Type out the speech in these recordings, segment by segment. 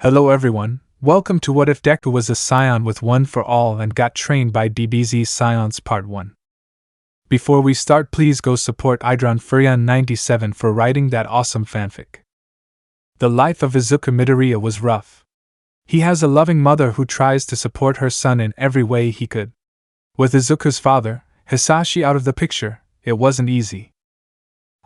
Hello everyone, welcome to What If Deku Was a Saiyan with One for All and Got Trained by DBZ Saiyan Part 1. Before we start, please go support Idron97 for writing that awesome fanfic. The life of Izuku Midoriya was rough. He has a loving mother who tries to support her son in every way he could. With Izuku's father, Hisashi, out of the picture, it wasn't easy.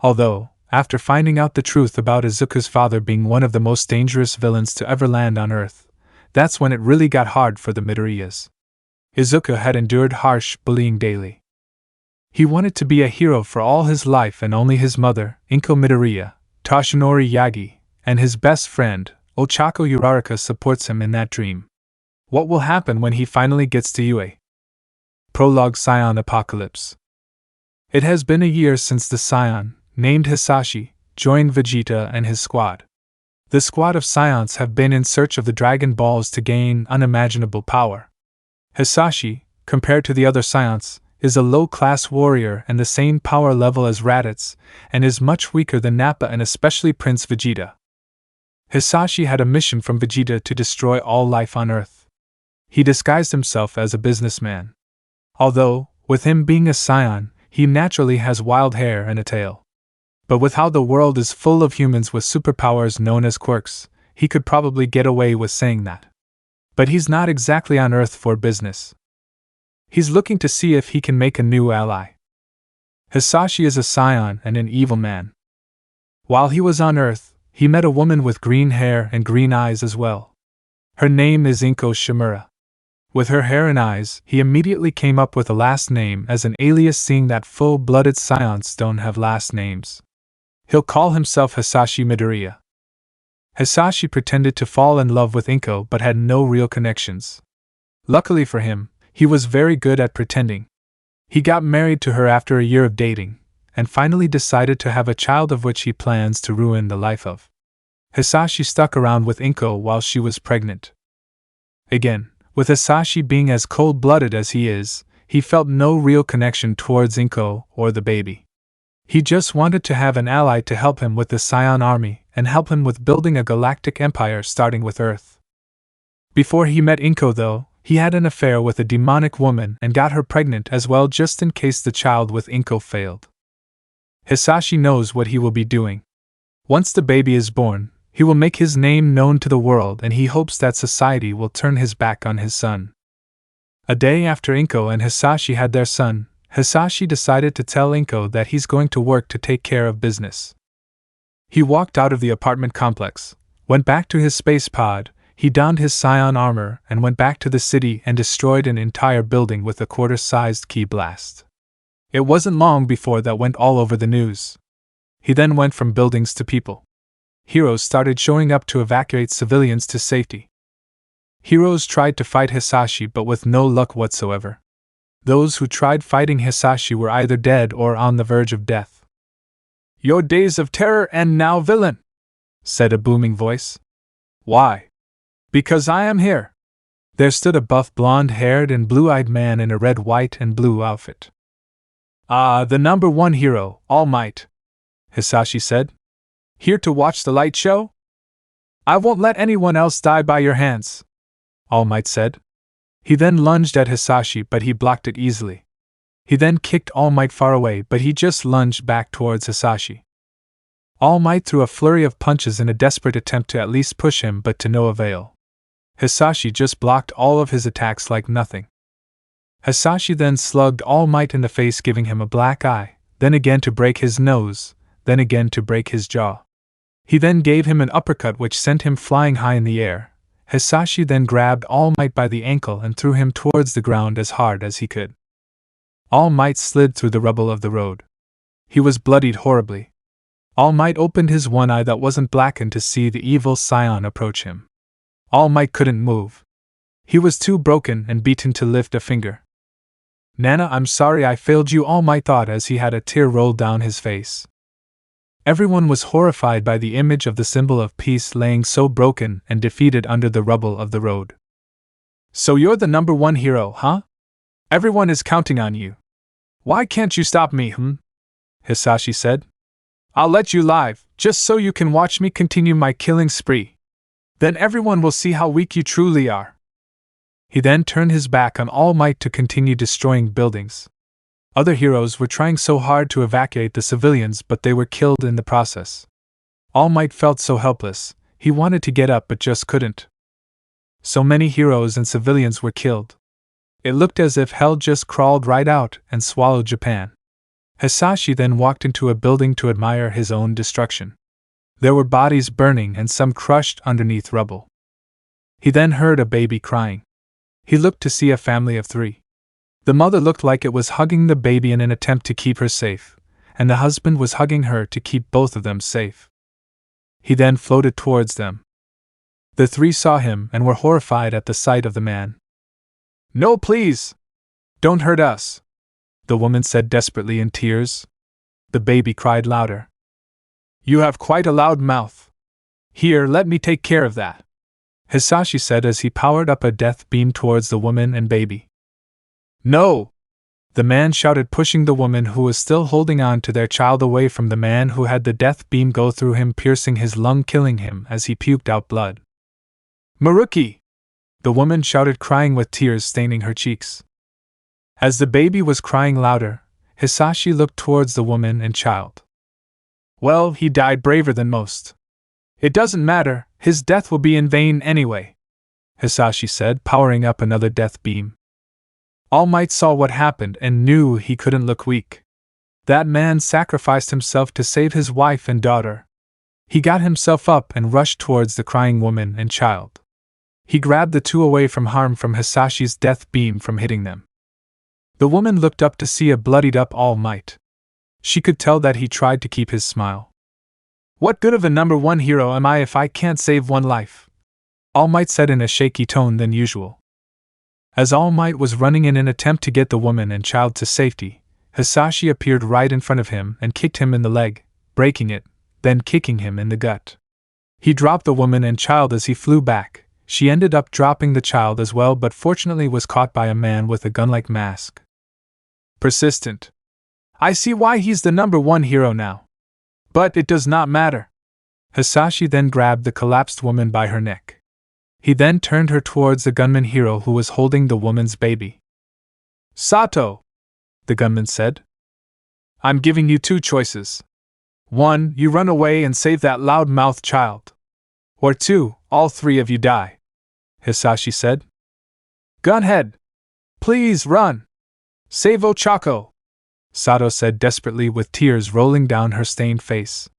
Although, after finding out the truth about Izuku's father being one of the most dangerous villains to ever land on Earth, that's when it really got hard for the Midoriyas. Izuku had endured harsh bullying daily. He wanted to be a hero for all his life, and only his mother, Inko Midoriya, Toshinori Yagi, and his best friend, Ochako Uraraka, supports him in that dream. What will happen when he finally gets to UA? Prologue: Saiyan Apocalypse. It has been a year since the Saiyan, named Hasashi, joined Vegeta and his squad. The squad of Saiyans have been in search of the Dragon Balls to gain unimaginable power. Hasashi, compared to the other Saiyans, is a low-class warrior and the same power level as Raditz, and is much weaker than Nappa and especially Prince Vegeta. Hisashi had a mission from Vegeta to destroy all life on Earth. He disguised himself as a businessman. Although, with him being a Saiyan, he naturally has wild hair and a tail. But with how the world is full of humans with superpowers known as quirks, he could probably get away with saying that. But he's not exactly on Earth for business. He's looking to see if he can make a new ally. Hisashi is a Saiyan and an evil man. While he was on Earth, he met a woman with green hair and green eyes as well. Her name is Inko Midoriya. With her hair and eyes, he immediately came up with a last name as an alias, seeing that full-blooded Saiyans don't have last names. He'll call himself Hisashi Midoriya. Hisashi pretended to fall in love with Inko but had no real connections. Luckily for him, he was very good at pretending. He got married to her after a year of dating, and finally decided to have a child of which he plans to ruin the life of. Hisashi stuck around with Inko while she was pregnant. Again, with Hisashi being as cold-blooded as he is, he felt no real connection towards Inko or the baby. He just wanted to have an ally to help him with the Saiyan army and help him with building a galactic empire starting with Earth. Before he met Inko, though, he had an affair with a demonic woman and got her pregnant as well, just in case the child with Inko failed. Hisashi knows what he will be doing. Once the baby is born, he will make his name known to the world, and he hopes that society will turn his back on his son. A day after Inko and Hisashi had their son, Hisashi decided to tell Inko that he's going to work to take care of business. He walked out of the apartment complex, went back to his space pod, he donned his Saiyan armor and went back to the city and destroyed an entire building with a quarter-sized key blast. It wasn't long before that went all over the news. He then went from buildings to people. Heroes started showing up to evacuate civilians to safety. Heroes tried to fight Hisashi but with no luck whatsoever. Those who tried fighting Hisashi were either dead or on the verge of death. "Your days of terror end now, villain," said a booming voice. "Why?" "Because I am here." There stood a buff blonde-haired and blue-eyed man in a red, white, and blue outfit. "Ah, the number one hero, Almight," Hisashi said. "Here to watch the light show?" "I won't let anyone else die by your hands," Almight said. He then lunged at Hisashi, but he blocked it easily. He then kicked Almight far away, but he just lunged back towards Hisashi. Almight threw a flurry of punches in a desperate attempt to at least push him, but to no avail. Hisashi just blocked all of his attacks like nothing. Hisashi then slugged Almight in the face, giving him a black eye, then again to break his nose, then again to break his jaw. He then gave him an uppercut which sent him flying high in the air. Hisashi then grabbed Almight by the ankle and threw him towards the ground as hard as he could. Almight slid through the rubble of the road. He was bloodied horribly. Almight opened his one eye that wasn't blackened to see the evil Saiyan approach him. Almight couldn't move. He was too broken and beaten to lift a finger. "Nana, I'm sorry I failed you," Almight thought as he had a tear roll down his face. Everyone was horrified by the image of the symbol of peace laying so broken and defeated under the rubble of the road. "So you're the number one hero, huh? Everyone is counting on you. Why can't you stop me, Hisashi said. "I'll let you live, just so you can watch me continue my killing spree." Then everyone will see how weak you truly are. He then turned his back on All Might to continue destroying buildings. Other heroes were trying so hard to evacuate the civilians, but they were killed in the process. All Might felt so helpless, he wanted to get up but just couldn't. So many heroes and civilians were killed. It looked as if hell just crawled right out and swallowed Japan. Hisashi then walked into a building to admire his own destruction. There were bodies burning and some crushed underneath rubble. He then heard a baby crying. He looked to see a family of 3. The mother looked like it was hugging the baby in an attempt to keep her safe, and the husband was hugging her to keep both of them safe. He then floated towards them. The 3 saw him and were horrified at the sight of the man. "No, please! Don't hurt us!" the woman said desperately in tears. The baby cried louder. "You have quite a loud mouth. Here, let me take care of that," Hisashi said as he powered up a death beam towards the woman and baby. "No!" the man shouted, pushing the woman who was still holding on to their child away from the man who had the death beam go through him, piercing his lung, killing him as he puked out blood. "Maruki!" the woman shouted, crying with tears staining her cheeks. As the baby was crying louder, Hisashi looked towards the woman and child. "Well, he died braver than most. It doesn't matter, his death will be in vain anyway," Hisashi said, powering up another death beam. All Might saw what happened and knew he couldn't look weak. That man sacrificed himself to save his wife and daughter. He got himself up and rushed towards the crying woman and child. He grabbed the 2 away from harm from Hisashi's death beam from hitting them. The woman looked up to see a bloodied up All Might. She could tell that he tried to keep his smile. "What good of a number 1 hero am I if I can't save 1 life?" All Might said in a shaky tone than usual. As All Might was running in an attempt to get the woman and child to safety, Hisashi appeared right in front of him and kicked him in the leg, breaking it, then kicking him in the gut. He dropped the woman and child as he flew back. She ended up dropping the child as well, but fortunately was caught by a man with a gun-like mask. Persistent. I see why he's the number 1 hero now. But it does not matter. Hasashi then grabbed the collapsed woman by her neck. He then turned her towards the gunman hero who was holding the woman's baby. "Sato," the gunman said, "I'm giving you 2 choices. 1, you run away and save that loud-mouthed child. Or 2, all 3 of you die," Hisashi said. "Gunhead! Please run! Save Ochako!" Sato said desperately with tears rolling down her stained face.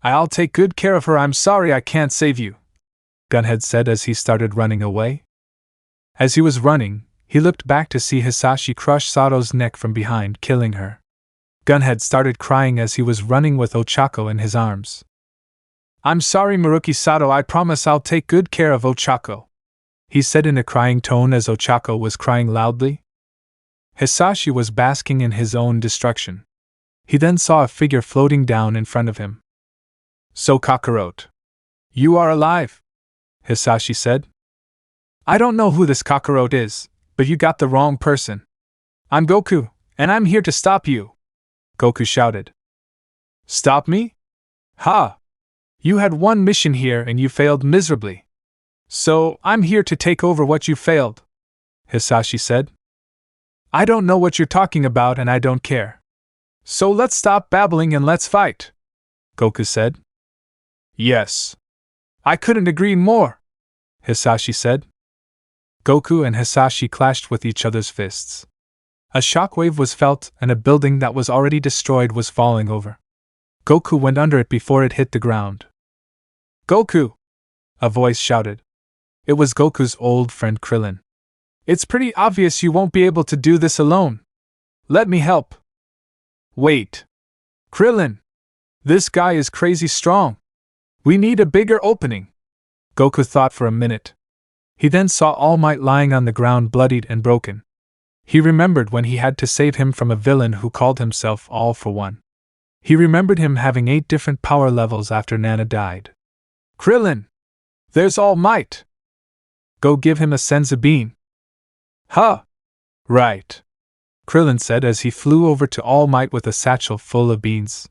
"I'll take good care of her, I'm sorry I can't save you," Gunhead said as he started running away. As he was running, he looked back to see Hisashi crush Sato's neck from behind, killing her. Gunhead started crying as he was running with Ochako in his arms. "I'm sorry, Maruki Sato, I promise I'll take good care of Ochako," he said in a crying tone as Ochako was crying loudly. Hisashi was basking in his own destruction. He then saw a figure floating down in front of him. "So Kakarot, you are alive," Hisashi said. "I don't know who this Kakarot is, but you got the wrong person. I'm Goku, and I'm here to stop you," Goku shouted. "Stop me? Ha! You had one mission here and you failed miserably. So, I'm here to take over what you failed," Hisashi said. "I don't know what you're talking about and I don't care. So let's stop babbling and let's fight," Goku said. "Yes. I couldn't agree more," Hisashi said. Goku and Hisashi clashed with each other's fists. A shockwave was felt and a building that was already destroyed was falling over. Goku went under it before it hit the ground. "Goku!" a voice shouted. It was Goku's old friend Krillin. "It's pretty obvious you won't be able to do this alone. Let me help." "Wait. Krillin! This guy is crazy strong. We need a bigger opening," Goku thought for a minute. He then saw All Might lying on the ground bloodied and broken. He remembered when he had to save him from a villain who called himself All for One. He remembered him having 8 different power levels after Nana died. "Krillin! There's All Might! Go give him a senzu bean." "Huh! Right," Krillin said as he flew over to All Might with a satchel full of beans.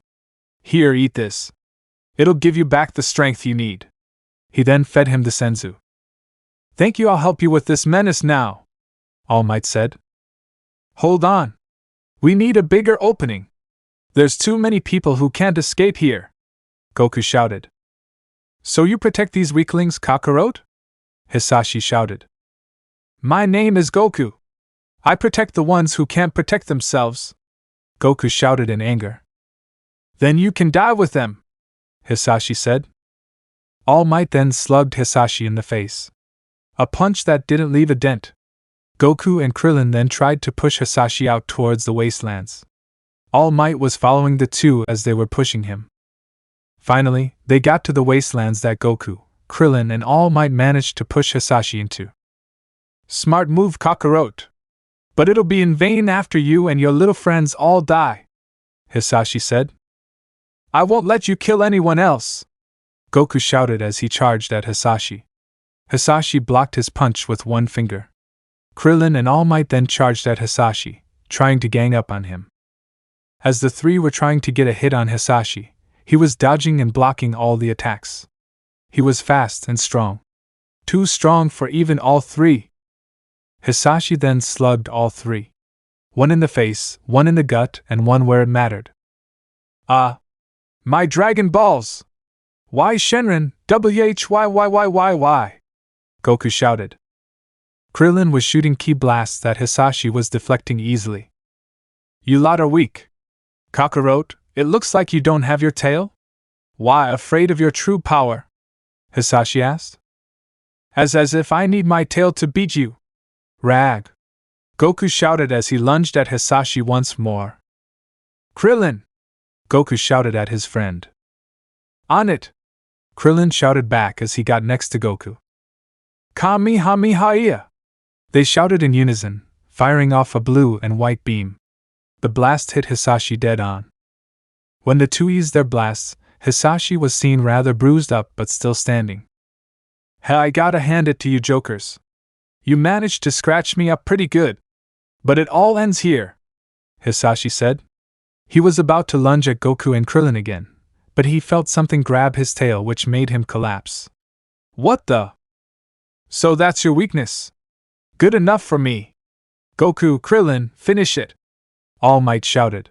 "Here, eat this. It'll give you back the strength you need." He then fed him the senzu. "Thank you, I'll help you with this menace now," All Might said. "Hold on. We need a bigger opening. There's too many people who can't escape here," Goku shouted. "So you protect these weaklings, Kakarot?" Hisashi shouted. "My name is Goku. I protect the ones who can't protect themselves," Goku shouted in anger. "Then you can die with them," Hisashi said. All Might then slugged Hisashi in the face. A punch that didn't leave a dent. Goku and Krillin then tried to push Hisashi out towards the wastelands. All Might was following the two as they were pushing him. Finally, they got to the wastelands that Goku, Krillin and All Might managed to push Hisashi into. "Smart move, Kakarot. But it'll be in vain after you and your little friends all die," Hisashi said. "I won't let you kill anyone else," Goku shouted as he charged at Hisashi. Hisashi blocked his punch with one finger. Krillin and All Might then charged at Hisashi, trying to gang up on him. As the three were trying to get a hit on Hisashi, he was dodging and blocking all the attacks. He was fast and strong. Too strong for even all three. Hisashi then slugged all three. One in the face, one in the gut, and one where it mattered. "Ah! My Dragon Balls! Why Shenron, WHYYYYY!" Goku shouted. Krillin was shooting ki blasts that Hisashi was deflecting easily. "You lot are weak. Kakarot, it looks like you don't have your tail? Why, afraid of your true power?" Hisashi asked. As if I need my tail to beat you. Rag! Goku shouted as he lunged at Hisashi once more. "Krillin!" Goku shouted at his friend. "On it!" Krillin shouted back as he got next to Goku. "Kamehameha!" They shouted in unison, firing off a blue and white beam. The blast hit Hisashi dead on. When the two eased their blasts, Hisashi was seen rather bruised up but still standing. "Hey, I gotta hand it to you jokers. You managed to scratch me up pretty good. But it all ends here," Hisashi said. He was about to lunge at Goku and Krillin again, but he felt something grab his tail which made him collapse. "What the? So that's your weakness? Good enough for me. Goku, Krillin, finish it!" All Might shouted.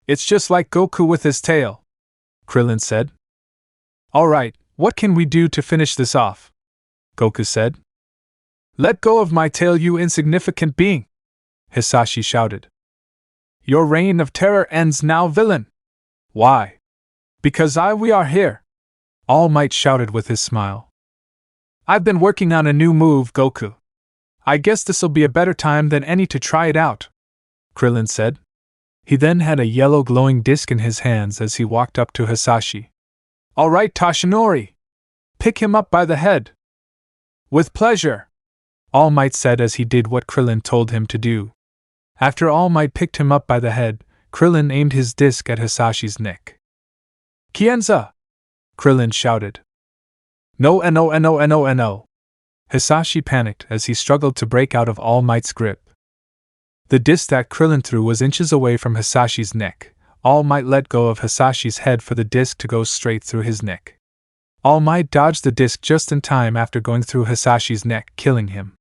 "It's just like Goku with his tail," Krillin said. "Alright, what can we do to finish this off?" Goku said. "Let go of my tail, you insignificant being!" Hisashi shouted. "Your reign of terror ends now, villain!" "Why?" "Because we are here!" All Might shouted with his smile. "I've been working on a new move, Goku. I guess this'll be a better time than any to try it out," Krillin said. He then had a yellow glowing disc in his hands as he walked up to Hisashi. "Alright, Toshinori! Pick him up by the head!" "With pleasure!" All Might said as he did what Krillin told him to do. After All Might picked him up by the head, Krillin aimed his disc at Hisashi's neck. "Kienza!" Krillin shouted. "No. Hisashi panicked as he struggled to break out of All Might's grip. The disc that Krillin threw was inches away from Hisashi's neck. All Might let go of Hisashi's head for the disc to go straight through his neck. All Might dodged the disc just in time after going through Hisashi's neck, killing him.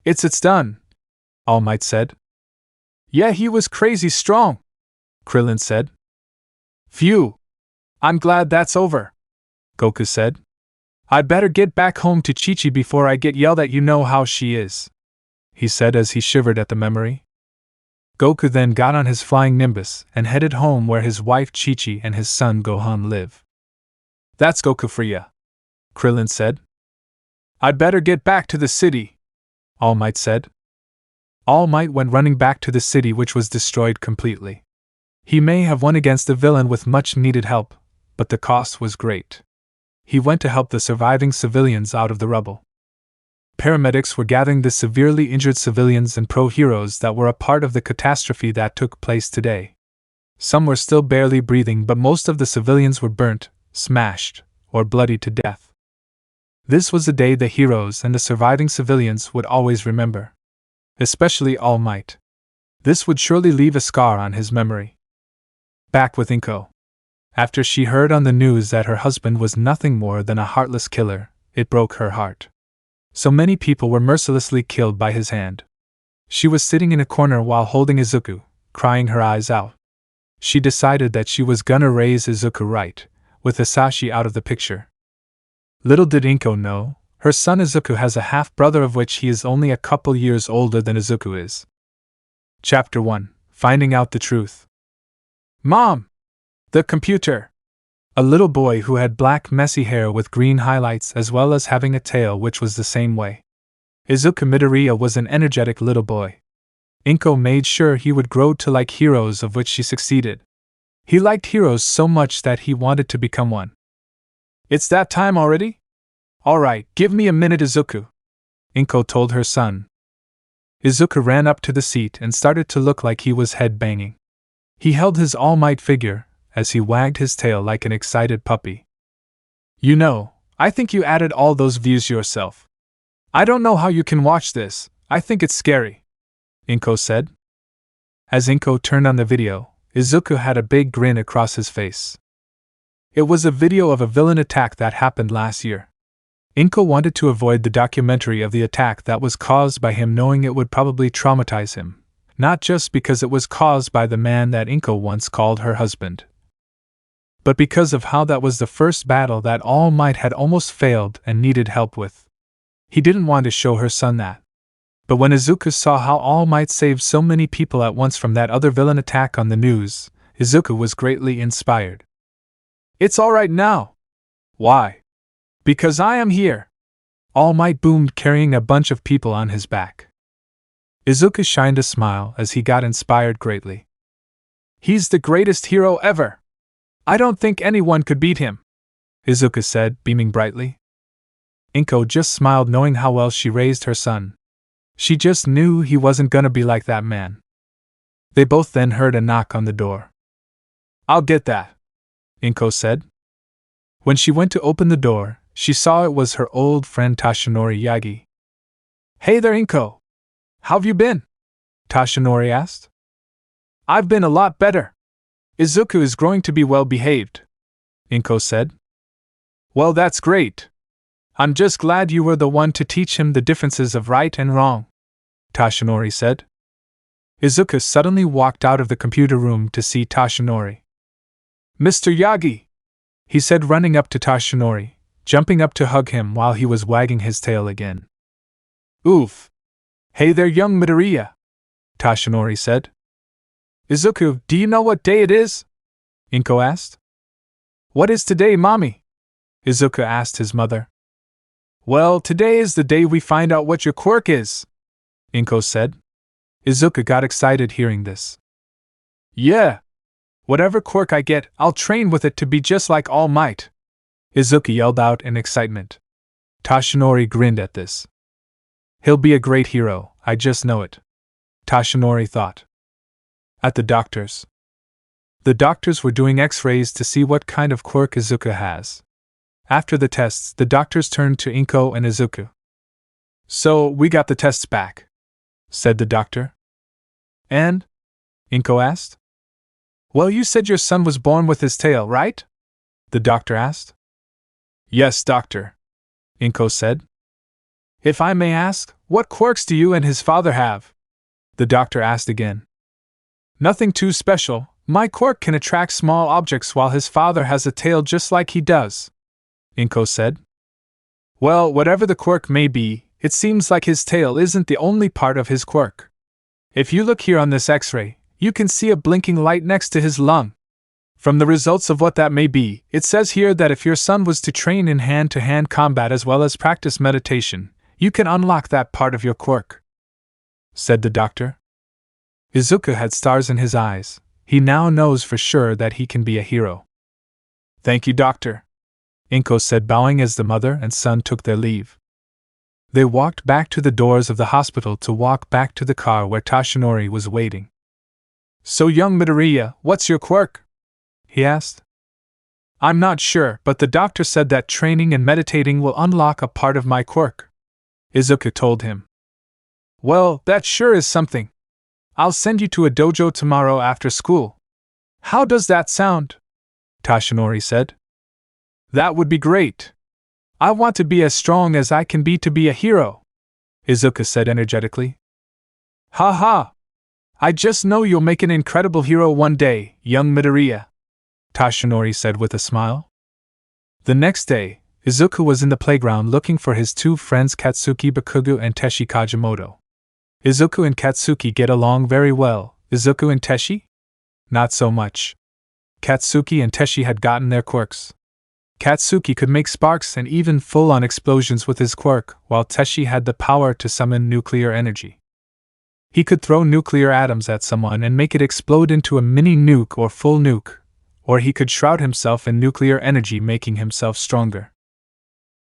It's done," All Might said. "Yeah, he was crazy strong," Krillin said. "Phew! I'm glad that's over," Goku said. "I'd better get back home to Chi-Chi before I get yelled at, you know how she is," he said as he shivered at the memory. Goku then got on his flying Nimbus and headed home where his wife Chi-Chi and his son Gohan live. "That's Goku for ya," Krillin said. "I'd better get back to the city," All Might said. All Might went running back to the city, which was destroyed completely. He may have won against the villain with much needed help, but the cost was great. He went to help the surviving civilians out of the rubble. Paramedics were gathering the severely injured civilians and pro-heroes that were a part of the catastrophe that took place today. Some were still barely breathing, but most of the civilians were burnt, smashed, or bloodied to death. This was a day the heroes and the surviving civilians would always remember. Especially All Might. This would surely leave a scar on his memory. Back with Inko. After she heard on the news that her husband was nothing more than a heartless killer, it broke her heart. So many people were mercilessly killed by his hand. She was sitting in a corner while holding Izuku, crying her eyes out. She decided that she was gonna raise Izuku right, with Hisashi out of the picture. Little did Inko know, her son Izuku has a half-brother of which he is only a couple years older than Izuku is. Chapter 1: Finding Out the Truth. Mom! The computer! A little boy who had black messy hair with green highlights as well as having a tail which was the same way. Izuku Midoriya was an energetic little boy. Inko made sure he would grow to like heroes, of which she succeeded. He liked heroes so much that he wanted to become one. It's that time already? Alright, give me a minute, Izuku, Inko told her son. Izuku ran up to the seat and started to look like he was head-banging. He held his Almight figure, as he wagged his tail like an excited puppy. You know, I think you added all those views yourself. I don't know how you can watch this, I think it's scary, Inko said. As Inko turned on the video, Izuku had a big grin across his face. It was a video of a villain attack that happened last year. Inko wanted to avoid the documentary of the attack that was caused by him, knowing it would probably traumatize him, not just because it was caused by the man that Inko once called her husband, but because of how that was the first battle that All Might had almost failed and needed help with. He didn't want to show her son that. But when Izuku saw how All Might saved so many people at once from that other villain attack on the news, Izuku was greatly inspired. It's alright now. Why? Because I am here. All Might boomed, carrying a bunch of people on his back. Izuku shined a smile as he got inspired greatly. He's the greatest hero ever. I don't think anyone could beat him, Izuku said, beaming brightly. Inko just smiled, knowing how well she raised her son. She just knew he wasn't gonna be like that man. They both then heard a knock on the door. I'll get that, Inko said. When she went to open the door, she saw it was her old friend Toshinori Yagi. Hey there, Inko. How've you been? Toshinori asked. I've been a lot better. Izuku is growing to be well behaved, Inko said. Well, that's great. I'm just glad you were the one to teach him the differences of right and wrong, Toshinori said. Izuku suddenly walked out of the computer room to see Toshinori. Mr. Yagi, he said, running up to Toshinori, jumping up to hug him while he was wagging his tail again. Oof. Hey there, young Midoriya, Toshinori said. Izuku, do you know what day it is? Inko asked. What is today, Mommy? Izuku asked his mother. Well, today is the day we find out what your quirk is, Inko said. Izuku got excited hearing this. Yeah. Whatever quirk I get, I'll train with it to be just like All Might, Izuku yelled out in excitement. Toshinori grinned at this. He'll be a great hero, I just know it, Toshinori thought. At the doctor's. The doctors were doing x-rays to see what kind of quirk Izuku has. After the tests, the doctors turned to Inko and Izuku. So, we got the tests back, said the doctor. And? Inko asked. Well, you said your son was born with his tail, right? The doctor asked. Yes, doctor, Inko said. If I may ask, what quirks do you and his father have? The doctor asked again. Nothing too special, my quirk can attract small objects while his father has a tail just like he does, Inko said. Well, whatever the quirk may be, it seems like his tail isn't the only part of his quirk. If you look here on this X-ray, you can see a blinking light next to his lung. From the results of what that may be, it says here that if your son was to train in hand-to-hand combat as well as practice meditation, you can unlock that part of your quirk, said the doctor. Izuku had stars in his eyes. He now knows for sure that he can be a hero. Thank you, doctor, Inko said, bowing as the mother and son took their leave. They walked back to the doors of the hospital to walk back to the car where Toshinori was waiting. So, young Midoriya, what's your quirk? He asked. I'm not sure, but the doctor said that training and meditating will unlock a part of my quirk, Izuku told him. Well, that sure is something. I'll send you to a dojo tomorrow after school. How does that sound? Toshinori said. That would be great. I want to be as strong as I can be to be a hero, Izuku said energetically. Ha ha! I just know you'll make an incredible hero one day, young Midoriya, Toshinori said with a smile. The next day, Izuku was in the playground looking for his two friends Katsuki Bakugo and Teshi Kajimoto. Izuku and Katsuki get along very well. Izuku and Teshi? Not so much. Katsuki and Teshi had gotten their quirks. Katsuki could make sparks and even full-on explosions with his quirk, while Teshi had the power to summon nuclear energy. He could throw nuclear atoms at someone and make it explode into a mini nuke or full nuke, or he could shroud himself in nuclear energy, making himself stronger.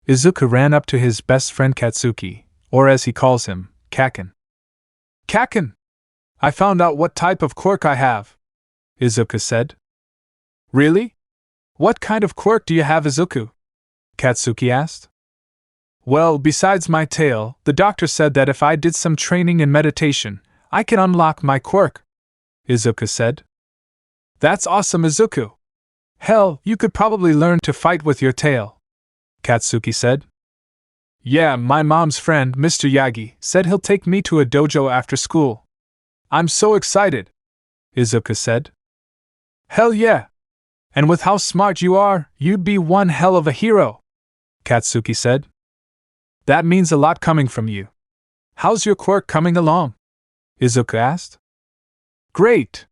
Izuku ran up to his best friend Katsuki, or as he calls him, Kaken. Kaken! I found out what type of quirk I have, Izuku said. Really? What kind of quirk do you have, Izuku? Katsuki asked. Well, besides my tail, the doctor said that if I did some training and meditation, I can unlock my quirk, Izuku said. That's awesome, Izuku. Hell, you could probably learn to fight with your tail, Katsuki said. Yeah, my mom's friend, Mr. Yagi, said he'll take me to a dojo after school. I'm so excited, Izuku said. Hell yeah! And with how smart you are, you'd be one hell of a hero, Katsuki said. That means a lot coming from you. How's your quirk coming along? Izuku asked. Great!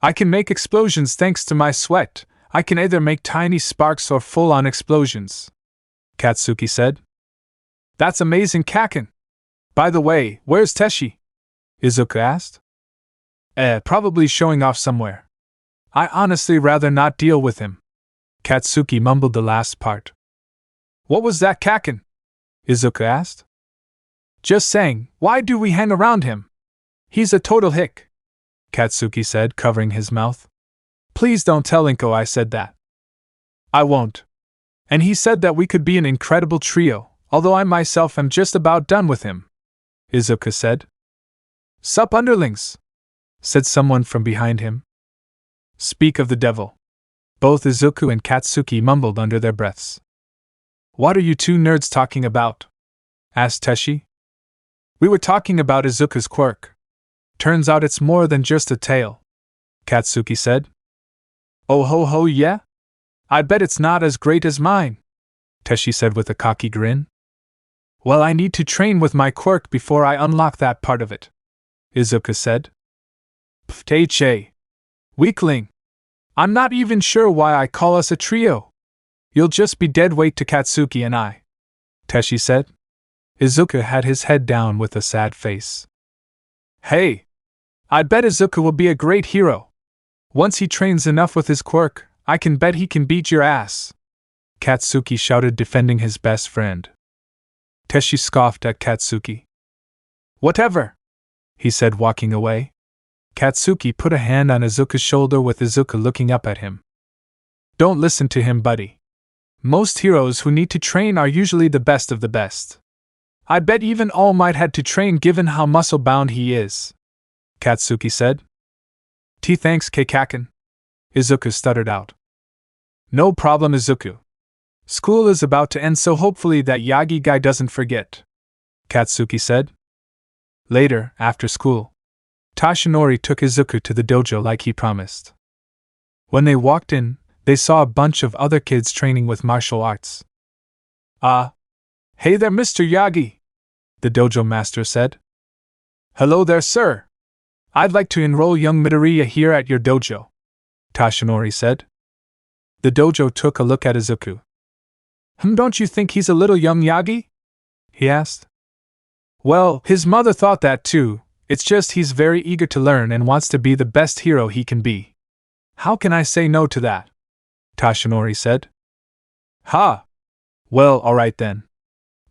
I can make explosions thanks to my sweat. I can either make tiny sparks or full-on explosions, Katsuki said. That's amazing, Kaken! By the way, where's Teshi? Izuku asked. Probably showing off somewhere. I honestly rather not deal with him. Katsuki mumbled the last part. What was that, Kaken? Izuku asked. Just saying, why do we hang around him? He's a total hick, Katsuki said, covering his mouth. Please don't tell Inko I said that. I won't. And he said that we could be an incredible trio, although I myself am just about done with him, Izuku said. Sup, underlings, said someone from behind him. Speak of the devil. Both Izuku and Katsuki mumbled under their breaths. What are you two nerds talking about? Asked Teshi. We were talking about Izuku's quirk. Turns out it's more than just a tail, Katsuki said. Oh ho ho, yeah? I bet it's not as great as mine, Teshi said with a cocky grin. Well, I need to train with my quirk before I unlock that part of it, Izuku said. Pfteche. Weakling. I'm not even sure why I call us a trio. You'll just be dead weight to Katsuki and I, Teshi said. Izuku had his head down with a sad face. Hey! I bet Izuku will be a great hero. Once he trains enough with his quirk, I can bet he can beat your ass, Katsuki shouted, defending his best friend. Teshi scoffed at Katsuki. Whatever, he said, walking away. Katsuki put a hand on Izuku's shoulder with Izuku looking up at him. Don't listen to him, buddy. Most heroes who need to train are usually the best of the best. I bet even Almight had to train given how muscle-bound he is, Katsuki said. Thanks, Kaken, Izuku stuttered out. No problem, Izuku. School is about to end, so hopefully that Yagi guy doesn't forget, Katsuki said. Later, after school, Toshinori took Izuku to the dojo like he promised. When they walked in, they saw a bunch of other kids training with martial arts. Hey there, Mr. Yagi, the dojo master said. Hello there, sir. I'd like to enroll young Midoriya here at your dojo, Toshinori said. The dojo took a look at Izuku. Don't you think he's a little young, Yagi? He asked. Well, his mother thought that too. It's just he's very eager to learn and wants to be the best hero he can be. How can I say no to that? Toshinori said. Ha! Well, alright then.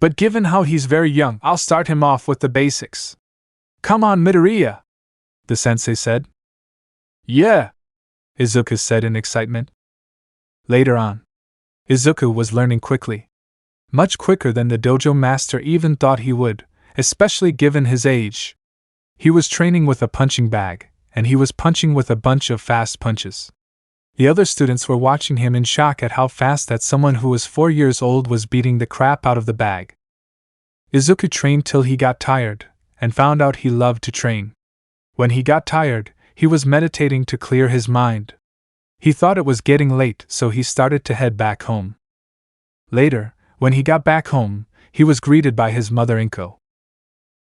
But given how he's very young, I'll start him off with the basics. Come on, Midoriya, the sensei said. Yeah, Izuku said in excitement. Later on, Izuku was learning quickly. Much quicker than the dojo master even thought he would, especially given his age. He was training with a punching bag, and he was punching with a bunch of fast punches. The other students were watching him in shock at how fast that someone who was 4 years old was beating the crap out of the bag. Izuku trained till he got tired, and found out he loved to train. When he got tired, he was meditating to clear his mind. He thought it was getting late, so he started to head back home. Later, when he got back home, he was greeted by his mother Inko.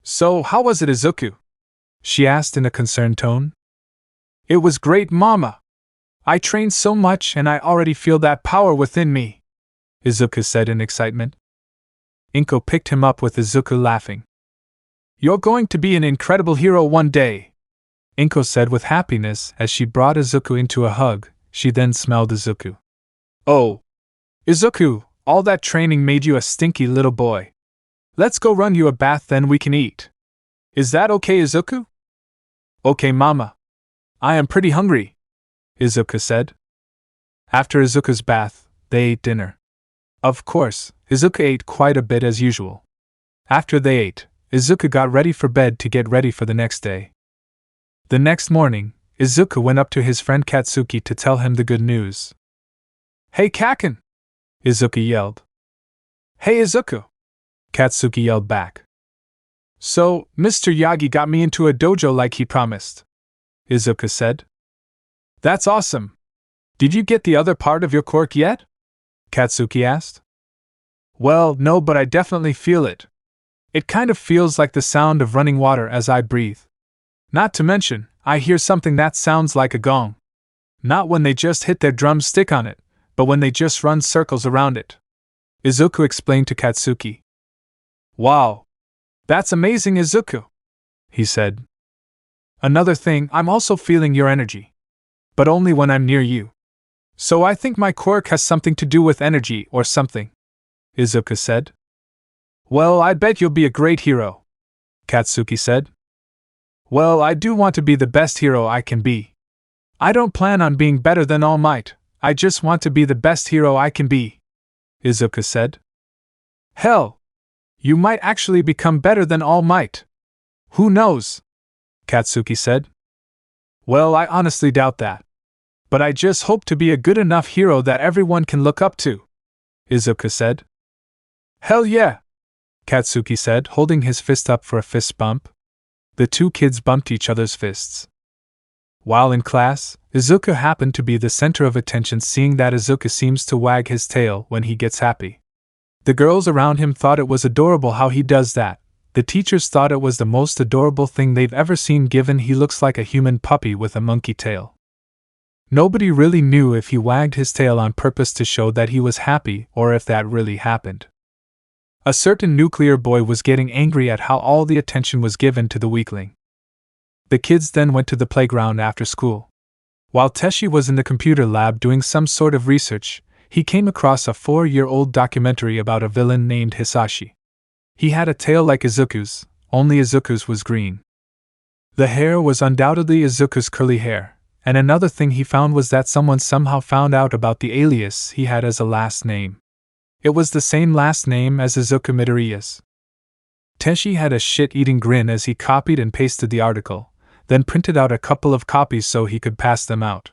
"So, how was it, Izuku?" she asked in a concerned tone. "It was great, Mama. I trained so much and I already feel that power within me," Izuku said in excitement. Inko picked him up with Izuku laughing. "You're going to be an incredible hero one day," Inko said with happiness as she brought Izuku into a hug. She then smelled Izuku. "Oh, Izuku, all that training made you a stinky little boy. Let's go run you a bath, then we can eat. Is that okay, Izuku?" "Okay, Mama. I am pretty hungry," Izuku said. After Izuku's bath, they ate dinner. Of course, Izuku ate quite a bit as usual. After they ate, Izuku got ready for bed to get ready for the next day. The next morning, Izuku went up to his friend Katsuki to tell him the good news. "Hey Kaken!" Izuku yelled. "Hey Izuku!" Katsuki yelled back. "So, Mr. Yagi got me into a dojo like he promised," Izuku said. "That's awesome. Did you get the other part of your quirk yet?" Katsuki asked. "Well, no, but I definitely feel it. It kind of feels like the sound of running water as I breathe. Not to mention, I hear something that sounds like a gong. Not when they just hit their drumstick on it, but when they just run circles around it," Izuku explained to Katsuki. "Wow! That's amazing, Izuku," he said. "Another thing, I'm also feeling your energy. But only when I'm near you. So I think my quirk has something to do with energy or something," Izuku said. "Well, I bet you'll be a great hero," Katsuki said. "Well, I do want to be the best hero I can be. I don't plan on being better than Almight, I just want to be the best hero I can be," Izuku said. "Hell! You might actually become better than Almight. Who knows?" Katsuki said. "Well, I honestly doubt that. But I just hope to be a good enough hero that everyone can look up to," Izuku said. "Hell yeah!" Katsuki said, holding his fist up for a fist bump. The two kids bumped each other's fists. While in class, Izuku happened to be the center of attention, seeing that Izuku seems to wag his tail when he gets happy. The girls around him thought it was adorable how he does that. The teachers thought it was the most adorable thing they've ever seen, given he looks like a human puppy with a monkey tail. Nobody really knew if he wagged his tail on purpose to show that he was happy or if that really happened. A certain nuclear boy was getting angry at how all the attention was given to the weakling. The kids then went to the playground after school. While Teshi was in the computer lab doing some sort of research, he came across a 4-year-old documentary about a villain named Hisashi. He had a tail like Izuku's, only Izuku's was green. The hair was undoubtedly Izuku's curly hair, and another thing he found was that someone somehow found out about the alias he had as a last name. It was the same last name as Izuku Midoriya's. Teshi had a shit-eating grin as he copied and pasted the article, then printed out a couple of copies so he could pass them out.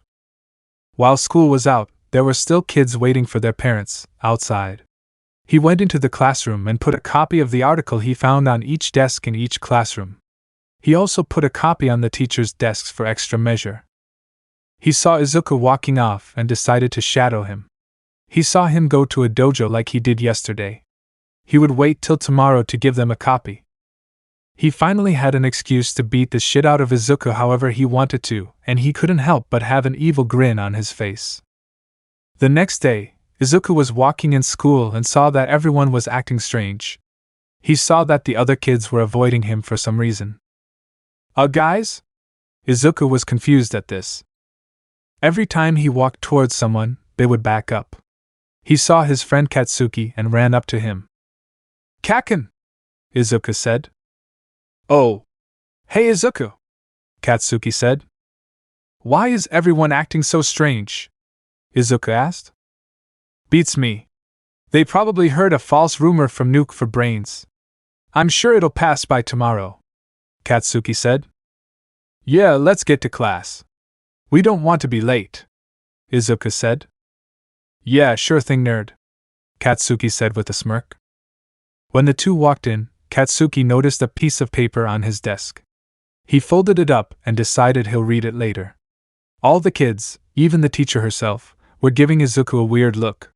While school was out, there were still kids waiting for their parents, outside. He went into the classroom and put a copy of the article he found on each desk in each classroom. He also put a copy on the teachers' desks for extra measure. He saw Izuku walking off and decided to shadow him. He saw him go to a dojo like he did yesterday. He would wait till tomorrow to give them a copy. He finally had an excuse to beat the shit out of Izuku however he wanted to, and he couldn't help but have an evil grin on his face. The next day, Izuku was walking in school and saw that everyone was acting strange. He saw that the other kids were avoiding him for some reason. Guys?" Izuku was confused at this. Every time he walked towards someone, they would back up. He saw his friend Katsuki and ran up to him. "Kaken!" Izuku said. "Oh. Hey Izuku!" Katsuki said. "Why is everyone acting so strange?" Izuku asked. "Beats me. They probably heard a false rumor from Nuke for brains. I'm sure it'll pass by tomorrow," Katsuki said. "Yeah, let's get to class. We don't want to be late," Izuku said. Yeah, sure thing, nerd, Katsuki said with a smirk. When the two walked in, Katsuki noticed a piece of paper on his desk. He folded it up and decided he'll read it later. All the kids, even the teacher herself, were giving Izuku a weird look.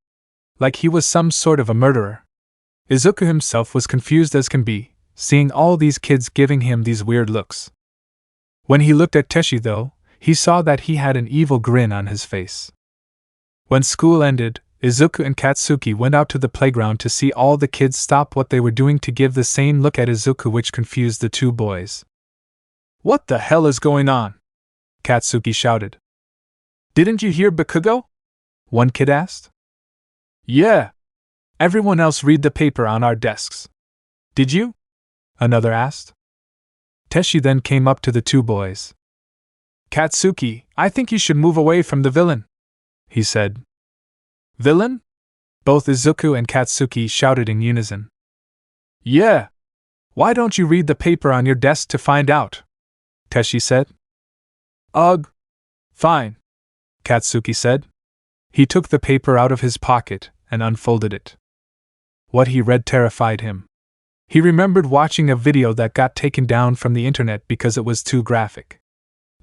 Like he was some sort of a murderer. Izuku himself was confused as can be, seeing all these kids giving him these weird looks. When he looked at Teshi, though, he saw that he had an evil grin on his face. When school ended, Izuku and Katsuki went out to the playground to see all the kids stop what they were doing to give the same look at Izuku, which confused the two boys. What the hell is going on? Katsuki shouted. Didn't you hear Bakugo? One kid asked. Yeah. Everyone else read the paper on our desks. Did you? Another asked. Teshi then came up to the two boys. Katsuki, I think you should move away from the villain, he said. Villain? Both Izuku and Katsuki shouted in unison. Yeah. Why don't you read the paper on your desk to find out? Teshi said. Ugh. Fine, Katsuki said. He took the paper out of his pocket and unfolded it. What he read terrified him. He remembered watching a video that got taken down from the internet because it was too graphic.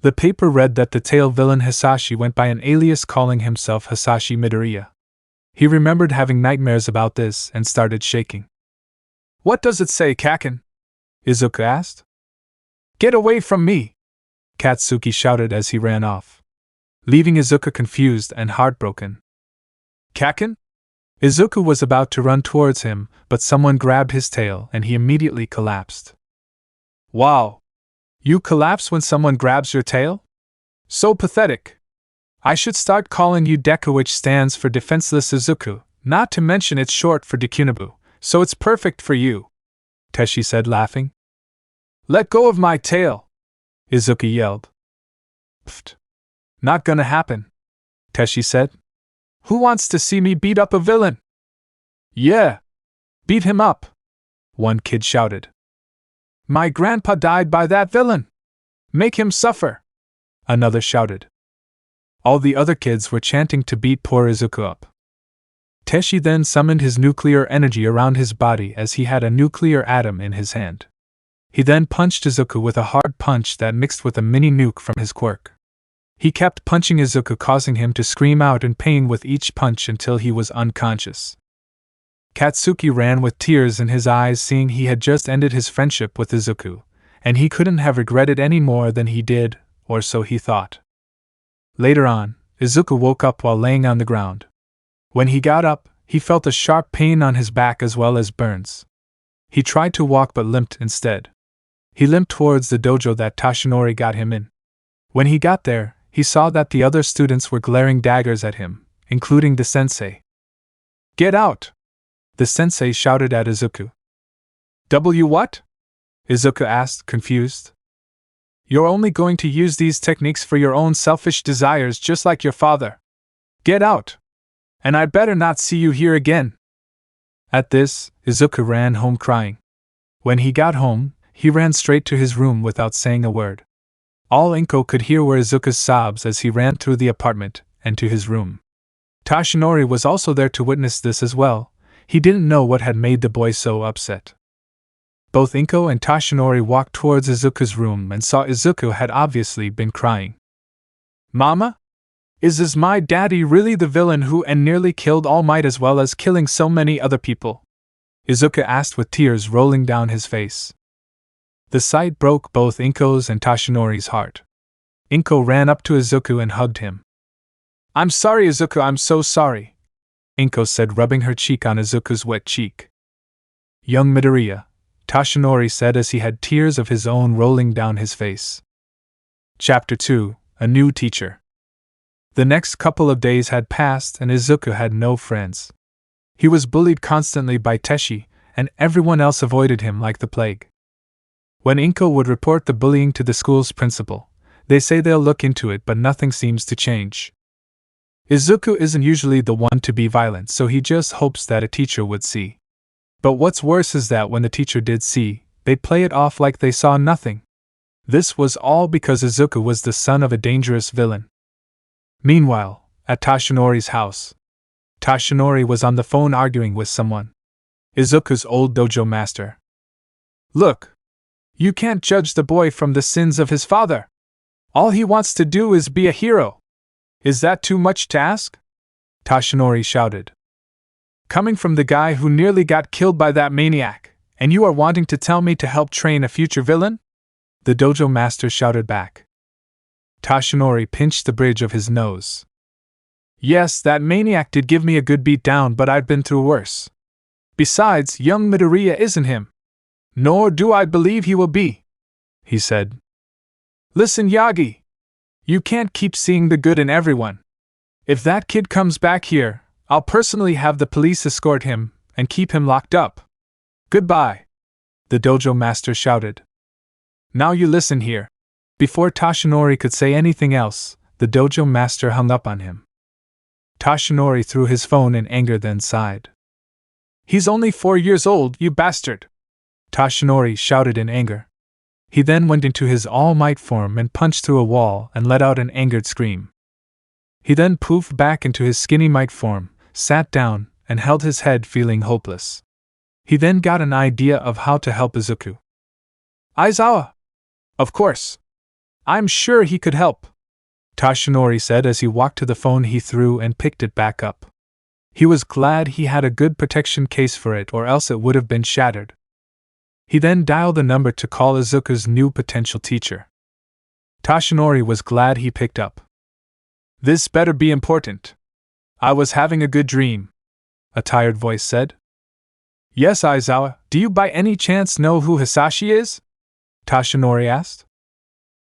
The paper read that the tail villain Hisashi went by an alias calling himself Hisashi Midoriya. He remembered having nightmares about this and started shaking. What does it say, Kaken? Izuku asked. Get away from me! Katsuki shouted as he ran off, leaving Izuku confused and heartbroken. Kaken? Izuku was about to run towards him, but someone grabbed his tail and he immediately collapsed. Wow! You collapse when someone grabs your tail? So pathetic! I should start calling you Deku, which stands for Defenseless Izuku, not to mention it's short for Dekunabu, so it's perfect for you, Teshi said, laughing. Let go of my tail! Izuku yelled. Pfft. Not gonna happen, Teshi said. Who wants to see me beat up a villain? Yeah! Beat him up! One kid shouted. My grandpa died by that villain! Make him suffer! Another shouted. All the other kids were chanting to beat poor Izuku up. Teshi then summoned his nuclear energy around his body as he had a nuclear atom in his hand. He then punched Izuku with a hard punch that mixed with a mini nuke from his quirk. He kept punching Izuku, causing him to scream out in pain with each punch until he was unconscious. Katsuki ran with tears in his eyes, seeing he had just ended his friendship with Izuku, and he couldn't have regretted any more than he did, or so he thought. Later on, Izuku woke up while laying on the ground. When he got up, he felt a sharp pain on his back as well as burns. He tried to walk but limped instead. He limped towards the dojo that Toshinori got him in. When he got there, he saw that the other students were glaring daggers at him, including the sensei. Get out! The sensei shouted at Izuku. What? Izuku asked, confused. You're only going to use these techniques for your own selfish desires, just like your father. Get out! And I'd better not see you here again. At this, Izuku ran home crying. When he got home, he ran straight to his room without saying a word. All Inko could hear were Izuku's sobs as he ran through the apartment and to his room. Toshinori was also there to witness this as well. He didn't know what had made the boy so upset. Both Inko and Toshinori walked towards Izuku's room and saw Izuku had obviously been crying. Mama? Is my daddy really the villain who nearly killed Almight as well as killing so many other people? Izuku asked with tears rolling down his face. The sight broke both Inko's and Toshinori's heart. Inko ran up to Izuku and hugged him. I'm sorry, Izuku, I'm so sorry, Inko said, rubbing her cheek on Izuku's wet cheek. Young Midoriya, Toshinori said as he had tears of his own rolling down his face. Chapter 2: A New Teacher. The next couple of days had passed and Izuku had no friends. He was bullied constantly by Teshi, and everyone else avoided him like the plague. When Inko would report the bullying to the school's principal, they say they'll look into it, but nothing seems to change. Izuku isn't usually the one to be violent, so he just hopes that a teacher would see. But what's worse is that when the teacher did see, they'd play it off like they saw nothing. This was all because Izuku was the son of a dangerous villain. Meanwhile, At Toshinori's house. Toshinori was on the phone arguing with someone. Izuku's old dojo master. Look! You can't judge the boy from the sins of his father. All he wants to do is be a hero. Is that too much to ask? Toshinori shouted. Coming from the guy who nearly got killed by that maniac, and you are wanting to tell me to help train a future villain? The dojo master shouted back. Toshinori pinched the bridge of his nose. Yes, that maniac did give me a good beat down, but I've been through worse. Besides, young Midoriya isn't him. Nor do I believe he will be, he said. Listen, Yagi. You can't keep seeing the good in everyone. If that kid comes back here, I'll personally have the police escort him and keep him locked up. Goodbye, the dojo master shouted. Now you listen here. Before Toshinori could say anything else, the dojo master hung up on him. Toshinori threw his phone in anger, then sighed. He's only 4 years old, you bastard! Toshinori shouted in anger. He then went into his Almight form and punched through a wall and let out an angered scream. He then poofed back into his skinny Might form, sat down, and held his head, feeling hopeless. He then got an idea of how to help Izuku. Aizawa! Of course! I'm sure he could help, Toshinori said as he walked to the phone he threw and picked it back up. He was glad he had a good protection case for it, or else it would have been shattered. He then dialed the number to call Izuku's new potential teacher. Toshinori was glad he picked up. This better be important. I was having a good dream, a tired voice said. Yes, Aizawa, do you by any chance know who Hisashi is? Toshinori asked.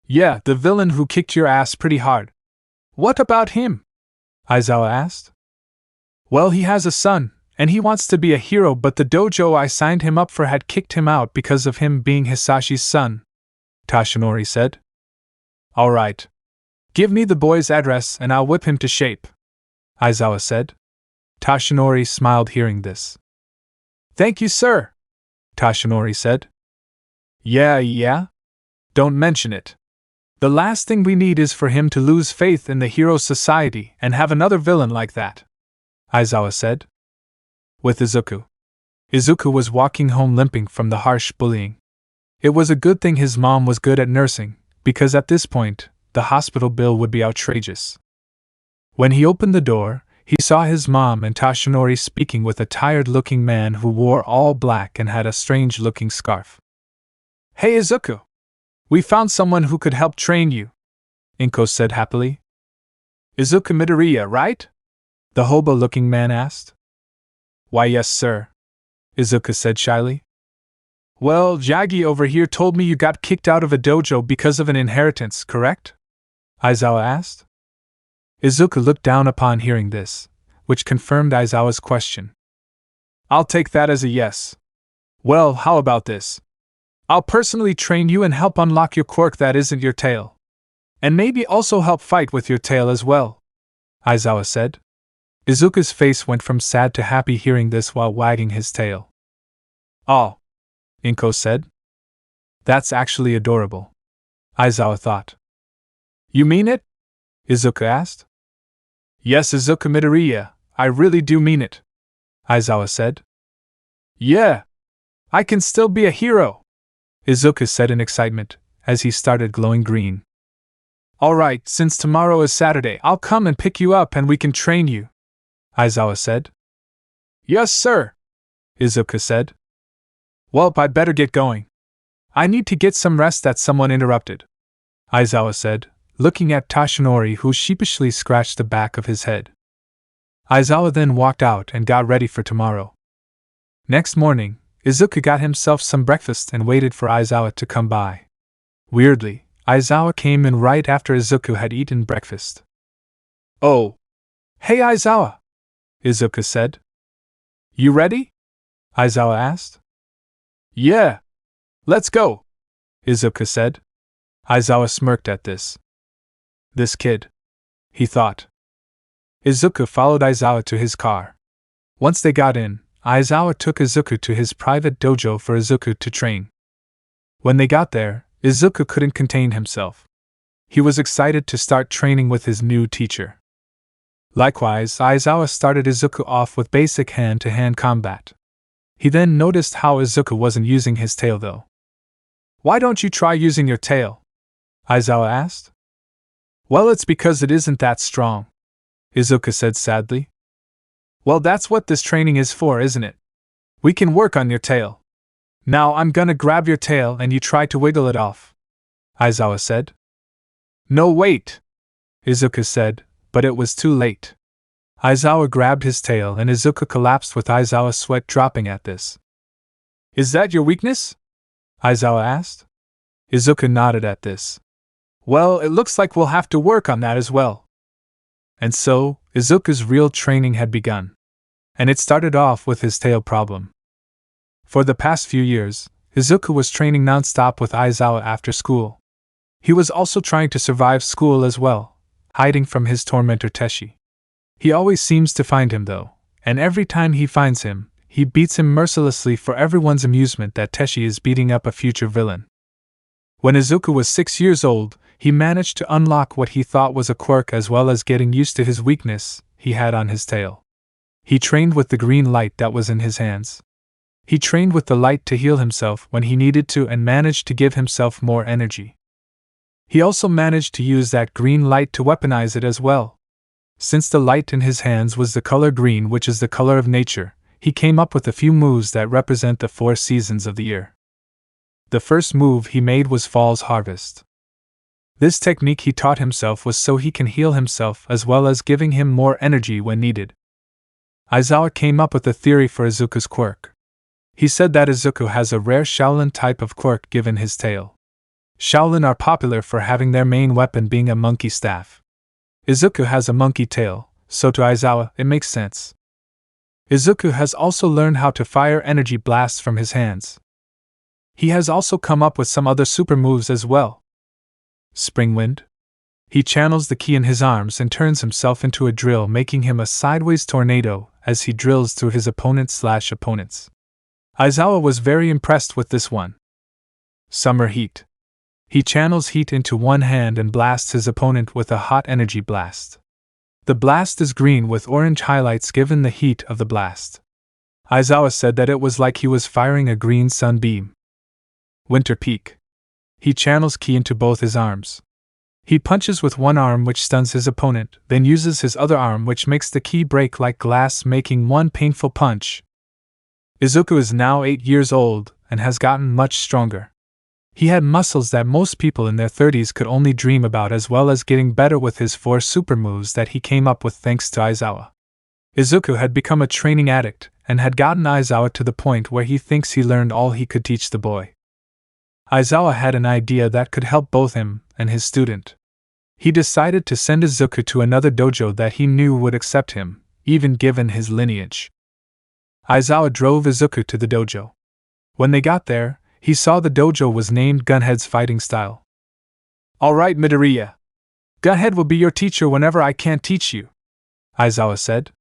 Yeah, the villain who kicked your ass pretty hard. What about him? Aizawa asked. Well, he has a son, and he wants to be a hero, but the dojo I signed him up for had kicked him out because of him being Hisashi's son, Toshinori said. All right. Give me the boy's address and I'll whip him to shape, Aizawa said. Toshinori smiled hearing this. Thank you, sir, Toshinori said. Yeah? Don't mention it. The last thing we need is for him to lose faith in the hero society and have another villain like that, Aizawa said. With Izuku. Izuku was walking home limping from the harsh bullying. It was a good thing his mom was good at nursing, because at this point, the hospital bill would be outrageous. When he opened the door, he saw his mom and Toshinori speaking with a tired-looking man who wore all black and had a strange-looking scarf. Hey Izuku! We found someone who could help train you, Inko said happily. Izuku Midoriya, right? The hobo-looking man asked. Why, yes, sir, Izuku said shyly. Well, Yagi over here told me you got kicked out of a dojo because of an inheritance, correct? Aizawa asked. Izuku looked down upon hearing this, which confirmed Aizawa's question. I'll take that as a yes. Well, how about this? I'll personally train you and help unlock your quirk that isn't your tail. And maybe also help fight with your tail as well, Aizawa said. Izuku's face went from sad to happy hearing this while wagging his tail. Oh, Inko said. That's actually adorable, Aizawa thought. You mean it? Izuku asked. Yes, Izuku Midoriya, I really do mean it, Aizawa said. Yeah, I can still be a hero, Izuku said in excitement, as he started glowing green. Alright, since tomorrow is Saturday, I'll come and pick you up and we can train you, Aizawa said. Yes, sir, Izuku said. Well, I'd better get going. I need to get some rest that someone interrupted, Aizawa said, looking at Toshinori who sheepishly scratched the back of his head. Aizawa then walked out and got ready for tomorrow. Next morning, Izuku got himself some breakfast and waited for Aizawa to come by. Weirdly, Aizawa came in right after Izuku had eaten breakfast. Oh! Hey Aizawa! Izuku said. You ready? Aizawa asked. Yeah! Let's go! Izuku said. Aizawa smirked at this. This kid, he thought. Izuku followed Aizawa to his car. Once they got in, Aizawa took Izuku to his private dojo for Izuku to train. When they got there, Izuku couldn't contain himself. He was excited to start training with his new teacher. Likewise, Aizawa started Izuku off with basic hand-to-hand combat. He then noticed how Izuku wasn't using his tail though. "Why don't you try using your tail?" Aizawa asked. "Well, it's because it isn't that strong," Izuku said sadly. "Well, that's what this training is for, isn't it? We can work on your tail. Now I'm gonna grab your tail and you try to wiggle it off," Aizawa said. "No, wait," Izuku said, but it was too late. Aizawa grabbed his tail and Izuku collapsed with Aizawa's sweat dropping at this. "Is that your weakness?" Aizawa asked. Izuku nodded at this. "Well, it looks like we'll have to work on that as well." And so, Izuku's real training had begun. And it started off with his tail problem. For the past few years, Izuku was training non-stop with Aizawa after school. He was also trying to survive school as well, hiding from his tormentor Teshi. He always seems to find him though, and every time he finds him, he beats him mercilessly for everyone's amusement that Teshi is beating up a future villain. When Izuku was 6 years old, he managed to unlock what he thought was a quirk as well as getting used to his weakness he had on his tail. He trained with the green light that was in his hands. He trained with the light to heal himself when he needed to and managed to give himself more energy. He also managed to use that green light to weaponize it as well. Since the light in his hands was the color green, which is the color of nature, he came up with a few moves that represent the 4 seasons of the year. The first move he made was Fall's Harvest. This technique he taught himself was so he can heal himself as well as giving him more energy when needed. Aizawa came up with a theory for Izuku's quirk. He said that Izuku has a rare Shaolin type of quirk given his tail. Shaolin are popular for having their main weapon being a monkey staff. Izuku has a monkey tail, so to Aizawa it makes sense. Izuku has also learned how to fire energy blasts from his hands. He has also come up with some other super moves as well. Spring Wind. He channels the ki in his arms and turns himself into a drill, making him a sideways tornado as he drills through his opponents. Aizawa was very impressed with this one. Summer Heat. He channels heat into one hand and blasts his opponent with a hot energy blast. The blast is green with orange highlights given the heat of the blast. Aizawa said that it was like he was firing a green sunbeam. Winter Peak. He channels ki into both his arms. He punches with one arm which stuns his opponent, then uses his other arm which makes the ki break like glass, making one painful punch. Izuku is now 8 years old and has gotten much stronger. He had muscles that most people in their 30s could only dream about, as well as getting better with his 4 super moves that he came up with thanks to Aizawa. Izuku had become a training addict and had gotten Aizawa to the point where he thinks he learned all he could teach the boy. Aizawa had an idea that could help both him and his student. He decided to send Izuku to another dojo that he knew would accept him, even given his lineage. Aizawa drove Izuku to the dojo. When they got there, he saw the dojo was named Gunhead's Fighting Style. "All right, Midoriya. Gunhead will be your teacher whenever I can't teach you," Aizawa said.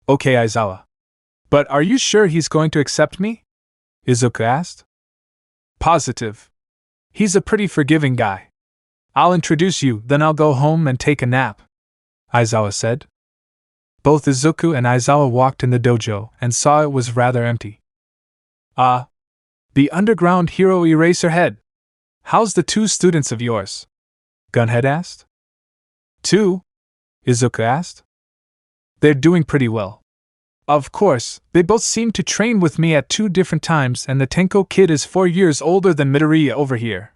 "Okay, Aizawa. But are you sure he's going to accept me?" Izuku asked. "Positive. He's a pretty forgiving guy. I'll introduce you, then I'll go home and take a nap," Aizawa said. Both Izuku and Aizawa walked in the dojo and saw it was rather empty. The underground hero Eraserhead. How's the 2 students of yours?" Gunhead asked. "2?" Izuku asked. "They're doing pretty well. Of course, they both seem to train with me at 2 different times, and the Tenko kid is 4 years older than Midoriya over here,"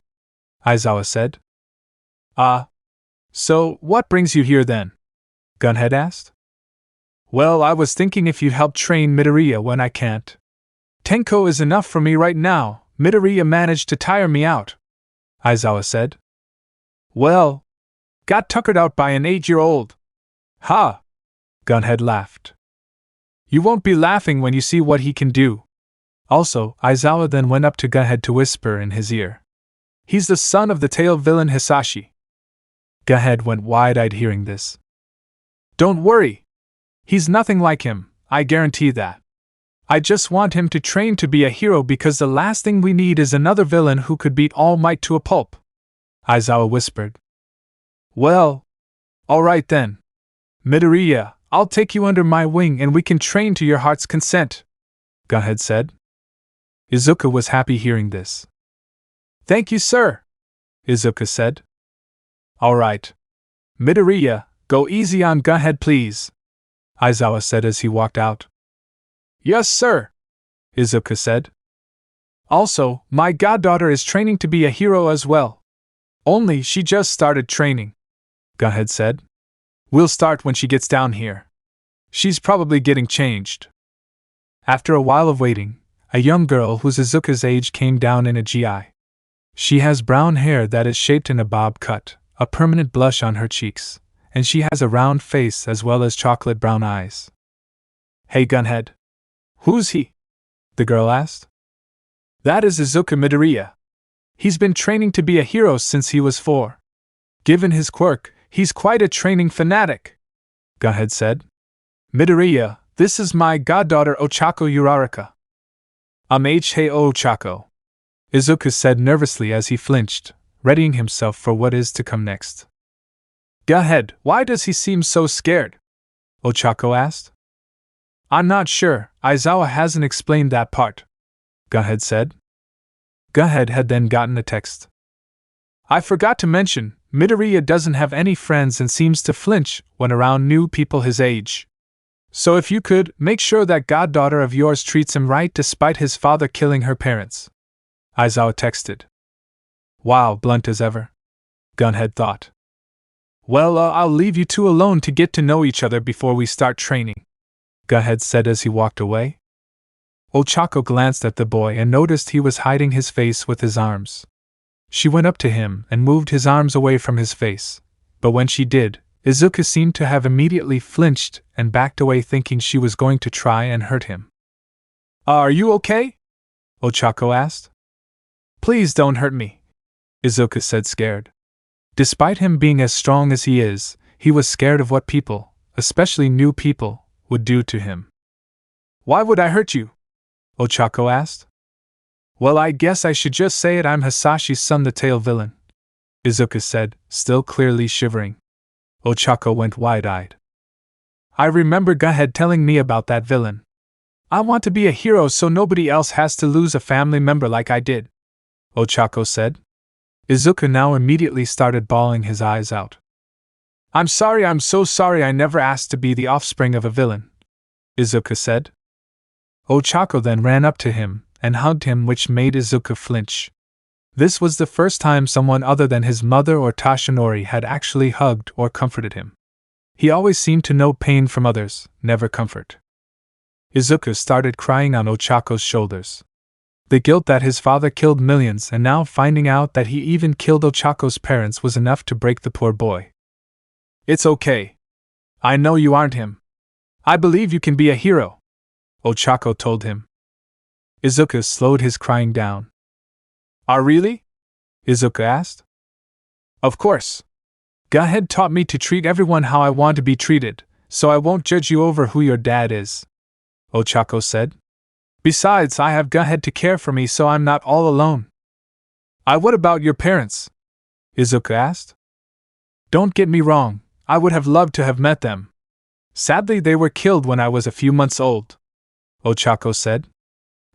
Aizawa said. So what brings you here then?" Gunhead asked. "Well, I was thinking if you'd help train Midoriya when I can't. Tenko is enough for me right now. Midoriya managed to tire me out," Aizawa said. "Well, got tuckered out by an 8-year-old. Ha!" Gunhead laughed. "You won't be laughing when you see what he can do." Also, Aizawa then went up to Gunhead to whisper in his ear. "He's the son of the tail villain Hisashi." Gunhead went wide-eyed hearing this. "Don't worry. He's nothing like him, I guarantee that. I just want him to train to be a hero because the last thing we need is another villain who could beat All Might to a pulp," Aizawa whispered. "Well, all right then. Midoriya, I'll take you under my wing and we can train to your heart's consent, Gunhead said. Izuku was happy hearing this. Thank you, sir, Izuku said. All right. Midoriya, go easy on Gunhead, please, Aizawa said as he walked out. Yes, sir, Izuku said. Also, my goddaughter is training to be a hero as well. Only she just started training, Gunhead said. We'll start when she gets down here. She's probably getting changed. After a while of waiting, a young girl who's Izuku's age came down in a GI. She has brown hair that is shaped in a bob cut, a permanent blush on her cheeks, and she has a round face as well as chocolate brown eyes. Hey Gunhead. Who's he? The girl asked. That is Izuku Midoriya. He's been training to be a hero since he was 4. Given his quirk, he's quite a training fanatic, Gunhead said. Midoriya, this is my goddaughter Ochako Uraraka. Hey Ochako, Izuku said nervously as he flinched, readying himself for what is to come next. Gunhead, why does he seem so scared? Ochako asked. I'm not sure, Aizawa hasn't explained that part, Gunhead said. Gunhead had then gotten a text. I forgot to mention, Midoriya doesn't have any friends and seems to flinch when around new people his age. So if you could, make sure that goddaughter of yours treats him right despite his father killing her parents. Aizawa texted. Wow, blunt as ever, Gunhead thought. Well, I'll leave you two alone to get to know each other before we start training, Gunhead said as he walked away. Ochako glanced at the boy and noticed he was hiding his face with his arms. She went up to him and moved his arms away from his face, but when she did, Izuku seemed to have immediately flinched and backed away thinking she was going to try and hurt him. Are you okay? Ochako asked. Please don't hurt me, Izuku said scared. Despite him being as strong as he was scared of what people, especially new people, would do to him. Why would I hurt you? Ochako asked. Well, I guess I should just say it, I'm Hasashi's son, the tail villain, Izuku said, still clearly shivering. Ochako went wide-eyed. I remember Gunhead telling me about that villain. I want to be a hero so nobody else has to lose a family member like I did, Ochako said. Izuku now immediately started bawling his eyes out. I'm so sorry I never asked to be the offspring of a villain, Izuku said. Ochako then ran up to him and hugged him, which made Izuku flinch. This was the first time someone other than his mother or Toshinori had actually hugged or comforted him. He always seemed to know pain from others, never comfort. Izuku started crying on Ochako's shoulders. The guilt that his father killed millions and now finding out that he even killed Ochako's parents was enough to break the poor boy. It's okay. I know you aren't him. I believe you can be a hero, Ochako told him. Izuku slowed his crying down. Really? Izuku asked. Of course. Gunhead taught me to treat everyone how I want to be treated, so I won't judge you over who your dad is, Ochako said. Besides, I have Gunhead to care for me, so I'm not all alone. What about your parents? Izuku asked. Don't get me wrong, I would have loved to have met them. Sadly, they were killed when I was a few months old, Ochako said.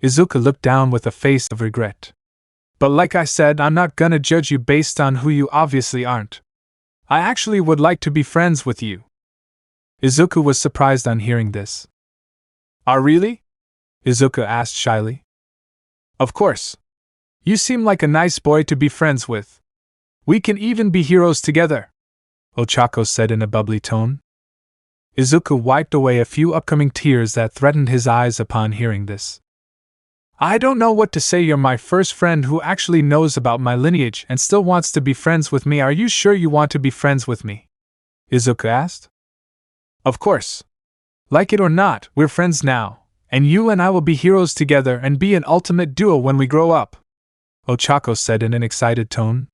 Izuku looked down with a face of regret. But like I said, I'm not gonna judge you based on who you obviously aren't. I actually would like to be friends with you. Izuku was surprised on hearing this. Really? Izuku asked shyly. Of course. You seem like a nice boy to be friends with. We can even be heroes together, Ochako said in a bubbly tone. Izuku wiped away a few upcoming tears that threatened his eyes upon hearing this. I don't know what to say, you're my first friend who actually knows about my lineage and still wants to be friends with me. Are you sure you want to be friends with me? Izuku asked. Of course. Like it or not, we're friends now, and you and I will be heroes together and be an ultimate duo when we grow up, Ochako said in an excited tone.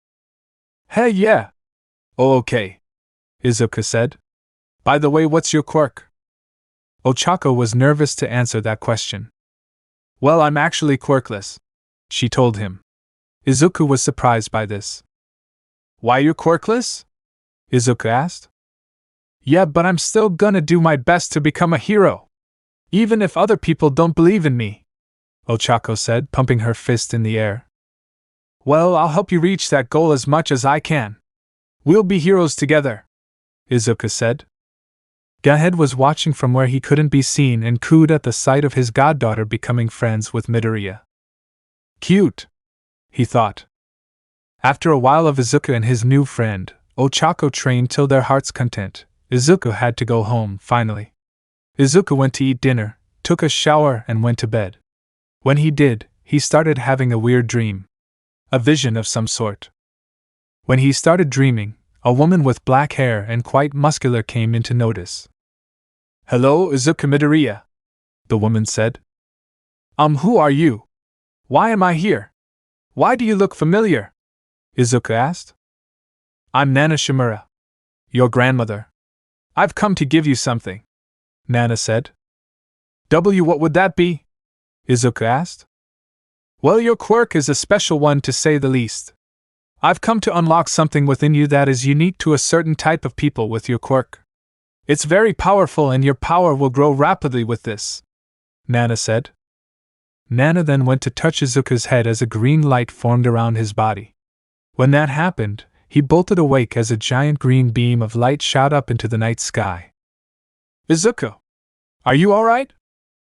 Hey, yeah. Oh, okay, Izuku said. By the way, what's your quirk? Ochako was nervous to answer that question. Well, I'm actually quirkless, she told him. Izuku was surprised by this. Why you're quirkless? Izuku asked. Yeah, but I'm still gonna do my best to become a hero. Even if other people don't believe in me, Ochako said, pumping her fist in the air. Well, I'll help you reach that goal as much as I can. We'll be heroes together, Izuku said. Gahead was watching from where he couldn't be seen and cooed at the sight of his goddaughter becoming friends with Midoriya. Cute, he thought. After a while of Izuku and his new friend, Ochako trained till their heart's content. Izuku had to go home, finally. Izuku went to eat dinner, took a shower, and went to bed. When he did, he started having a weird dream. A vision of some sort. When he started dreaming, a woman with black hair and quite muscular came into notice. Hello, Izuku Midoriya, the woman said. Who are you? Why am I here? Why do you look familiar? Izuku asked. I'm Nana Shimura, your grandmother. I've come to give you something, Nana said. What would that be? Izuku asked. Well, your quirk is a special one to say the least. I've come to unlock something within you that is unique to a certain type of people with your quirk. It's very powerful and your power will grow rapidly with this, Nana said. Nana then went to touch Izuku's head as a green light formed around his body. When that happened, he bolted awake as a giant green beam of light shot up into the night sky. Izuku! Are you alright?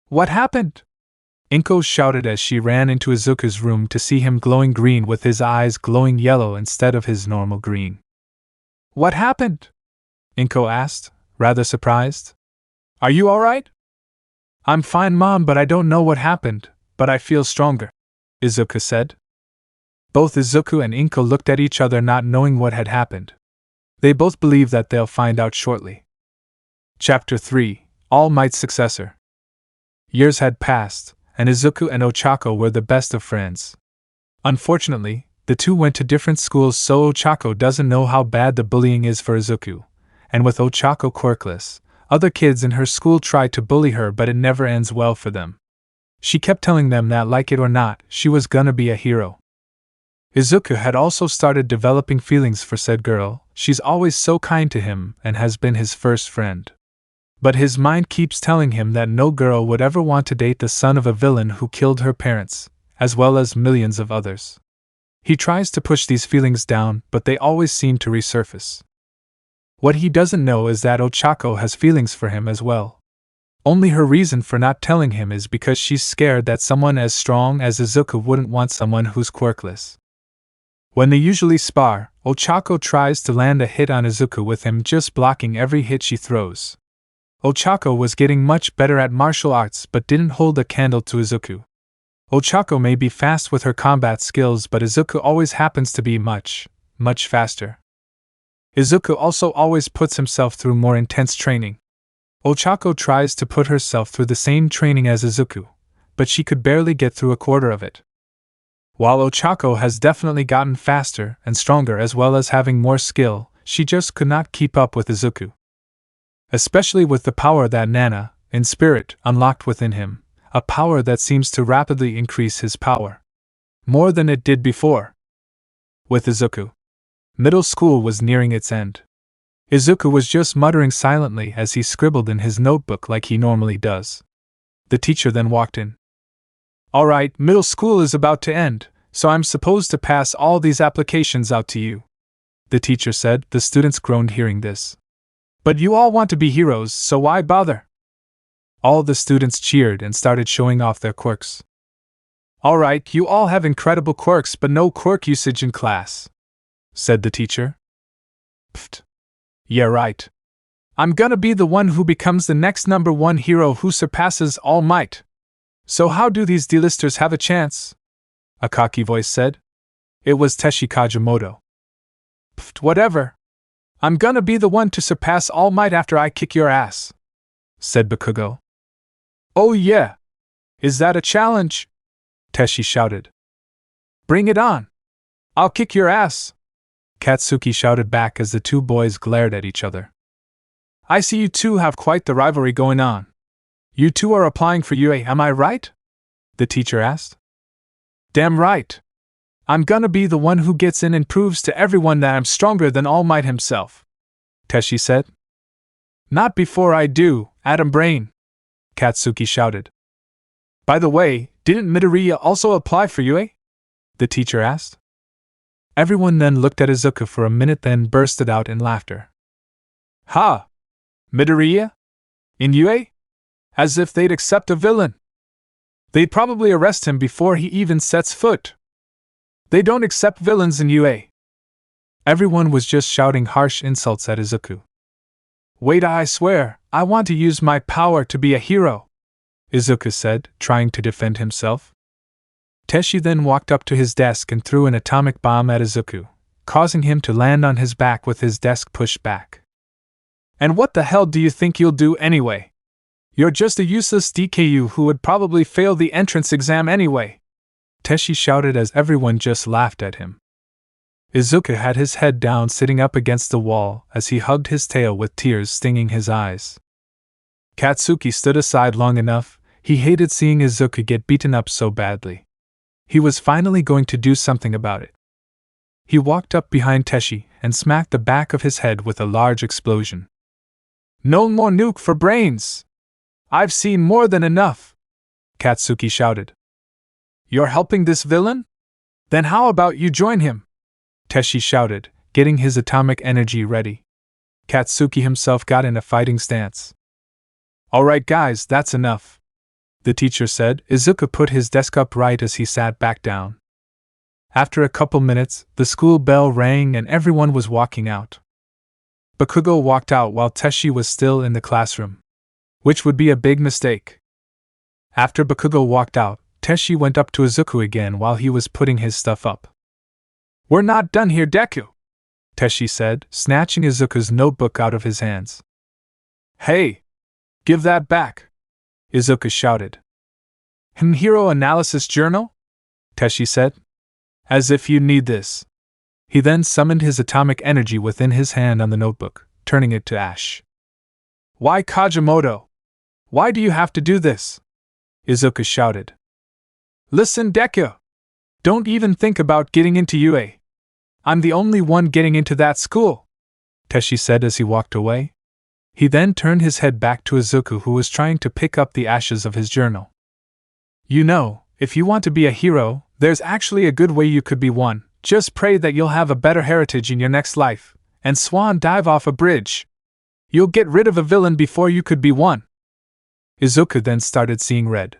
What happened? Inko shouted as she ran into Izuku's room to see him glowing green with his eyes glowing yellow instead of his normal green. What happened? Inko asked, rather surprised. Are you alright? I'm fine, Mom, but I don't know what happened, but I feel stronger, Izuku said. Both Izuku and Inko looked at each other not knowing what had happened. They both believe that they'll find out shortly. Chapter 3: Almight's Successor. Years had passed, and Izuku and Ochako were the best of friends. Unfortunately, the two went to different schools, so Ochako doesn't know how bad the bullying is for Izuku, and with Ochako Quirkless, other kids in her school tried to bully her, but it never ends well for them. She kept telling them that, like it or not, she was gonna be a hero. Izuku had also started developing feelings for said girl. She's always so kind to him and has been his first friend. But his mind keeps telling him that no girl would ever want to date the son of a villain who killed her parents, as well as millions of others. He tries to push these feelings down, but they always seem to resurface. What he doesn't know is that Ochako has feelings for him as well. Only her reason for not telling him is because she's scared that someone as strong as Izuku wouldn't want someone who's quirkless. When they usually spar, Ochako tries to land a hit on Izuku with him just blocking every hit she throws. Ochako was getting much better at martial arts but didn't hold a candle to Izuku. Ochako may be fast with her combat skills, but Izuku always happens to be much faster. Izuku also always puts himself through more intense training. Ochako tries to put herself through the same training as Izuku, but she could barely get through a quarter of it. While Ochako has definitely gotten faster and stronger as well as having more skill, she just could not keep up with Izuku. Especially with the power that Nana, in spirit, unlocked within him, a power that seems to rapidly increase his power. More than it did before. With Izuku, middle school was nearing its end. Izuku was just muttering silently as he scribbled in his notebook like he normally does. The teacher then walked in. Alright, middle school is about to end, so I'm supposed to pass all these applications out to you, the teacher said. The students groaned hearing this. But you all want to be heroes, so why bother? All the students cheered and started showing off their quirks. Alright, you all have incredible quirks but no quirk usage in class, said the teacher. Pfft. Yeah, right. I'm gonna be the one who becomes the next #1 hero who surpasses All Might. So how do these D-listers have a chance? A cocky voice said. It was Teshi Kajimoto. Pfft, whatever. I'm gonna be the one to surpass All Might after I kick your ass, said Bakugo. Oh yeah! Is that a challenge? Teshi shouted. Bring it on! I'll kick your ass! Katsuki shouted back as the two boys glared at each other. I see you two have quite the rivalry going on. You two are applying for UA, am I right? The teacher asked. Damn right. I'm gonna be the one who gets in and proves to everyone that I'm stronger than All Might himself, Teshi said. Not before I do, Atom Brain! Katsuki shouted. By the way, didn't Midoriya also apply for you, eh? The teacher asked. Everyone then looked at Izuku for a minute, then bursted out in laughter. Ha! Midoriya? In UA? As if they'd accept a villain. They'd probably arrest him before he even sets foot. They don't accept villains in UA. Everyone was just shouting harsh insults at Izuku. Wait, I swear, I want to use my power to be a hero, Izuku said, trying to defend himself. Teshi then walked up to his desk and threw an atomic bomb at Izuku, causing him to land on his back with his desk pushed back. And what the hell do you think you'll do anyway? You're just a useless DKU who would probably fail the entrance exam anyway, Teshi shouted as everyone just laughed at him. Izuku had his head down, sitting up against the wall as he hugged his tail with tears stinging his eyes. Katsuki stood aside long enough. He hated seeing Izuku get beaten up so badly. He was finally going to do something about it. He walked up behind Teshi and smacked the back of his head with a large explosion. No more nuke for brains! I've seen more than enough! Katsuki shouted. You're helping this villain? Then how about you join him? Teshi shouted, getting his atomic energy ready. Katsuki himself got in a fighting stance. Alright guys, that's enough, the teacher said. Izuku put his desk upright as he sat back down. After a couple minutes, the school bell rang and everyone was walking out. Bakugo walked out while Teshi was still in the classroom, which would be a big mistake. After Bakugo walked out, Teshi went up to Izuku again while he was putting his stuff up. We're not done here, Deku, Teshi said, snatching Izuku's notebook out of his hands. Hey! Give that back! Izuku shouted. Hero Analysis Journal? Teshi said. As if you need this. He then summoned his atomic energy within his hand on the notebook, turning it to ash. Why Kajimoto? Why do you have to do this? Izuku shouted. Listen, Deku! Don't even think about getting into UA. I'm the only one getting into that school, Teshi said as he walked away. He then turned his head back to Izuku, who was trying to pick up the ashes of his journal. You know, if you want to be a hero, there's actually a good way you could be one. Just pray that you'll have a better heritage in your next life, and swan dive off a bridge. You'll get rid of a villain before you could be one. Izuku then started seeing red.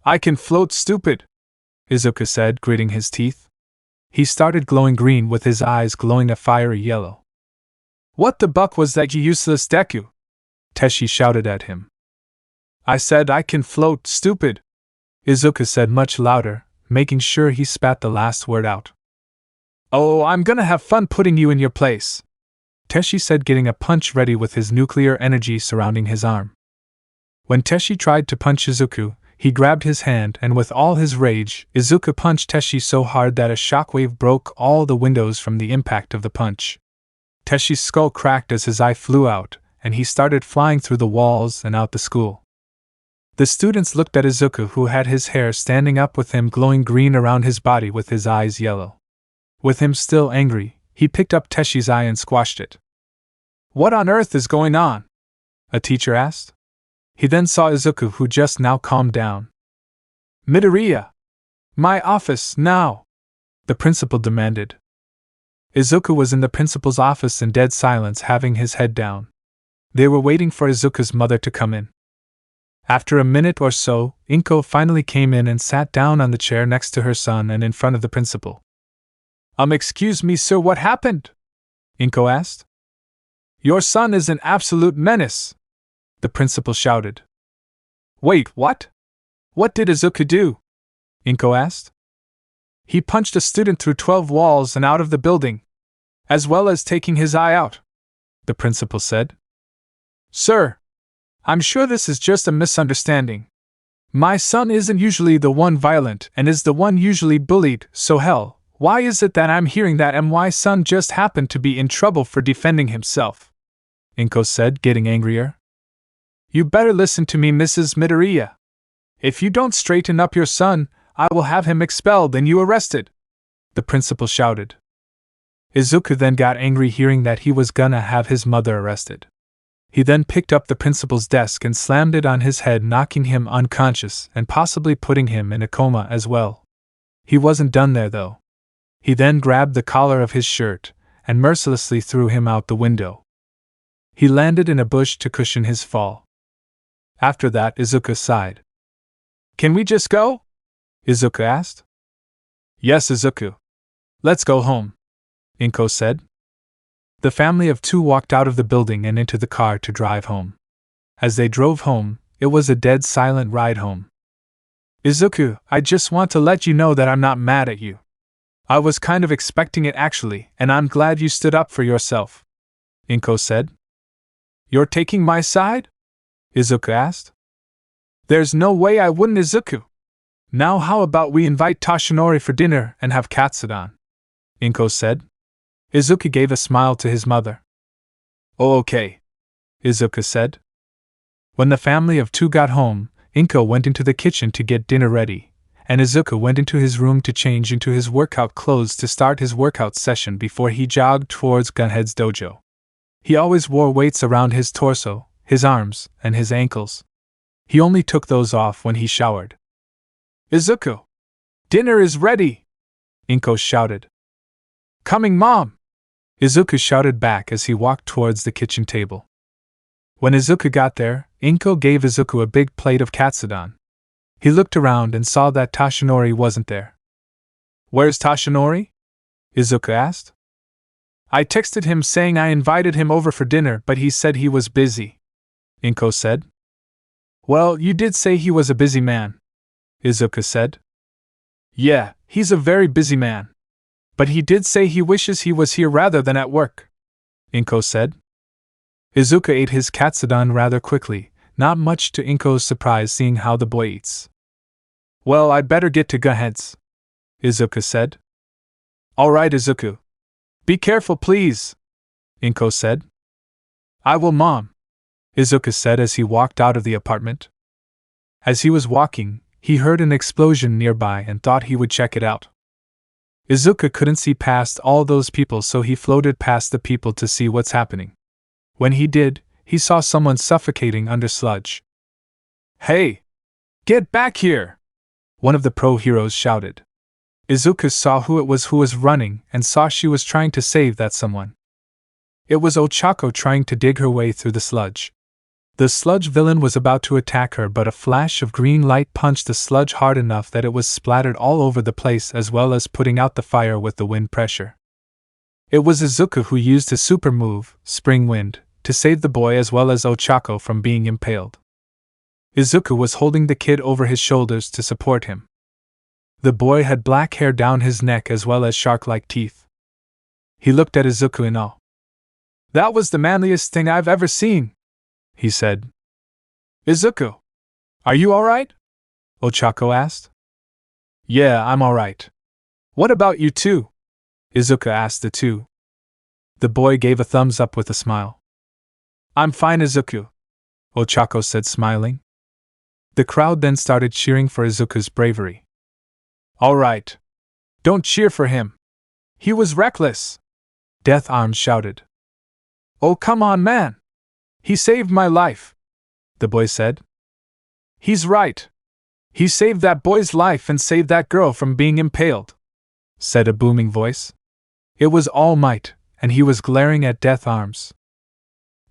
I can float, stupid, Izuku said, gritting his teeth. He started glowing green with his eyes glowing a fiery yellow. What the buck was that, you useless Deku? Teshi shouted at him. I said I can float, stupid, Izuku said much louder, making sure he spat the last word out. Oh, I'm gonna have fun putting you in your place, Teshi said, getting a punch ready with his nuclear energy surrounding his arm. When Teshi tried to punch Izuku, he grabbed his hand and with all his rage, Izuku punched Teshi so hard that a shockwave broke all the windows from the impact of the punch. Teshi's skull cracked as his eye flew out, and he started flying through the walls and out the school. The students looked at Izuku, who had his hair standing up with him glowing green around his body with his eyes yellow. With him still angry, he picked up Teshi's eye and squashed it. What on earth is going on? A teacher asked. He then saw Izuku, who just now calmed down. Midoriya! My office, now! The principal demanded. Izuku was in the principal's office in dead silence, having his head down. They were waiting for Izuku's mother to come in. After a minute or so, Inko finally came in and sat down on the chair next to her son and in front of the principal. Excuse me, sir, what happened? Inko asked. Your son is an absolute menace, the principal shouted. Wait, what? What did Izuku do? Inko asked. He punched a student through 12 walls and out of the building, as well as taking his eye out, the principal said. Sir, I'm sure this is just a misunderstanding. My son isn't usually the one violent and is the one usually bullied, so hell, why is it that I'm hearing that my son just happened to be in trouble for defending himself? Inko said, getting angrier. You better listen to me, Mrs. Midoriya. If you don't straighten up your son, I will have him expelled and you arrested, the principal shouted. Izuku then got angry hearing that he was gonna have his mother arrested. He then picked up the principal's desk and slammed it on his head, knocking him unconscious and possibly putting him in a coma as well. He wasn't done there though. He then grabbed the collar of his shirt and mercilessly threw him out the window. He landed in a bush to cushion his fall. After that, Izuku sighed. "Can we just go?" Izuku asked. "Yes, Izuku. Let's go home," Inko said. The family of two walked out of the building and into the car to drive home. As they drove home, it was a dead silent ride home. "Izuku, I just want to let you know that I'm not mad at you. I was kind of expecting it actually, and I'm glad you stood up for yourself," Inko said. "You're taking my side?" Izuku asked. "There's no way I wouldn't, Izuku. Now how about we invite Toshinori for dinner and have Katsudon?" Inko said. Izuku gave a smile to his mother. "Oh, okay," Izuku said. When the family of two got home, Inko went into the kitchen to get dinner ready, and Izuku went into his room to change into his workout clothes to start his workout session before he jogged towards Gunhead's dojo. He always wore weights around his torso, his arms, and his ankles. He only took those off when he showered. "Izuku! Dinner is ready!" Inko shouted. "Coming, Mom!" Izuku shouted back as he walked towards the kitchen table. When Izuku got there, Inko gave Izuku a big plate of katsudon. He looked around and saw that Toshinori wasn't there. "Where's Toshinori?" Izuku asked. "I texted him saying I invited him over for dinner, but he said he was busy," Inko said. "Well, you did say he was a busy man," Izuku said. "Yeah, he's a very busy man. But he did say he wishes he was here rather than at work," Inko said. Izuku ate his katsudon rather quickly, not much to Inko's surprise seeing how the boy eats. "Well, I'd better get to Gunhead's," Izuku said. "All right, Izuku. Be careful, please," Inko said. "I will, Mom," Izuku said as he walked out of the apartment. As he was walking, he heard an explosion nearby and thought he would check it out. Izuku couldn't see past all those people, so he floated past the people to see what's happening. When he did, he saw someone suffocating under sludge. "Hey! Get back here!" one of the pro-heroes shouted. Izuku saw who it was running and saw she was trying to save that someone. It was Ochako trying to dig her way through the sludge. The sludge villain was about to attack her, but a flash of green light punched the sludge hard enough that it was splattered all over the place, as well as putting out the fire with the wind pressure. It was Izuku who used his super move, Spring Wind, to save the boy as well as Ochako from being impaled. Izuku was holding the kid over his shoulders to support him. The boy had black hair down his neck as well as shark-like teeth. He looked at Izuku in awe. "That was the manliest thing I've ever seen," he said. "Izuku, are you alright?" Ochako asked. "Yeah, I'm alright. What about you two?" Izuku asked the two. The boy gave a thumbs up with a smile. "I'm fine, Izuku," Ochako said, smiling. The crowd then started cheering for Izuku's bravery. "Alright. Don't cheer for him. He was reckless," Death Arms shouted. "Oh, come on, man. He saved my life," the boy said. "He's right. He saved that boy's life and saved that girl from being impaled," said a booming voice. It was Almight, and he was glaring at Death Arms.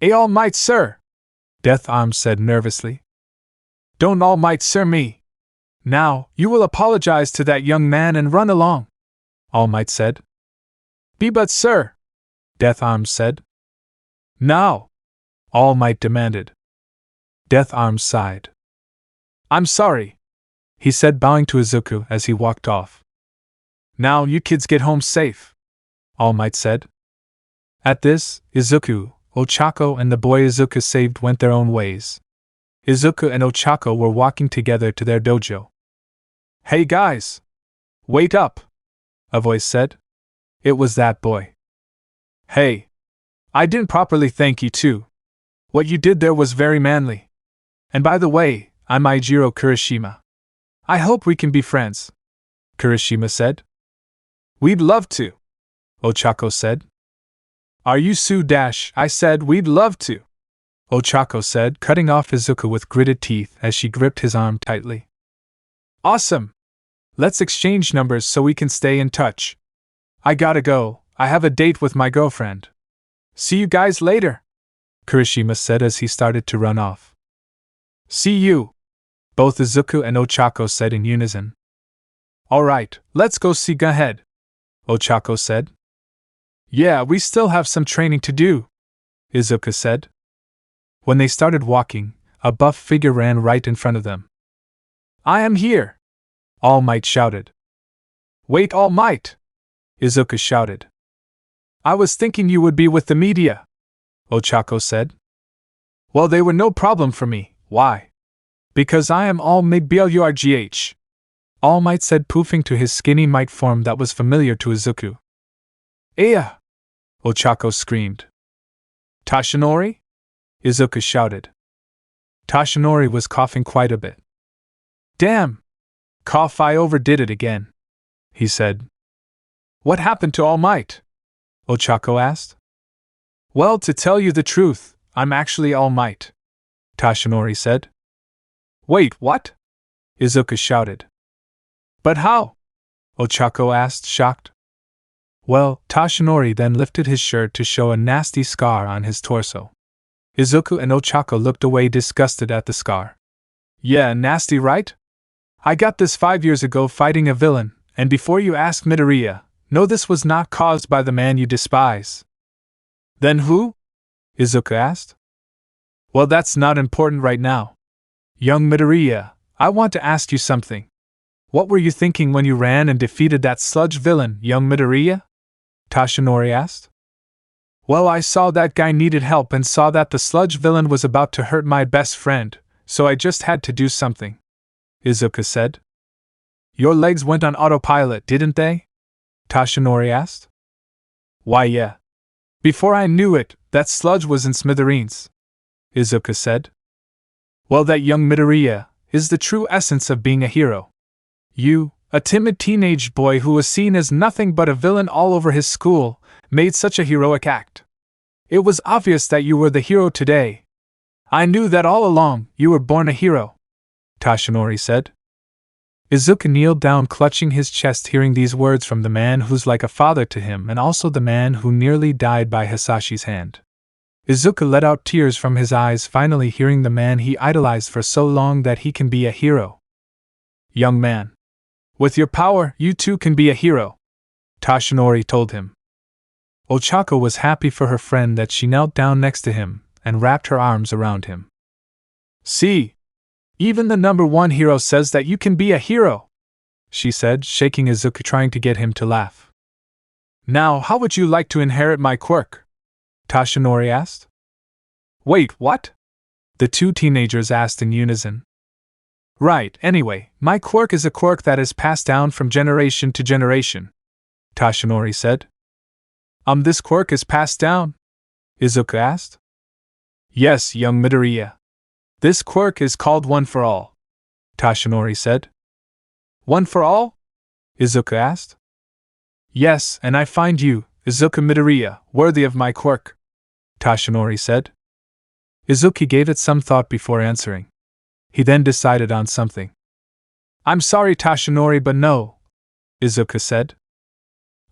"All Might, sir," Death Arms said nervously. "Don't All Might, sir, me. Now, you will apologize to that young man and run along," All Might said. But sir," Death Arms said. "Now," All Might demanded. Death Arms sighed. "I'm sorry," he said, bowing to Izuku as he walked off. "Now you kids get home safe," All Might said. At this, Izuku, Ochako and the boy Izuku saved went their own ways. Izuku and Ochako were walking together to their dojo. "Hey guys! Wait up!" a voice said. It was that boy. "Hey! I didn't properly thank you too. What you did there was very manly. And by the way, I'm Eijiro Kirishima. I hope we can be friends," Kirishima said. "We'd love to," Ochako said. "Are you Sue Dash?" I said. "We'd love to." Ochako said, cutting off Izuku with gritted teeth as she gripped his arm tightly. Awesome! Let's exchange numbers so we can stay in touch. I gotta go, I have a date with my girlfriend. See you guys later, Kirishima said as he started to run off. See you, both Izuku and Ochako said in unison. Alright, let's go see Gunhead, Ochako said. Yeah, we still have some training to do, Izuku said. When they started walking, a buff figure ran right in front of them. I am here, Almight shouted. Wait, Almight, Izuku shouted. I was thinking you would be with the media, Ochako said. Well, they were no problem for me. Why? Because I am Almight Burgh, Almight said, poofing to his skinny mite form that was familiar to Izuku. Aya! Ochako screamed. Toshinori? Izuku shouted. Toshinori was coughing quite a bit. Damn! Cough, I overdid it again, he said. What happened to Almight? Ochako asked. Well, to tell you the truth, I'm actually Almight, Toshinori said. Wait, what? Izuku shouted. But how? Ochako asked, shocked. Well, Toshinori then lifted his shirt to show a nasty scar on his torso. Izuku and Ochako looked away disgusted at the scar. Yeah, nasty, right? I got this 5 years ago fighting a villain, and before you ask Midoriya, no, this was not caused by the man you despise. Then who? Izuku asked. Well, that's not important right now. Young Midoriya, I want to ask you something. What were you thinking when you ran and defeated that sludge villain, young Midoriya? Toshinori asked. Well, I saw that guy needed help and saw that the sludge villain was about to hurt my best friend, so I just had to do something, Izuku said. Your legs went on autopilot, didn't they? Toshinori asked. Why, yeah. Before I knew it, that sludge was in smithereens, Izuku said. Well, that young Midoriya is the true essence of being a hero. You, a timid teenage boy who was seen as nothing but a villain all over his school, made such a heroic act. It was obvious that you were the hero today. I knew that all along, you were born a hero, Toshinori said. Izuku kneeled down, clutching his chest, hearing these words from the man who's like a father to him and also the man who nearly died by Hisashi's hand. Izuku let out tears from his eyes, finally hearing the man he idolized for so long that he can be a hero. Young man, with your power, you too can be a hero, Toshinori told him. Ochako was happy for her friend that she knelt down next to him and wrapped her arms around him. See, even the #1 hero says that you can be a hero, she said, shaking Izuku, trying to get him to laugh. Now, how would you like to inherit my quirk? Toshinori asked. Wait, what? The two teenagers asked in unison. Right, anyway, my quirk is a quirk that is passed down from generation to generation, Toshinori said. This quirk is passed down? Izuku asked. Yes, young Midoriya. This quirk is called One for All, Toshinori said. One for all? Izuku asked. Yes, and I find you, Izuku Midoriya, worthy of my quirk, Toshinori said. Izuku gave it some thought before answering. He then decided on something. I'm sorry, Toshinori, but no, Izuku said.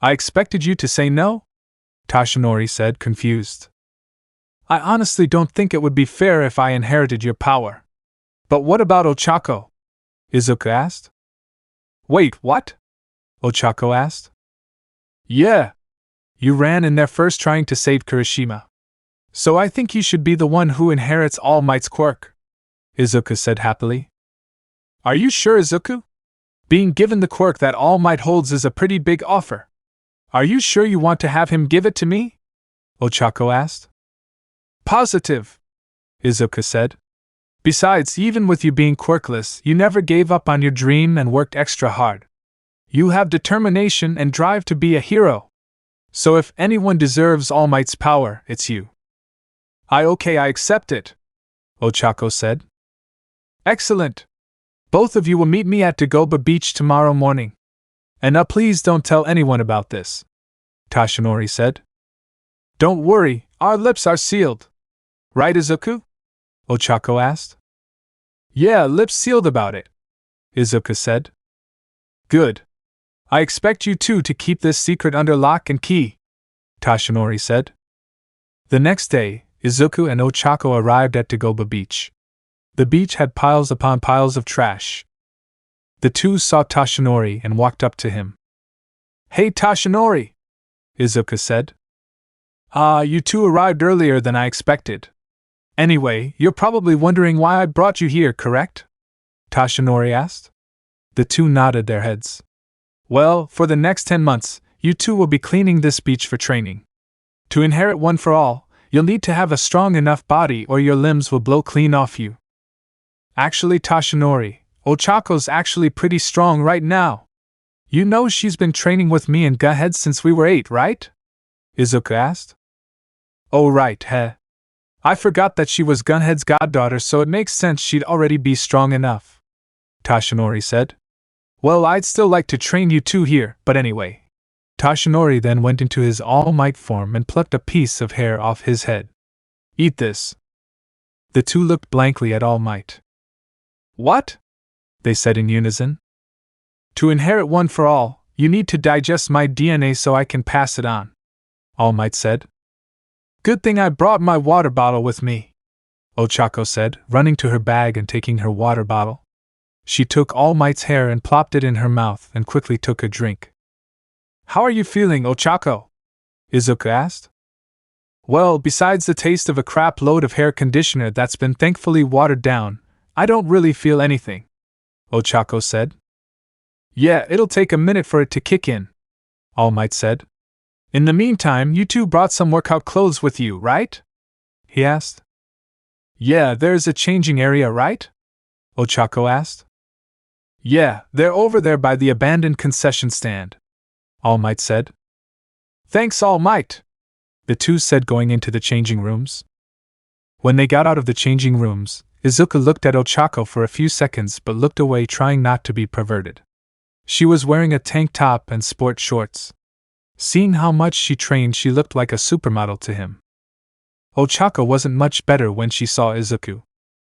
I expected you to say no, Toshinori said, confused. I honestly don't think it would be fair if I inherited your power. But what about Ochako? Izuku asked. Wait, what? Ochako asked. Yeah. You ran in there first trying to save Kirishima. So I think you should be the one who inherits All Might's quirk, Izuku said happily. Are you sure, Izuku? Being given the quirk that All Might holds is a pretty big offer. Are you sure you want to have him give it to me? Ochako asked. Positive, Izuku said. Besides, even with you being quirkless, you never gave up on your dream and worked extra hard. You have determination and drive to be a hero. So if anyone deserves All Might's power, it's you. I accept it, Ochako said. Excellent. Both of you will meet me at Dagoba Beach tomorrow morning. And please don't tell anyone about this, Toshinori said. Don't worry, our lips are sealed, Right, Izuku? Ochako asked. Yeah, lips sealed about it, Izuku said. Good. I expect you two to keep this secret under lock and key, Toshinori said. The next day, Izuku and Ochako arrived at Dagoba Beach. The beach had piles upon piles of trash. The two saw Toshinori and walked up to him. Hey Toshinori, Izuku said. You two arrived earlier than I expected. Anyway, you're probably wondering why I brought you here, correct? Toshinori asked. The two nodded their heads. Well, for the next 10 months, you two will be cleaning this beach for training. To inherit One for All, you'll need to have a strong enough body or your limbs will blow clean off you. Actually, Toshinori, Ochako's actually pretty strong right now. You know she's been training with me and Gunhead since we were 8, right? Izuku asked. Oh right, heh. I forgot that she was Gunhead's goddaughter, so it makes sense she'd already be strong enough, Toshinori said. Well, I'd still like to train you two here, but anyway. Toshinori then went into his Almight form and plucked a piece of hair off his head. Eat this. The two looked blankly at Almight. What? They said in unison. To inherit One for All, you need to digest my DNA so I can pass it on, Almight said. Good thing I brought my water bottle with me, Ochako said, running to her bag and taking her water bottle. She took All Might's hair and plopped it in her mouth and quickly took a drink. How are you feeling, Ochako? Izuku asked. Well, besides the taste of a crap load of hair conditioner that's been thankfully watered down, I don't really feel anything, Ochako said. Yeah, it'll take a minute for it to kick in, All Might said. In the meantime, you two brought some workout clothes with you, right? He asked. Yeah, there's a changing area, right? Ochako asked. Yeah, they're over there by the abandoned concession stand, All Might said. Thanks, All Might, the two said, going into the changing rooms. When they got out of the changing rooms, Izuku looked at Ochako for a few seconds but looked away, trying not to be perverted. She was wearing a tank top and sport shorts. Seeing how much she trained, she looked like a supermodel to him. Ochako wasn't much better when she saw Izuku.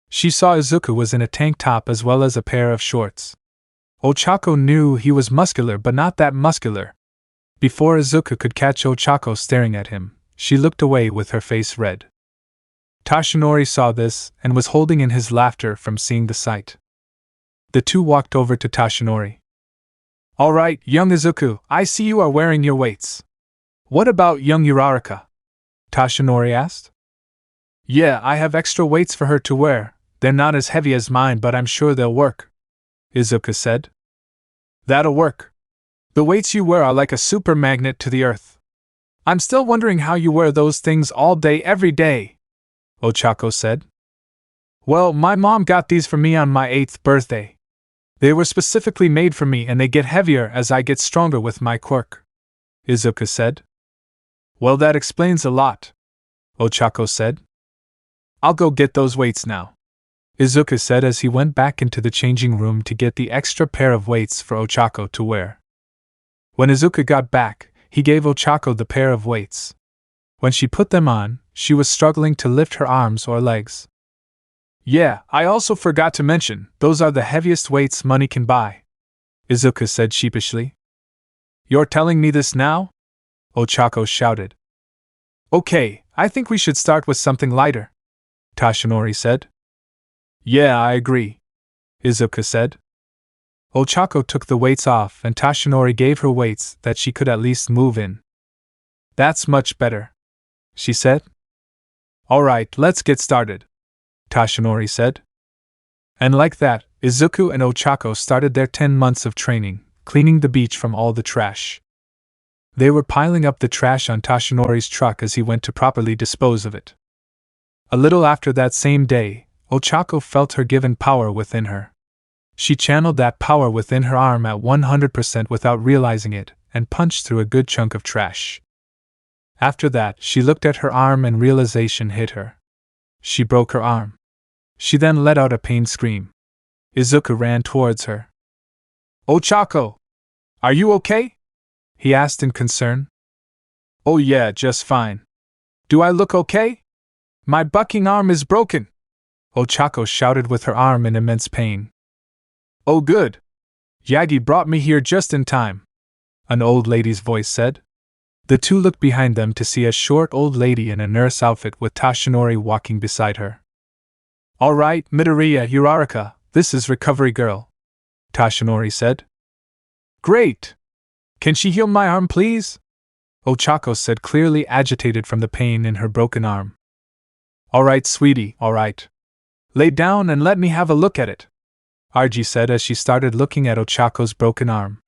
She saw Izuku was in a tank top as well as a pair of shorts. Ochako knew he was muscular but not that muscular. Before Izuku could catch Ochako staring at him, she looked away with her face red. Toshinori saw this and was holding in his laughter from seeing the sight. The two walked over to Toshinori. All right, young Izuku, I see you are wearing your weights. What about young Uraraka? Toshinori asked. Yeah, I have extra weights for her to wear. They're not as heavy as mine, but I'm sure they'll work, Izuku said. That'll work. The weights you wear are like a super magnet to the earth. I'm still wondering how you wear those things all day every day, Ochako said. Well, my mom got these for me on my 8th birthday. They were specifically made for me and they get heavier as I get stronger with my quirk, Izuku said. Well, that explains a lot, Ochako said. I'll go get those weights now, Izuku said as he went back into the changing room to get the extra pair of weights for Ochako to wear. When Izuku got back, he gave Ochako the pair of weights. When she put them on, she was struggling to lift her arms or legs. Yeah, I also forgot to mention, those are the heaviest weights money can buy, Izuku said sheepishly. You're telling me this now? Ochako shouted. Okay, I think we should start with something lighter, Toshinori said. Yeah, I agree, Izuku said. Ochako took the weights off and Toshinori gave her weights that she could at least move in. That's much better, she said. Alright, let's get started, Toshinori said. And like that, Izuku and Ochako started their 10 months of training, cleaning the beach from all the trash. They were piling up the trash on Toshinori's truck as he went to properly dispose of it. A little after that same day, Ochako felt her given power within her. She channeled that power within her arm at 100% without realizing it, and punched through a good chunk of trash. After that, she looked at her arm and realization hit her. She broke her arm. She then let out a pained scream. Izuku ran towards her. Ochako! Are you okay? He asked in concern. Oh yeah, just fine. Do I look okay? My bucking arm is broken! Ochako shouted with her arm in immense pain. Oh good! Yagi brought me here just in time, an old lady's voice said. The two looked behind them to see a short old lady in a nurse outfit with Toshinori walking beside her. All right, Midoriya Uraraka, this is Recovery Girl, Toshinori said. Great! Can she heal my arm, please? Ochako said, clearly agitated from the pain in her broken arm. All right, sweetie, all right. Lay down and let me have a look at it, Arji said as she started looking at Ochako's broken arm.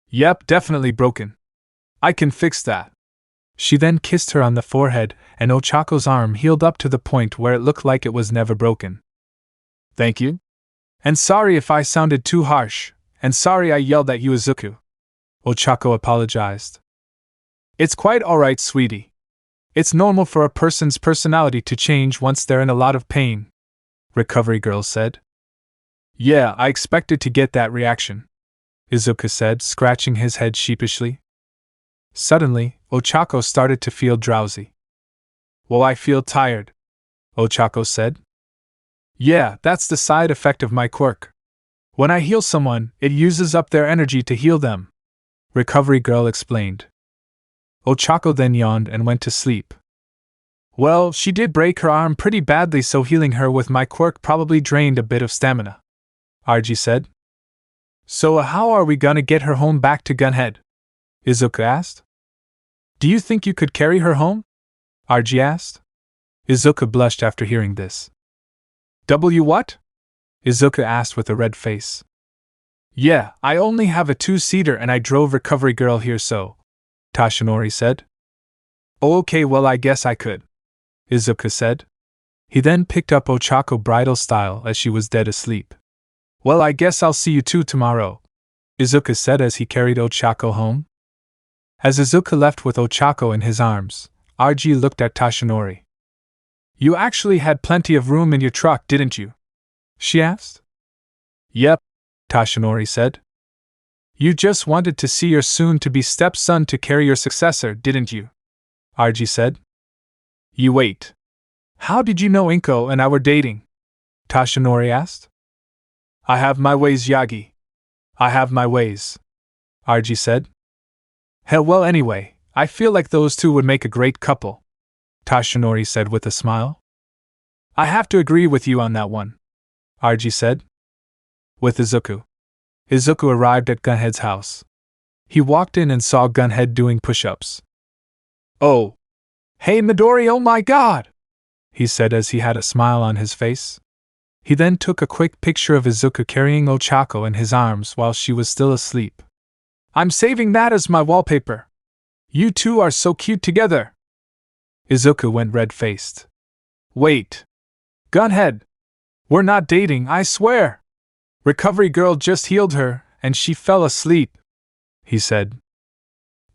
Yep, definitely broken. I can fix that. She then kissed her on the forehead, and Ochako's arm healed up to the point where it looked like it was never broken. Thank you. And sorry if I sounded too harsh, and sorry I yelled at you, Izuku. Ochako apologized. It's quite alright, sweetie. It's normal for a person's personality to change once they're in a lot of pain, Recovery Girl said. Yeah, I expected to get that reaction, Izuku said, scratching his head sheepishly. Suddenly, Ochako started to feel drowsy. Well, I feel tired, Ochako said. Yeah, that's the side effect of my quirk. When I heal someone, it uses up their energy to heal them, Recovery Girl explained. Ochako then yawned and went to sleep. Well, she did break her arm pretty badly, so healing her with my quirk probably drained a bit of stamina, Arji said. So how are we gonna get her home back to Gunhead? Izuku asked. Do you think you could carry her home? Arji asked. Izuku blushed after hearing this. What? Izuku asked with a red face. Yeah, I only have a 2-seater and I drove Recovery Girl here, so, Toshinori said. Oh, okay, well I guess I could, Izuku said. He then picked up Ochako bridal style as she was dead asleep. Well, I guess I'll see you two tomorrow, Izuku said as he carried Ochako home. As Izuku left with Ochako in his arms, Arji looked at Toshinori. You actually had plenty of room in your truck, didn't you? She asked. Yep, Toshinori said. You just wanted to see your soon-to-be stepson to carry your successor, didn't you? Arji said. You wait. How did you know Inko and I were dating? Toshinori asked. I have my ways, Yagi. I have my ways, Arji said. Hell, well, anyway, I feel like those two would make a great couple, Toshinori said with a smile. I have to agree with you on that one, Arji said. With Izuku. Izuku arrived at Gunhead's house. He walked in and saw Gunhead doing push-ups. Oh! Hey Midori, oh my god! He said as he had a smile on his face. He then took a quick picture of Izuku carrying Ochako in his arms while she was still asleep. I'm saving that as my wallpaper. You two are so cute together. Izuku went red-faced. Wait. Gunhead. We're not dating, I swear. Recovery Girl just healed her, and she fell asleep, he said.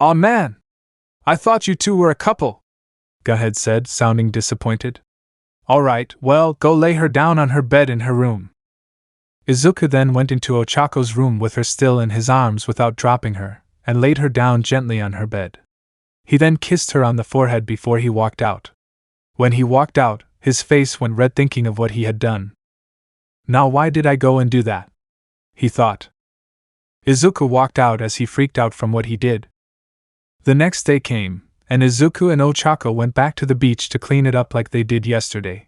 Aw man. I thought you two were a couple, Gunhead said, sounding disappointed. Alright, well, go lay her down on her bed in her room. Izuku then went into Ochako's room with her still in his arms without dropping her, and laid her down gently on her bed. He then kissed her on the forehead before he walked out. When he walked out, his face went red thinking of what he had done. Now why did I go and do that? He thought. Izuku walked out as he freaked out from what he did. The next day came, and Izuku and Ochako went back to the beach to clean it up like they did yesterday.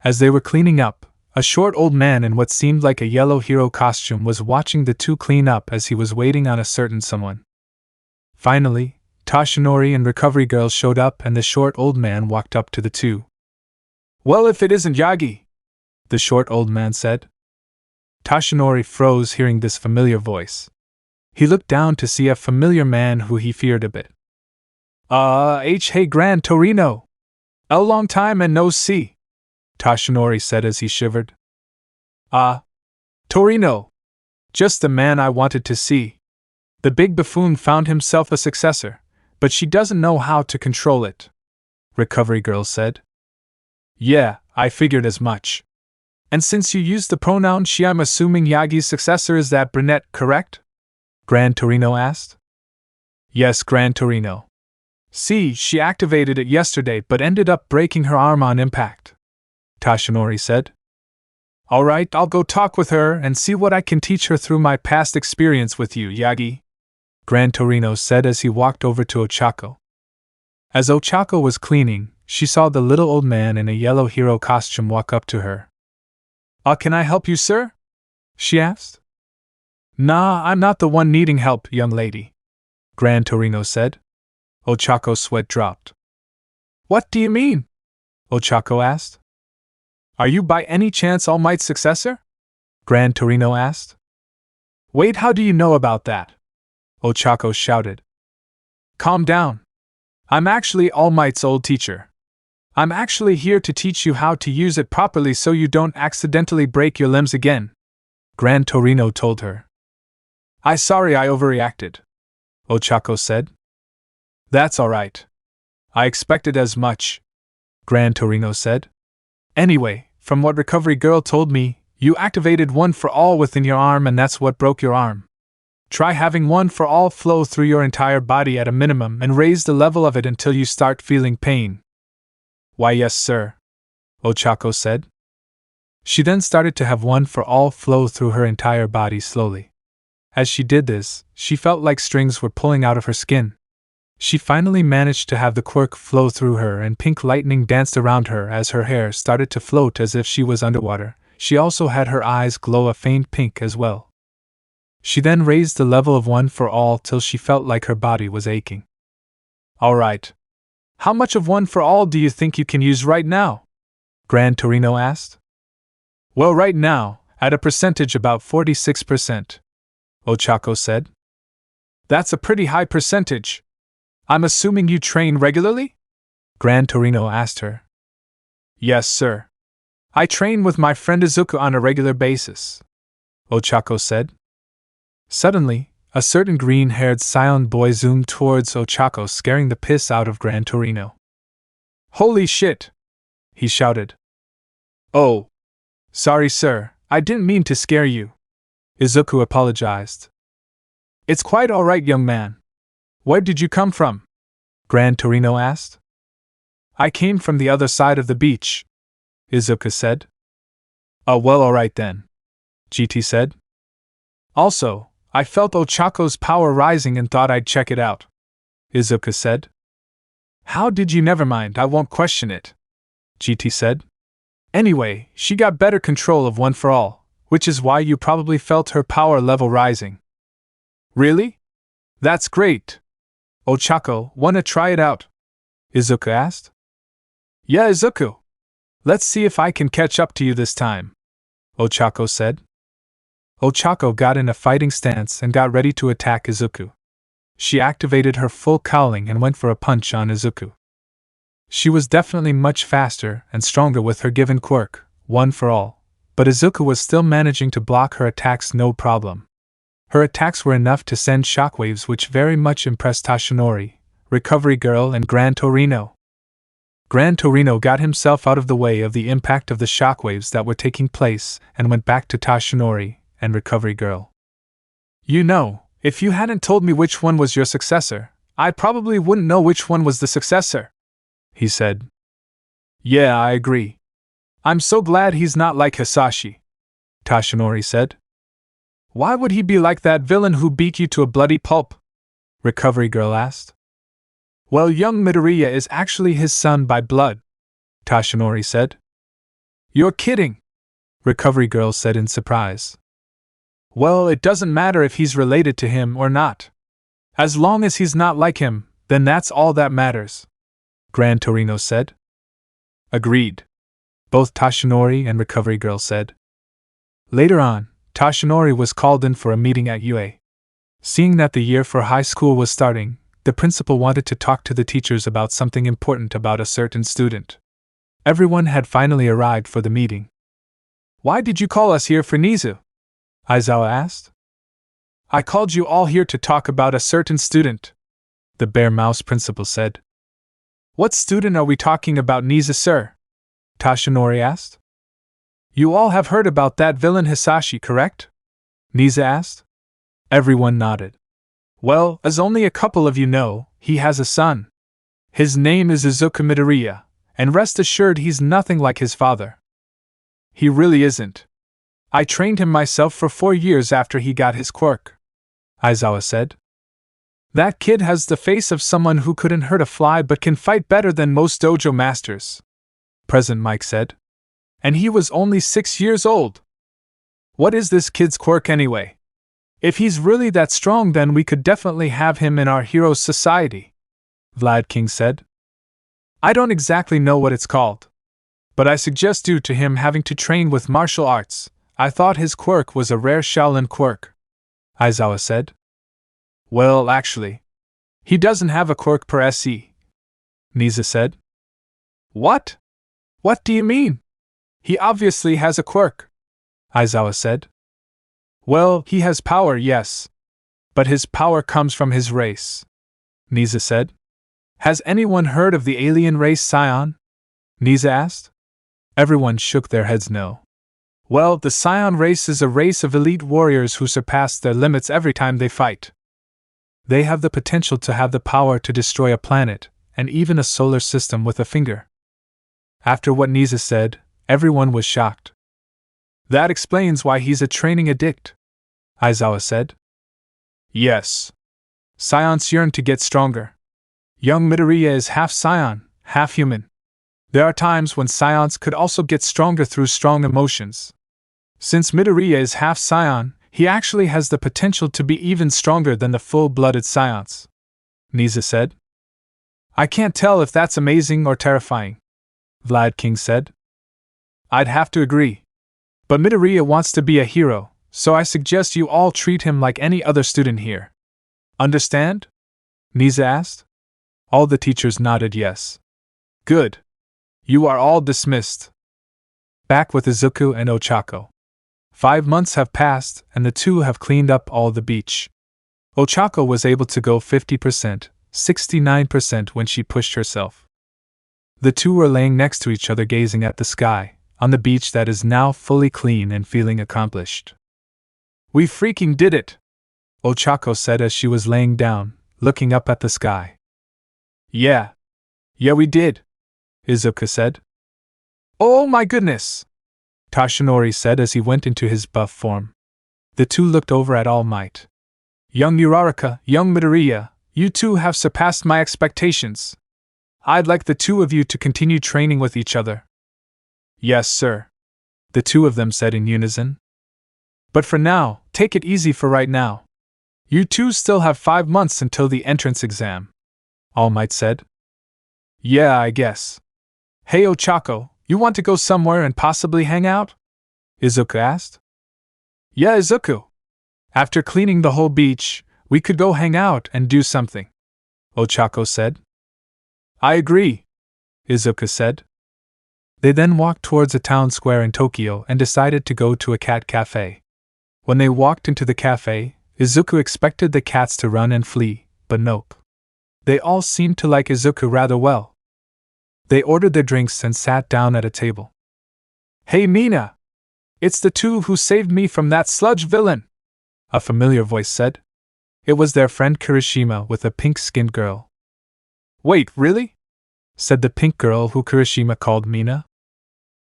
As they were cleaning up, a short old man in what seemed like a yellow hero costume was watching the two clean up as he was waiting on a certain someone. Finally, Toshinori and Recovery Girl showed up and the short old man walked up to the two. Well, if it isn't Yagi, the short old man said. Toshinori froze hearing this familiar voice. He looked down to see a familiar man who he feared a bit. Hey Gran Torino. A long time and no see, Toshinori said as he shivered. Torino. Just the man I wanted to see. The big buffoon found himself a successor, but she doesn't know how to control it, Recovery Girl said. Yeah, I figured as much. And since you used the pronoun she, I'm assuming Yagi's successor is that brunette, correct? Gran Torino asked. Yes, Gran Torino. See, she activated it yesterday but ended up breaking her arm on impact, Toshinori said. Alright, I'll go talk with her and see what I can teach her through my past experience with you, Yagi, Gran Torino said as he walked over to Ochako. As Ochako was cleaning, she saw the little old man in a yellow hero costume walk up to her. Can I help you, sir? She asked. Nah, I'm not the one needing help, young lady, Gran Torino said. Ochako's sweat dropped. What do you mean? Ochako asked. Are you by any chance Almight's successor? Gran Torino asked. Wait, how do you know about that? Ochako shouted. Calm down. I'm actually Almight's old teacher. I'm actually here to teach you how to use it properly so you don't accidentally break your limbs again, Gran Torino told her. Sorry I overreacted, Ochako said. That's alright. I expected as much, Gran Torino said. Anyway, from what Recovery Girl told me, you activated One for All within your arm and that's what broke your arm. Try having One for All flow through your entire body at a minimum and raise the level of it until you start feeling pain. Why yes, sir, Ochako said. She then started to have One for All flow through her entire body slowly. As she did this, she felt like strings were pulling out of her skin. She finally managed to have the quirk flow through her and pink lightning danced around her as her hair started to float as if she was underwater. She also had her eyes glow a faint pink as well. She then raised the level of One for All till she felt like her body was aching. Alright. How much of One for All do you think you can use right now? Gran Torino asked. Well, right now, at a percentage about 46%, Ochako said. That's a pretty high percentage. I'm assuming you train regularly? Gran Torino asked her. Yes, sir. I train with my friend Izuku on a regular basis, Ochako said. Suddenly, a certain green-haired Saiyan boy zoomed towards Ochako, scaring the piss out of Gran Torino. Holy shit! He shouted. Oh. Sorry, sir, I didn't mean to scare you, Izuku apologized. It's quite alright, young man. Where did you come from? Gran Torino asked. I came from the other side of the beach, Izuku said. Oh, well, alright then, GT said. Also, I felt Ochako's power rising and thought I'd check it out, Izuku said. How did you? Never mind, I won't question it, GT said. Anyway, she got better control of One for All, which is why you probably felt her power level rising. Really? That's great. Ochako, wanna try it out? Izuku asked. Yeah, Izuku. Let's see if I can catch up to you this time, Ochako said. Ochako got in a fighting stance and got ready to attack Izuku. She activated her full cowling and went for a punch on Izuku. She was definitely much faster and stronger with her given quirk, One for All, but Izuku was still managing to block her attacks no problem. Her attacks were enough to send shockwaves which very much impressed Toshinori, Recovery Girl and Gran Torino. Gran Torino got himself out of the way of the impact of the shockwaves that were taking place and went back to Toshinori and Recovery Girl. You know, if you hadn't told me which one was your successor, I probably wouldn't know which one was the successor, he said. Yeah, I agree. I'm so glad he's not like Hisashi, Toshinori said. Why would he be like that villain who beat you to a bloody pulp? Recovery Girl asked. Well, young Midoriya is actually his son by blood, Toshinori said. You're kidding, Recovery Girl said in surprise. Well, it doesn't matter if he's related to him or not. As long as he's not like him, then that's all that matters, Gran Torino said. Agreed, both Toshinori and Recovery Girl said. Later on, Toshinori was called in for a meeting at UA. Seeing that the year for high school was starting, the principal wanted to talk to the teachers about something important about a certain student. Everyone had finally arrived for the meeting. Why did you call us here for Nizu? Aizawa asked. I called you all here to talk about a certain student, the bear mouse principal said. What student are we talking about, Nizu, sir? Toshinori asked. You all have heard about that villain Hisashi, correct? Nizu asked. Everyone nodded. Well, as only a couple of you know, he has a son, His name is Izuku Midoriya, and rest assured he's nothing like his father. He really isn't. I trained him myself for 4 years after he got his quirk, Aizawa said. That kid has the face of someone who couldn't hurt a fly but can fight better than most dojo masters, President Mike said. And he was only 6 years old. What is this kid's quirk anyway? If he's really that strong, then we could definitely have him in our heroes' society, Vlad King said. I don't exactly know what it's called, but I suggest due to him having to train with martial arts, I thought his quirk was a rare Shaolin quirk, Aizawa said. Well, actually, he doesn't have a quirk per SE, Nisa said. What? What do you mean? He obviously has a quirk, Aizawa said. Well, he has power, yes. But his power comes from his race, Nisa said. Has anyone heard of the alien race Saiyan? Nisa asked. Everyone shook their heads no. Well, the Saiyan race is a race of elite warriors who surpass their limits every time they fight. They have the potential to have the power to destroy a planet, and even a solar system with a finger. After what Nisa said, everyone was shocked. That explains why he's a training addict, Aizawa said. Yes. Saiyans yearn to get stronger. Young Midoriya is half Saiyan, half human. There are times when Saiyans could also get stronger through strong emotions. Since Midoriya is half Saiyan, he actually has the potential to be even stronger than the full-blooded Saiyans, Nisa said. I can't tell if that's amazing or terrifying, Vlad King said. I'd have to agree. But Midoriya wants to be a hero, so I suggest you all treat him like any other student here. Understand? Nisa asked. All the teachers nodded yes. Good. You are all dismissed. Back with Izuku and Ochako. 5 months have passed, and the two have cleaned up all the beach. Ochako was able to go 50%, 69% when she pushed herself. The two were laying next to each other gazing at the sky, on the beach that is now fully clean and feeling accomplished. We freaking did it! Ochako said as she was laying down, looking up at the sky. Yeah, we did, Izuku said. Oh my goodness! Toshinori said as he went into his buff form. The two looked over at Almight. Young Uraraka, young Midoriya, you two have surpassed my expectations. I'd like the two of you to continue training with each other. Yes, sir, the two of them said in unison. But for now, take it easy for right now. You two still have 5 months until the entrance exam, Almight said. Yeah, I guess. Hey Ochako, you want to go somewhere and possibly hang out? Izuku asked. Yeah, Izuku. After cleaning the whole beach, we could go hang out and do something, Ochako said. I agree, Izuku said. They then walked towards a town square in Tokyo and decided to go to a cat cafe. When they walked into the cafe, Izuku expected the cats to run and flee, but nope. They all seemed to like Izuku rather well. They ordered their drinks and sat down at a table. Hey Mina! It's the two who saved me from that sludge villain! A familiar voice said. It was their friend Kirishima with a pink-skinned girl. Wait, really? Said the pink girl who Kirishima called Mina.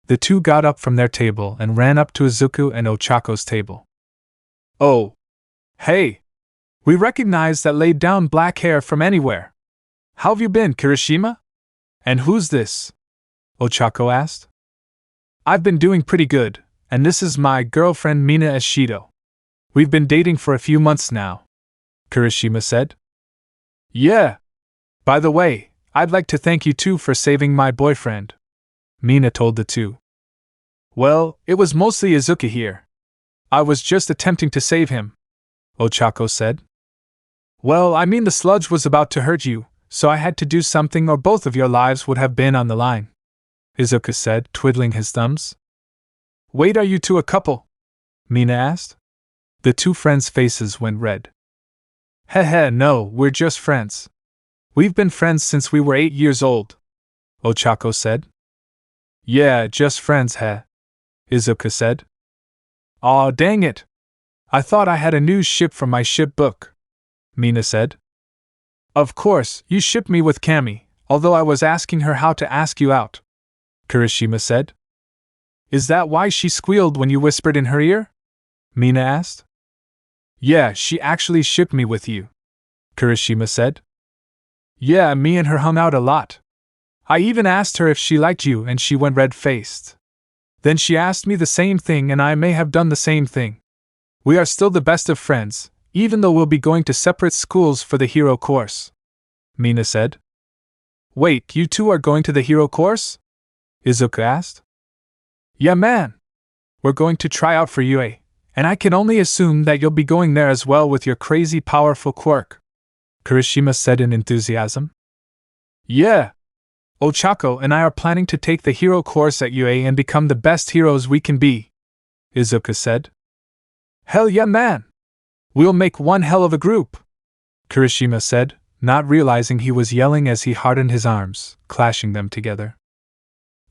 The two got up from their table and ran up to Izuku and Ochako's table. Oh! Hey! We recognize that laid down black hair from anywhere. How have you been, Kirishima? And who's this? Ochako asked. I've been doing pretty good, and this is my girlfriend Mina Eshido. We've been dating for a few months now, Kirishima said. Yeah. By the way, I'd like to thank you two for saving my boyfriend, Mina told the two. Well, it was mostly Izuku here. I was just attempting to save him, Ochako said. Well, I mean the sludge was about to hurt you, so I had to do something or both of your lives would have been on the line, Izuku said, twiddling his thumbs. Wait, are you two a couple? Mina asked. The two friends' faces went red. Heh, no, we're just friends. We've been friends since we were 8 years old, Ochako said. Yeah, just friends, heh, Izuku said. Aw, dang it. I thought I had a new ship from my ship book, Mina said. Of course, you shipped me with Cammy. although I was asking her how to ask you out," Kirishima said. "Is that why she squealed when you whispered in her ear?" Mina asked. "Yeah, she actually shipped me with you," Kirishima said. "Yeah, me and her hung out a lot. I even asked her if she liked you and she went red-faced. Then she asked me the same thing and I may have done the same thing. We are still the best of friends, even though we'll be going to separate schools for the hero course," Mina said. "Wait, you two are going to the hero course?" Izuku asked. "Yeah, man. We're going to try out for UA, and I can only assume that you'll be going there as well with your crazy powerful quirk," Kirishima said in enthusiasm. "Yeah. Ochako and I are planning to take the hero course at UA and become the best heroes we can be," Izuku said. "Hell yeah, man! We'll make one hell of a group," Kirishima said, not realizing he was yelling as he hardened his arms, clashing them together.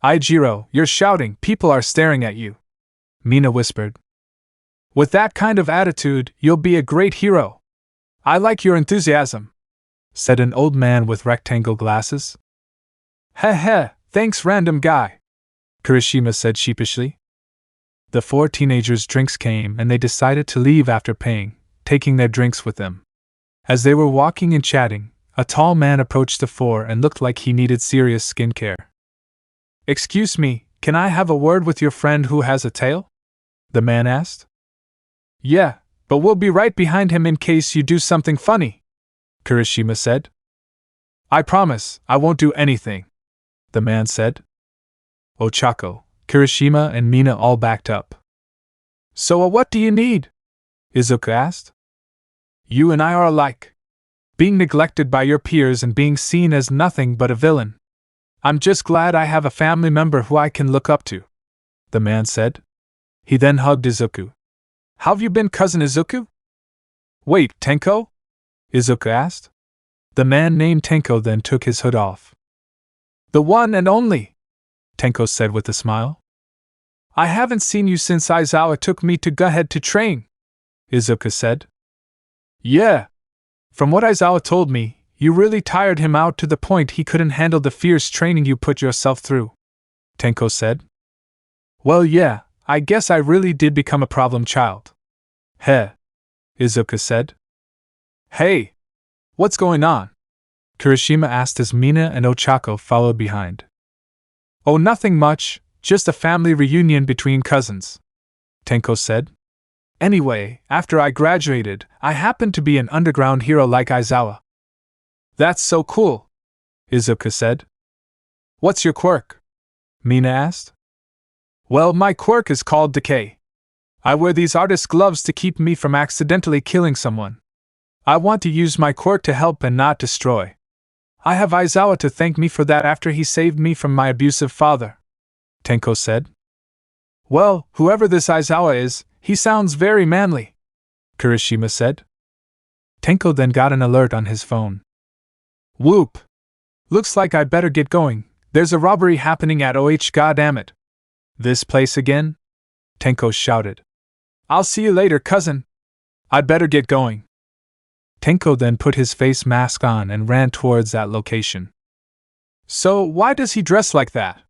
"Aijiro, you're shouting, people are staring at you," Mina whispered. "With that kind of attitude, you'll be a great hero. I like your enthusiasm," said an old man with rectangle glasses. "Heh, thanks random guy," Kirishima said sheepishly. The four teenagers' drinks came and they decided to leave after paying, taking their drinks with them. As they were walking and chatting, a tall man approached the four and looked like he needed serious skincare. "Excuse me, can I have a word with your friend who has a tail?" the man asked. "Yeah, but we'll be right behind him in case you do something funny," Kirishima said. "I promise, I won't do anything," the man said. Ochako, Kirishima and Mina all backed up. "So what do you need?" Izuku asked. "You and I are alike. Being neglected by your peers and being seen as nothing but a villain. I'm just glad I have a family member who I can look up to," the man said. He then hugged Izuku. "How've you been, cousin Izuku?" "Wait, Tenko?" Izuku asked. The man named Tenko then took his hood off. "The one and only," Tenko said with a smile. "I haven't seen you since Aizawa took me to Guhead to train," Izuku said. "Yeah. From what Aizawa told me, you really tired him out to the point he couldn't handle the fierce training you put yourself through," Tenko said. "Well, yeah, I guess I really did become a problem child." "Heh," Izuku said. "Hey! What's going on?" Kirishima asked as Mina and Ochako followed behind. "Oh, nothing much, just a family reunion between cousins," Tenko said. "Anyway, after I graduated, I happened to be an underground hero like Aizawa." "That's so cool," Izuku said. "What's your quirk?" Mina asked. "Well, my quirk is called Decay. I wear these artist gloves to keep me from accidentally killing someone. I want to use my quirk to help and not destroy. I have Aizawa to thank me for that after he saved me from my abusive father," Tenko said. "Well, whoever this Aizawa is, he sounds very manly," Kirishima said. Tenko then got an alert on his phone. "Whoop! Looks like I better get going, there's a robbery happening at OH goddammit." "This place again?" Tenko shouted. "I'll see you later, cousin. I'd better get going." Tenko then put his face mask on and ran towards that location. "So, why does he dress like that?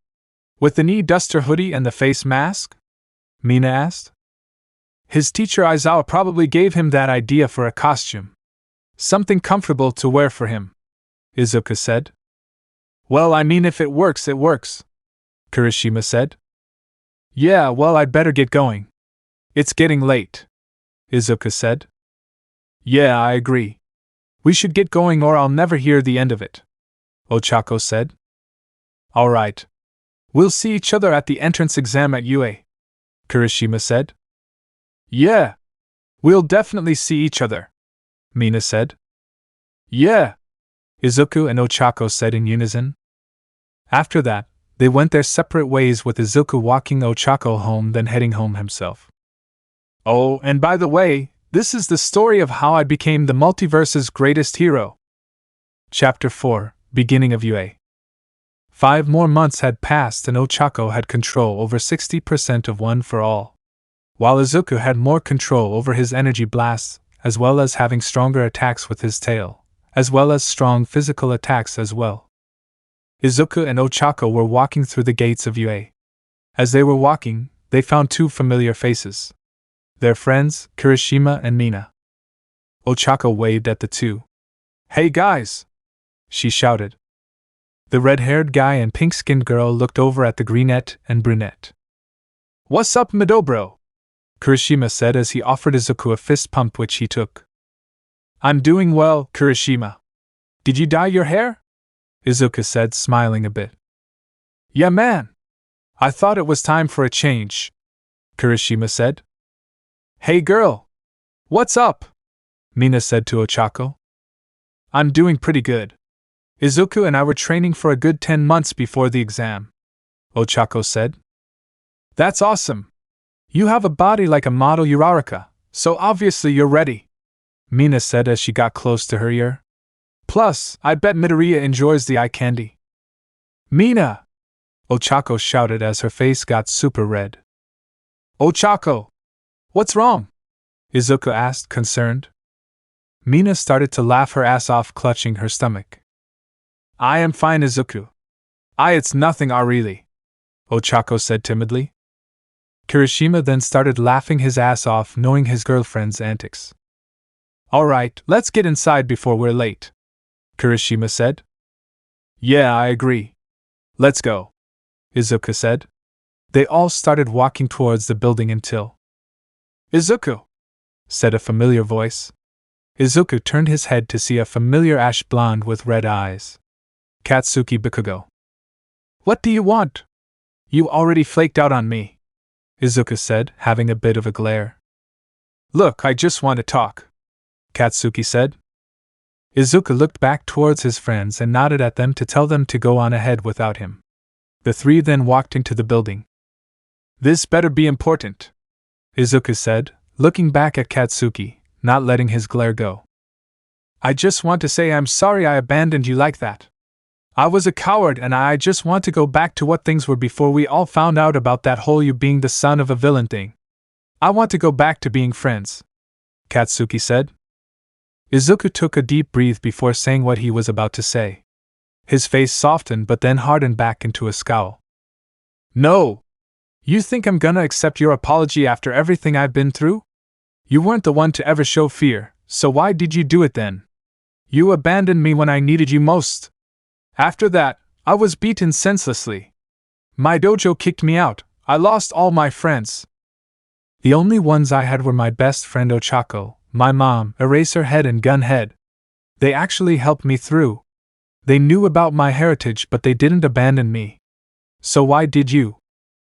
With the knee duster hoodie and the face mask?" Mina asked. "His teacher Aizawa probably gave him that idea for a costume. Something comfortable to wear for him," Izuku said. "Well, I mean, if it works, Kirishima said. "Yeah, well, I'd better get going. It's getting late," Izuku said. "Yeah, I agree. We should get going or I'll never hear the end of it," Ochako said. "All right. We'll see each other at the entrance exam at UA," Kirishima said. "Yeah. We'll definitely see each other," Mina said. "Yeah," Izuku and Ochako said in unison. After that, they went their separate ways with Izuku walking Ochako home then heading home himself. "Oh, and by the way, this is the story of how I became the multiverse's greatest hero." Chapter 4, Beginning of UA. 5 more months had passed and Ochako had control over 60% of One for All, while Izuku had more control over his energy blasts, as well as having stronger attacks with his tail, as well as strong physical attacks as well. Izuku and Ochako were walking through the gates of UA. As they were walking, they found two familiar faces. Their friends, Kirishima and Mina. Ochako waved at the two. "Hey guys!" she shouted. The red-haired guy and pink-skinned girl looked over at the greenette and brunette. "What's up, Midobro?" Kirishima said as he offered Izuku a fist pump which he took. "I'm doing well, Kirishima. Did you dye your hair?" Izuku said, smiling a bit. "Yeah, man. I thought it was time for a change," Kirishima said. "Hey girl! What's up?" Mina said to Ochako. "I'm doing pretty good. Izuku and I were training for a good 10 months before the exam," Ochako said. "That's awesome. You have a body like a model Uraraka, so obviously you're ready," Mina said as she got close to her ear. "Plus, I bet Midoriya enjoys the eye candy." "Mina!" Ochako shouted as her face got super red. "Ochako! What's wrong?" Izuku asked, concerned. Mina started to laugh her ass off, clutching her stomach. "I am fine, Izuku. It's nothing, really," Ochako said timidly. Kirishima then started laughing his ass off, knowing his girlfriend's antics. "Alright, let's get inside before we're late," Kirishima said. "Yeah, I agree. Let's go," Izuku said. They all started walking towards the building until... "Izuku!" said a familiar voice. Izuku turned his head to see a familiar ash blonde with red eyes. Katsuki Bikugo. "What do you want? You already flaked out on me," Izuku said, having a bit of a glare. "Look, I just want to talk," Katsuki said. Izuku looked back towards his friends and nodded at them to tell them to go on ahead without him. The three then walked into the building. "This better be important," Izuku said, looking back at Katsuki, not letting his glare go. "I just want to say I'm sorry I abandoned you like that. I was a coward and I just want to go back to what things were before we all found out about that whole you being the son of a villain thing. I want to go back to being friends," Katsuki said. Izuku took a deep breath before saying what he was about to say. His face softened but then hardened back into a scowl. "No! You think I'm gonna accept your apology after everything I've been through? You weren't the one to ever show fear, so why did you do it then? You abandoned me when I needed you most. After that, I was beaten senselessly. My dojo kicked me out, I lost all my friends. The only ones I had were my best friend Ochako, my mom, Eraserhead and Gunhead. They actually helped me through. They knew about my heritage but they didn't abandon me. So why did you?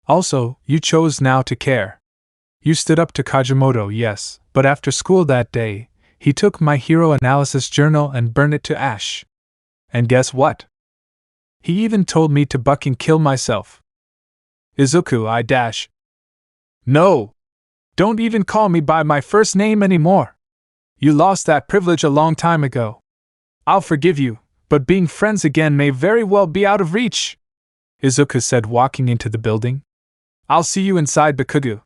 Also, you chose now to care. You stood up to Kajimoto, yes, but after school that day, he took my hero analysis journal and burned it to ash. And guess what? He even told me to bucking kill myself. Izuku, I dash. No! Don't even call me by my first name anymore. You lost that privilege a long time ago. I'll forgive you, but being friends again may very well be out of reach, Izuku said, walking into the building. I'll see you inside, Bikugo.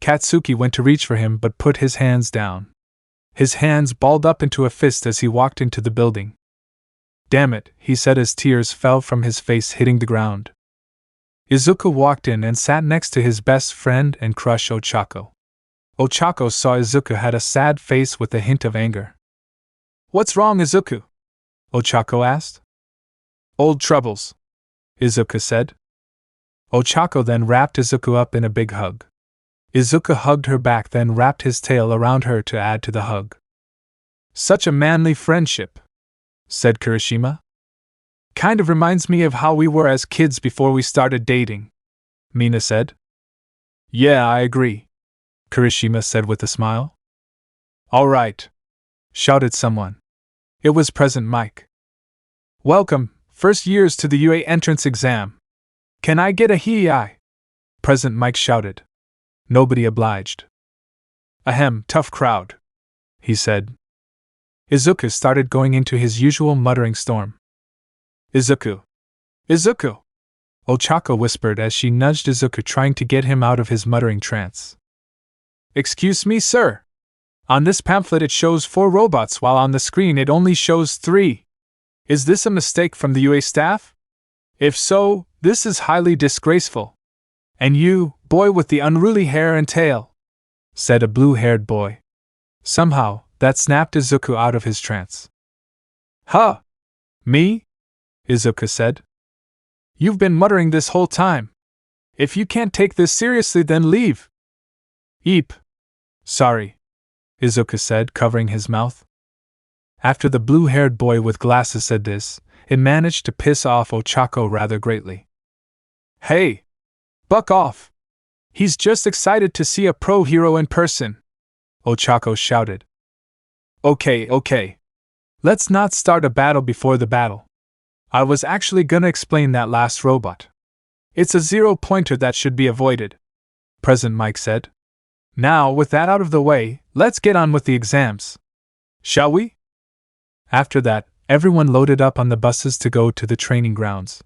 Katsuki went to reach for him but put his hands down. His hands balled up into a fist as he walked into the building. Damn it, he said as tears fell from his face hitting the ground. Izuku walked in and sat next to his best friend and crush Ochako. Ochako saw Izuku had a sad face with a hint of anger. What's wrong, Izuku? Ochako asked. Old troubles, Izuku said. Ochako then wrapped Izuku up in a big hug. Izuku hugged her back, then wrapped his tail around her to add to the hug. Such a manly friendship, said Kirishima. Kind of reminds me of how we were as kids before we started dating, Mina said. Yeah, I agree, Kirishima said with a smile. All right, shouted someone. It was Present Mike. Welcome, first years, to the UA entrance exam. Can I get a hee-eye? Present Mike shouted. Nobody obliged. Ahem, tough crowd, he said. Izuku started going into his usual muttering storm. Izuku! Izuku! Ochako whispered as she nudged Izuku, trying to get him out of his muttering trance. Excuse me, sir. On this pamphlet it shows 4 robots while on the screen it only shows 3. Is this a mistake from the UA staff? If so, this is highly disgraceful. And you, boy with the unruly hair and tail, said a blue-haired boy. Somehow, that snapped Izuku out of his trance. Huh? Me? Izuku said. You've been muttering this whole time. If you can't take this seriously, then leave. Eep. Sorry, Izuku said, covering his mouth. After the blue-haired boy with glasses said this, it managed to piss off Ochako rather greatly. Hey! Buck off! He's just excited to see a pro hero in person, Ochako shouted. Okay. Let's not start a battle before the battle. I was actually gonna explain that last robot. It's a zero-pointer that should be avoided, President Mike said. Now, with that out of the way, let's get on with the exams. Shall we? After that, everyone loaded up on the buses to go to the training grounds.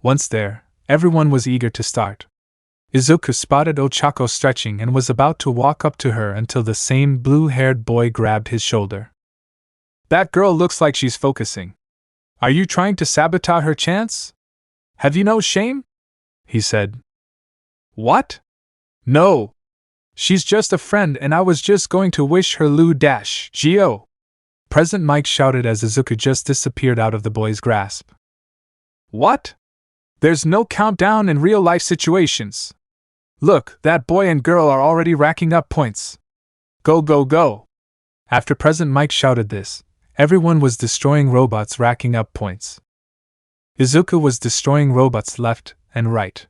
Once there, everyone was eager to start. Izuku spotted Ochako stretching and was about to walk up to her until the same blue-haired boy grabbed his shoulder. That girl looks like she's focusing. Are you trying to sabotage her chance? Have you no shame? He said. What? No. She's just a friend and I was just going to wish her Lu-Gio. President Mike shouted as Izuku just disappeared out of the boy's grasp. What? There's no countdown in real-life situations. Look, that boy and girl are already racking up points. Go. After President Mike shouted this, everyone was destroying robots racking up points. Izuku was destroying robots left and right.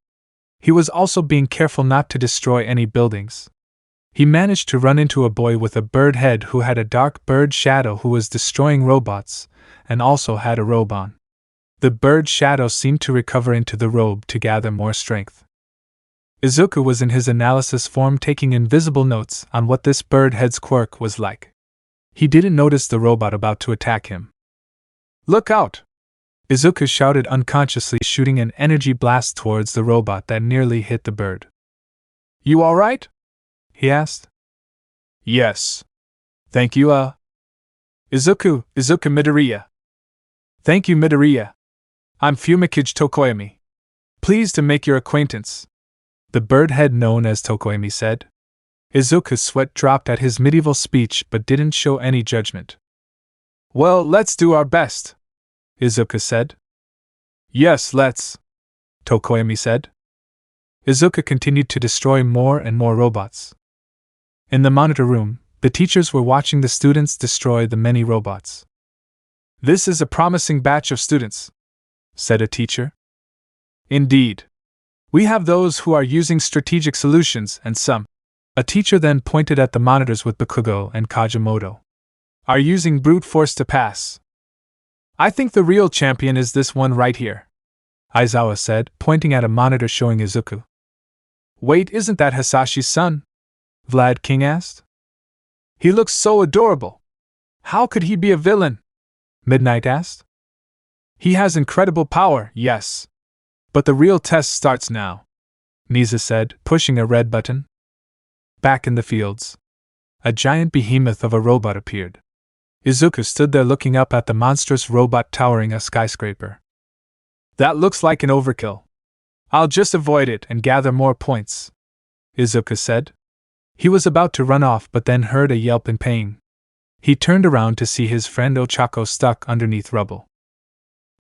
He was also being careful not to destroy any buildings. He managed to run into a boy with a bird head who had a dark bird shadow who was destroying robots, and also had a robe on. The bird shadow seemed to recover into the robe to gather more strength. Izuku was in his analysis form taking invisible notes on what this bird head's quirk was like. He didn't notice the robot about to attack him. Look out! Izuku shouted unconsciously, shooting an energy blast towards the robot that nearly hit the bird. You alright? He asked. Yes. Thank you, Izuku Midoriya. Thank you, Midoriya. I'm Fumikage Tokoyami. Pleased to make your acquaintance, the bird head known as Tokoyami said. Izuku's sweat dropped at his medieval speech but didn't show any judgment. Well, let's do our best, Izuku said. Yes, let's, Tokoyami said. Izuku continued to destroy more and more robots. In the monitor room, the teachers were watching the students destroy the many robots. This is a promising batch of students, said a teacher. Indeed. We have those who are using strategic solutions and some. A teacher then pointed at the monitors with Bakugo and Kajimoto. Are using brute force to pass. I think the real champion is this one right here, Aizawa said, pointing at a monitor showing Izuku. Wait, isn't that Hasashi's son? Vlad King asked. He looks so adorable. How could he be a villain? Midnight asked. He has incredible power, yes. But the real test starts now, Nisa said, pushing a red button. Back in the fields, a giant behemoth of a robot appeared. Izuku stood there looking up at the monstrous robot towering a skyscraper. That looks like an overkill. I'll just avoid it and gather more points, Izuku said. He was about to run off but then heard a yelp in pain. He turned around to see his friend Ochako stuck underneath rubble.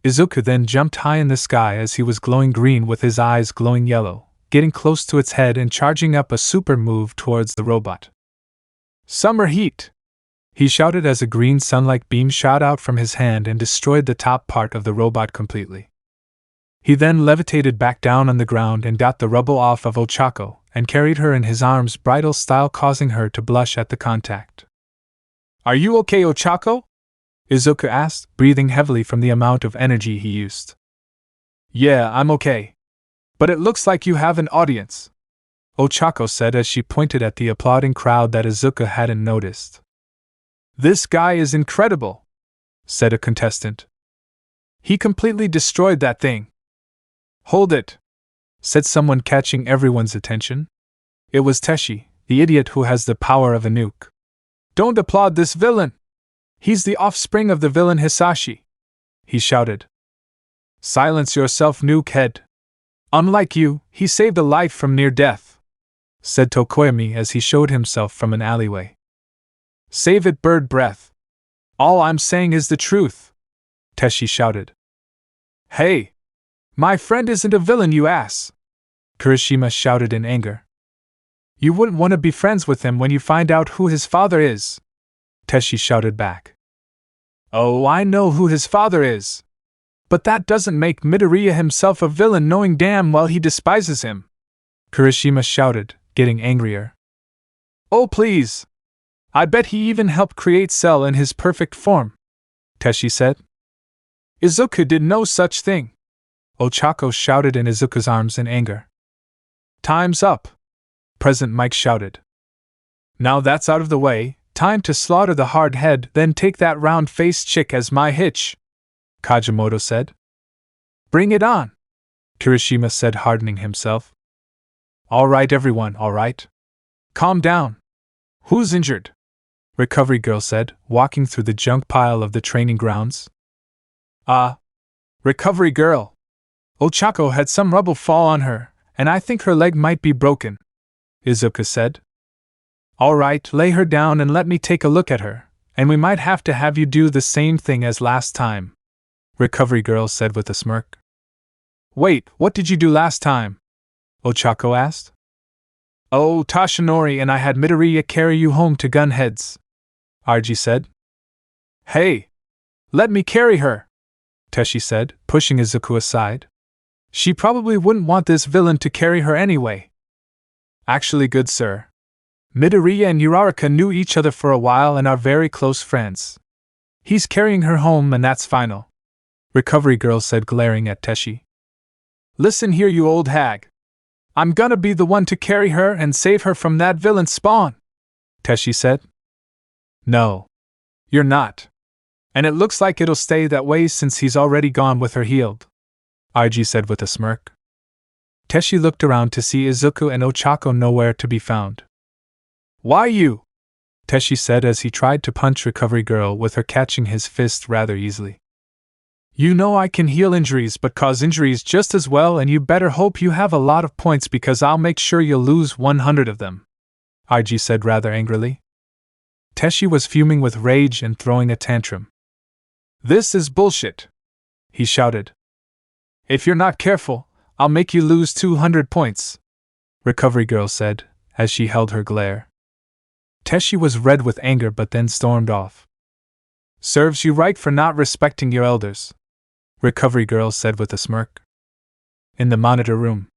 Izuku then jumped high in the sky as he was glowing green with his eyes glowing yellow, getting close to its head and charging up a super move towards the robot. Summer heat! He shouted as a green sunlight beam shot out from his hand and destroyed the top part of the robot completely. He then levitated back down on the ground and got the rubble off of Ochako and carried her in his arms bridal style, causing her to blush at the contact. Are you okay, Ochako? Izuku asked, breathing heavily from the amount of energy he used. Yeah, I'm okay. But it looks like you have an audience, Ochako said as she pointed at the applauding crowd that Izuku hadn't noticed. This guy is incredible, said a contestant. He completely destroyed that thing. Hold it, said someone, catching everyone's attention. It was Teshi, the idiot who has the power of a nuke. Don't applaud this villain! He's the offspring of the villain Hisashi, he shouted. Silence yourself, nukehead. Unlike you, he saved a life from near death, said Tokoyami as he showed himself from an alleyway. Save it, bird breath. All I'm saying is the truth, Teshi shouted. Hey! My friend isn't a villain, you ass! Kirishima shouted in anger. You wouldn't want to be friends with him when you find out who his father is, Teshi shouted back. Oh, I know who his father is. But that doesn't make Midoriya himself a villain, knowing damn well he despises him, Kirishima shouted, getting angrier. Oh please! I bet he even helped create Cell in his perfect form, Teshi said. Izuku did no such thing, Ochako shouted in Izuku's arms in anger. Time's up, President Mike shouted. Now that's out of the way, time to slaughter the hard head, then take that round-faced chick as my hitch, Kajimoto said. Bring it on, Kirishima said, hardening himself. All right everyone, all right. Calm down. Who's injured? Recovery Girl said, walking through the junk pile of the training grounds. Recovery Girl. Ochako had some rubble fall on her, and I think her leg might be broken, Izuku said. All right, lay her down and let me take a look at her, and we might have to have you do the same thing as last time, Recovery Girl said with a smirk. Wait, what did you do last time? Ochako asked. Oh, Toshinori and I had Midoriya carry you home to Gunheads, Arji said. Hey! Let me carry her, Teshi said, pushing Izuku aside. She probably wouldn't want this villain to carry her anyway. Actually, good sir. Midoriya and Uraraka knew each other for a while and are very close friends. He's carrying her home and that's final, Recovery Girl said, glaring at Teshi. Listen here, you old hag. I'm gonna be the one to carry her and save her from that villain spawn, Teshi said. No. You're not. And it looks like it'll stay that way since he's already gone with her healed, Arji said with a smirk. Teshi looked around to see Izuku and Ochako nowhere to be found. Why you? Teshi said as he tried to punch Recovery Girl with her catching his fist rather easily. You know I can heal injuries but cause injuries just as well, and you better hope you have a lot of points because I'll make sure you'll lose 100 of them, Arji said rather angrily. Teshi was fuming with rage and throwing a tantrum. This is bullshit, he shouted. If you're not careful, I'll make you lose 200 points, Recovery Girl said, as she held her glare. Teshi was red with anger but then stormed off. Serves you right for not respecting your elders, Recovery Girl said with a smirk. In the monitor room,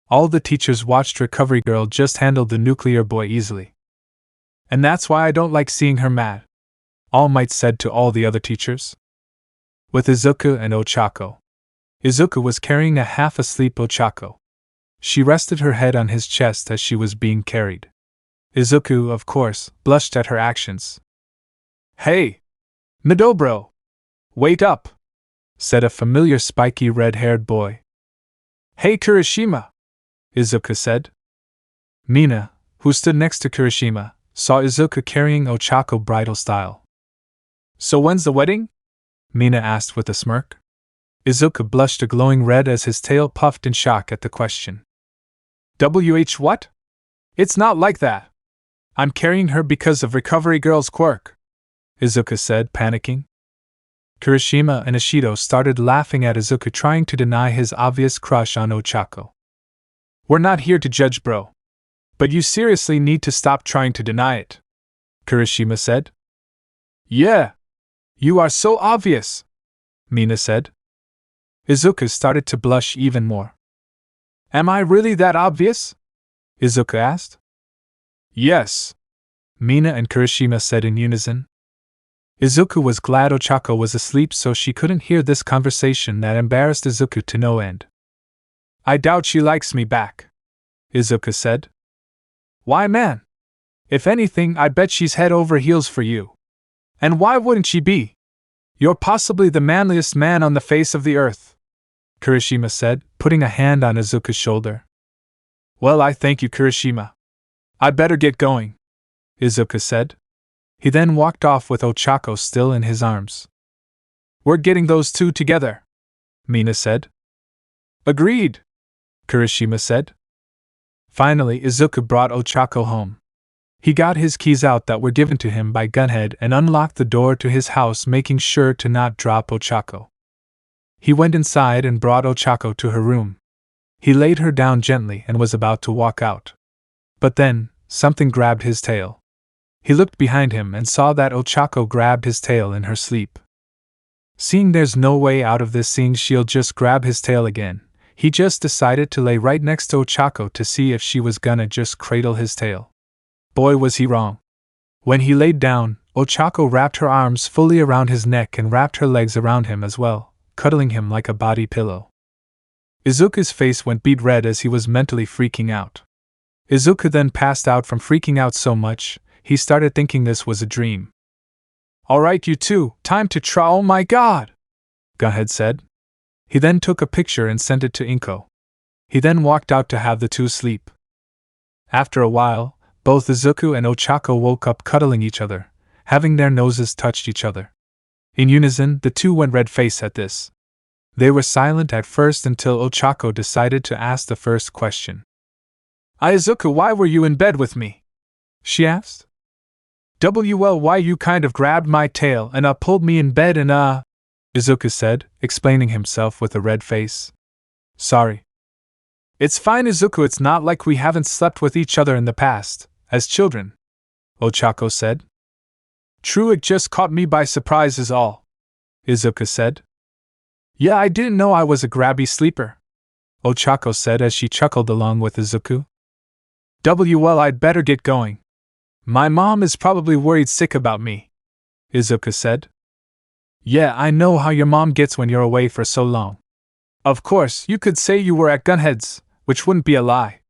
all the teachers watched Recovery Girl just handle the nuclear boy easily. And that's why I don't like seeing her mad, Almight said to all the other teachers. With Izuku and Ochako. Izuku was carrying a half-asleep Ochako. She rested her head on his chest as she was being carried. Izuku, of course, blushed at her actions. Hey! Midobro! Wake up! Said a familiar spiky red-haired boy. Hey Kirishima! Izuku said. Mina, who stood next to Kirishima, saw Izuku carrying Ochako bridal style. So when's the wedding? Mina asked with a smirk. Izuku blushed a glowing red as his tail puffed in shock at the question. What? It's not like that. I'm carrying her because of Recovery Girl's quirk, Izuku said, panicking. Kirishima and Ishido started laughing at Izuku trying to deny his obvious crush on Ochako. We're not here to judge, bro. But you seriously need to stop trying to deny it, Kirishima said. Yeah. You are so obvious, Mina said. Izuku started to blush even more. Am I really that obvious? Izuku asked. Yes, Mina and Kirishima said in unison. Izuku was glad Ochako was asleep so she couldn't hear this conversation that embarrassed Izuku to no end. I doubt she likes me back, Izuku said. Why, man? If anything, I bet she's head over heels for you. And why wouldn't she be? You're possibly the manliest man on the face of the earth, Kirishima said, putting a hand on Izuku's shoulder. Well, I thank you, Kirishima. I'd better get going, Izuku said. He then walked off with Ochako still in his arms. We're getting those two together, Mina said. Agreed, Kirishima said. Finally, Izuku brought Ochako home. He got his keys out that were given to him by Gunhead and unlocked the door to his house, making sure to not drop Ochako. He went inside and brought Ochako to her room. He laid her down gently and was about to walk out. But then, something grabbed his tail. He looked behind him and saw that Ochako grabbed his tail in her sleep. Seeing there's no way out of this, seeing she'll just grab his tail again, he just decided to lay right next to Ochako to see if she was gonna just cradle his tail. Boy, was he wrong. When he laid down, Ochako wrapped her arms fully around his neck and wrapped her legs around him as well, cuddling him like a body pillow. Izuku's face went beet red as he was mentally freaking out. Izuku then passed out from freaking out so much, he started thinking this was a dream. Alright, you two, time to try. Oh my god! Gunhead said. He then took a picture and sent it to Inko. He then walked out to have the two sleep. After a while, both Izuku and Ochako woke up cuddling each other, having their noses touched each other. In unison, the two went red-faced at this. They were silent at first until Ochako decided to ask the first question. Izuku, why were you in bed with me? She asked. Why you kind of grabbed my tail and pulled me in bed and Izuku said, explaining himself with a red face. Sorry. It's fine, Izuku, it's not like we haven't slept with each other in the past, as children, Ochako said. True, it just caught me by surprise is all, Izuku said. Yeah, I didn't know I was a grabby sleeper, Ochako said as she chuckled along with Izuku. I'd better get going. My mom is probably worried sick about me, Izuku said. Yeah, I know how your mom gets when you're away for so long. Of course, you could say you were at Gunhead's, which wouldn't be a lie,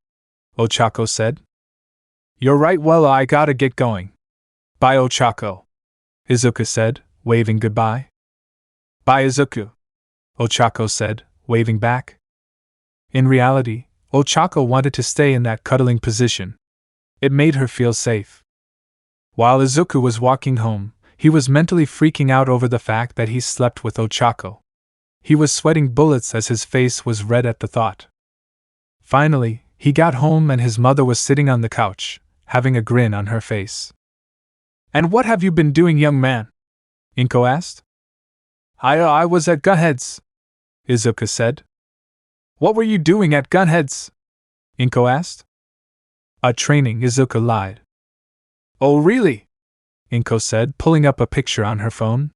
Ochako said. You're right, well, I gotta get going. Bye, Ochako, Izuku said, waving goodbye. Bye, Izuku, Ochako said, waving back. In reality, Ochako wanted to stay in that cuddling position. It made her feel safe. While Izuku was walking home, he was mentally freaking out over the fact that he slept with Ochako. He was sweating bullets as his face was red at the thought. Finally, he got home and his mother was sitting on the couch, having a grin on her face. And what have you been doing, young man? Inko asked. I was at Gunhead's, Izuku said. What were you doing at Gunhead's? Inko asked. Training, Izuku lied. Oh really? Inko said, pulling up a picture on her phone.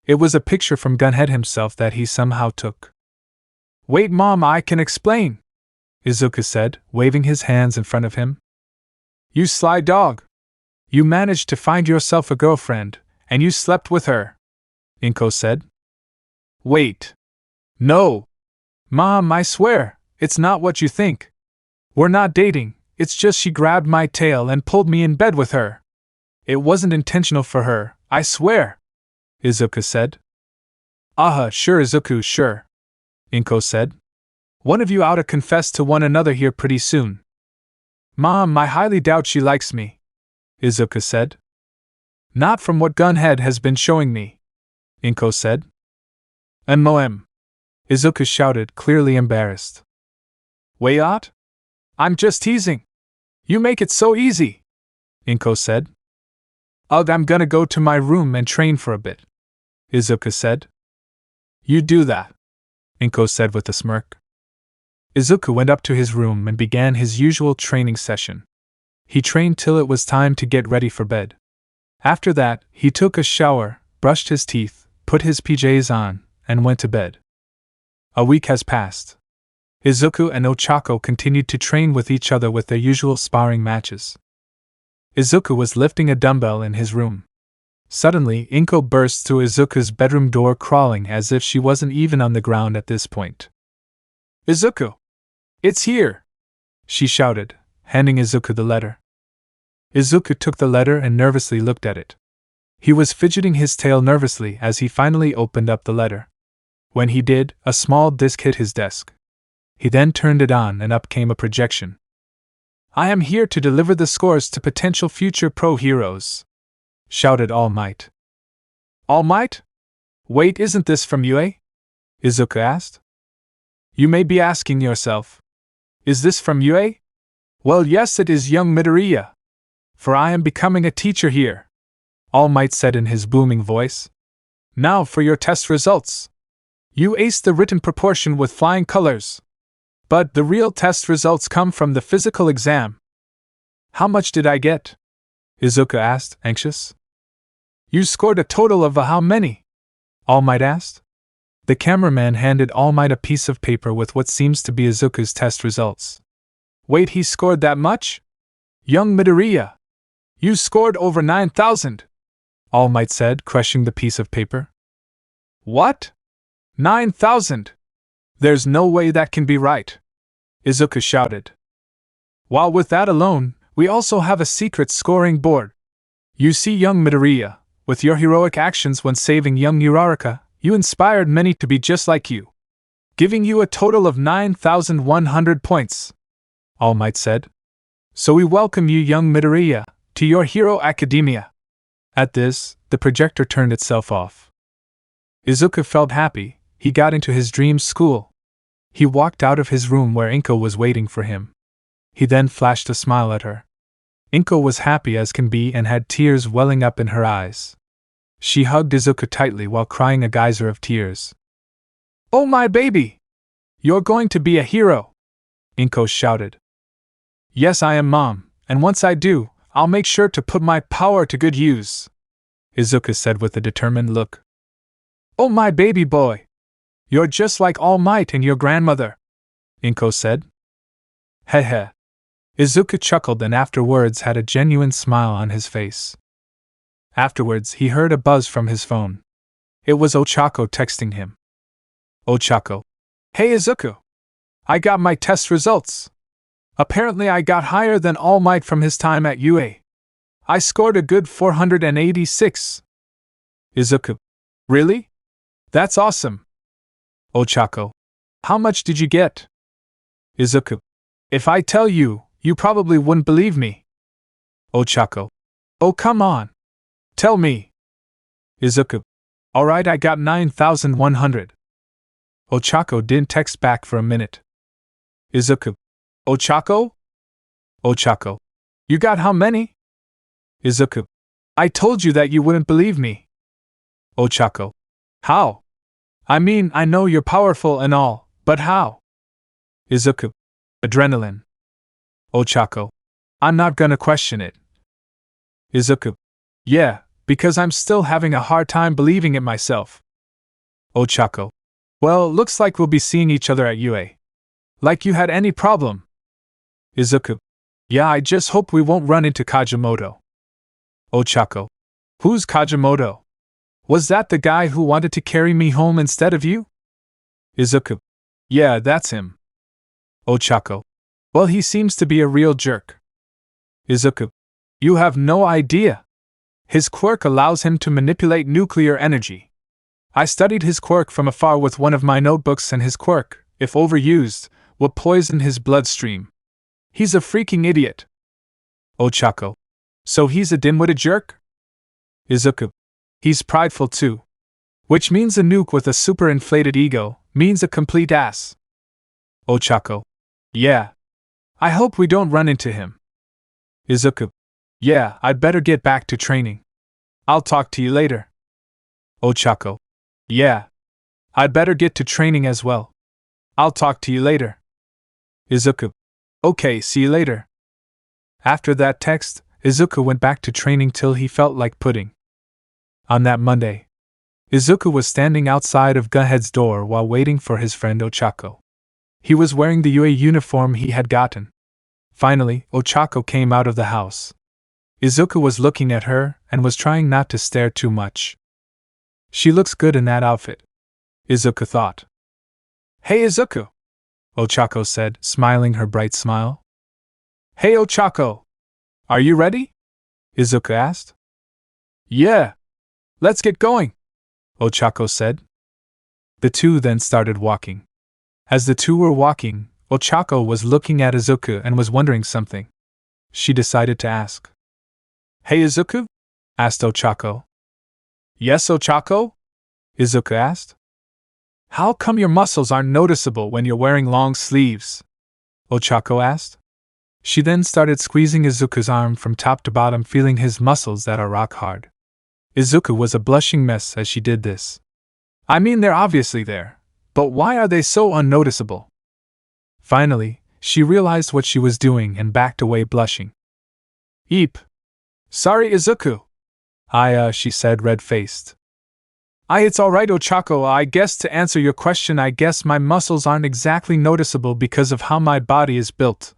It was a picture from Gunhead himself that he somehow took. Wait, Mom, I can explain, Izuku said, waving his hands in front of him. You sly dog. You managed to find yourself a girlfriend, and you slept with her, Inko said. Wait. No. Mom, I swear, it's not what you think. We're not dating, it's just she grabbed my tail and pulled me in bed with her. It wasn't intentional for her, I swear, Izuku said. Sure, Izuku, sure, Inko said. One of you ought to confess to one another here pretty soon. Mom, I highly doubt she likes me, Izuku said. Not from what Gunhead has been showing me, Inko said. Moem, Izuku shouted, clearly embarrassed. Wait, I'm just teasing. You make it so easy, Inko said. I'm gonna go to my room and train for a bit, Izuku said. You do that, Inko said with a smirk. Izuku went up to his room and began his usual training session. He trained till it was time to get ready for bed. After that, he took a shower, brushed his teeth, put his PJs on, and went to bed. A week has passed. Izuku and Ochako continued to train with each other with their usual sparring matches. Izuku was lifting a dumbbell in his room. Suddenly, Inko burst through Izuku's bedroom door, crawling as if she wasn't even on the ground at this point. Izuku! It's here! She shouted, handing Izuku the letter. Izuku took the letter and nervously looked at it. He was fidgeting his tail nervously as he finally opened up the letter. When he did, a small disc hit his desk. He then turned it on and up came a projection. I am here to deliver the scores to potential future pro heroes, shouted Almight. Almight? Wait, isn't this from UA? Izuku asked. You may be asking yourself, is this from UA? Well, yes, it is, young Midoriya. For I am becoming a teacher here, Almight said in his booming voice. Now for your test results. You aced the written proportion with flying colors. But the real test results come from the physical exam. How much did I get? Izuku asked, anxious. You scored a total of how many? Almight asked. The cameraman handed Almight a piece of paper with what seems to be Izuku's test results. Wait, he scored that much? Young Midoriya, you scored over 9,000, Almight said, crushing the piece of paper. What? 9,000? There's no way that can be right, Izuku shouted. While with that alone, we also have a secret scoring board. You see, young Midoriya, with your heroic actions when saving young Uraraka, you inspired many to be just like you, giving you a total of 9,100 points, Almight said. So we welcome you, young Midoriya, to your Hero Academia. At this, the projector turned itself off. Izuku felt happy. He got into his dream school. He walked out of his room where Inko was waiting for him. He then flashed a smile at her. Inko was happy as can be and had tears welling up in her eyes. She hugged Izuku tightly while crying a geyser of tears. Oh, my baby! You're going to be a hero! Inko shouted. Yes, I am, Mom, and once I do, I'll make sure to put my power to good use, Izuku said with a determined look. Oh, my baby boy! You're just like All Might and your grandmother, Inko said. Heh. Izuku chuckled and afterwards had a genuine smile on his face. Afterwards, he heard a buzz from his phone. It was Ochako texting him. Ochako. Hey Izuku! I got my test results. Apparently I got higher than All Might from his time at UA. I scored a good 486. Izuku. Really? That's awesome. Ochako. How much did you get? Izuku. If I tell you, you probably wouldn't believe me. Ochako. Oh, come on. Tell me. Izuku. Alright, I got 9,100. Ochako didn't text back for a minute. Izuku. Ochako? Ochako. You got how many? Izuku. I told you that you wouldn't believe me. Ochako. How? I mean, I know you're powerful and all, but how? Izuku. Adrenaline. Ochako. I'm not gonna question it. Izuku. Yeah, because I'm still having a hard time believing it myself. Ochako. Well, looks like we'll be seeing each other at UA. Like you had any problem. Izuku. Yeah, I just hope we won't run into Kajimoto. Ochako. Who's Kajimoto? Was that the guy who wanted to carry me home instead of you? Izuku. Yeah, that's him. Ochako. Well, he seems to be a real jerk. Izuku. You have no idea. His quirk allows him to manipulate nuclear energy. I studied his quirk from afar with one of my notebooks, and his quirk, if overused, will poison his bloodstream. He's a freaking idiot. Ochako. So he's a dim-witted jerk? Izuku. He's prideful too. Which means a nuke with a super-inflated ego means a complete ass. Ochako. Yeah. I hope we don't run into him. Izuku. Yeah, I'd better get back to training. I'll talk to you later. Ochako. Yeah. I'd better get to training as well. I'll talk to you later. Izuku. Okay, see you later. After that text, Izuku went back to training till he felt like pudding. On that Monday, Izuku was standing outside of Gunhead's door while waiting for his friend Ochako. He was wearing the UA uniform he had gotten. Finally, Ochako came out of the house. Izuku was looking at her and was trying not to stare too much. She looks good in that outfit, Izuku thought. Hey Izuku, Ochako said, smiling her bright smile. Hey Ochako, are you ready? Izuku asked. Yeah. Let's get going, Ochako said. The two then started walking. As the two were walking, Ochako was looking at Izuku and was wondering something. She decided to ask. Hey Izuku? Asked Ochako. Yes, Ochako? Izuku asked. How come your muscles aren't noticeable when you're wearing long sleeves? Ochako asked. She then started squeezing Izuku's arm from top to bottom, feeling his muscles that are rock hard. Izuku was a blushing mess as she did this. I mean, they're obviously there, but why are they so unnoticeable? Finally, she realized what she was doing and backed away blushing. Eep. Sorry, Izuku. She said, red-faced. It's alright, Ochako. I guess to answer your question, I guess my muscles aren't exactly noticeable because of how my body is built,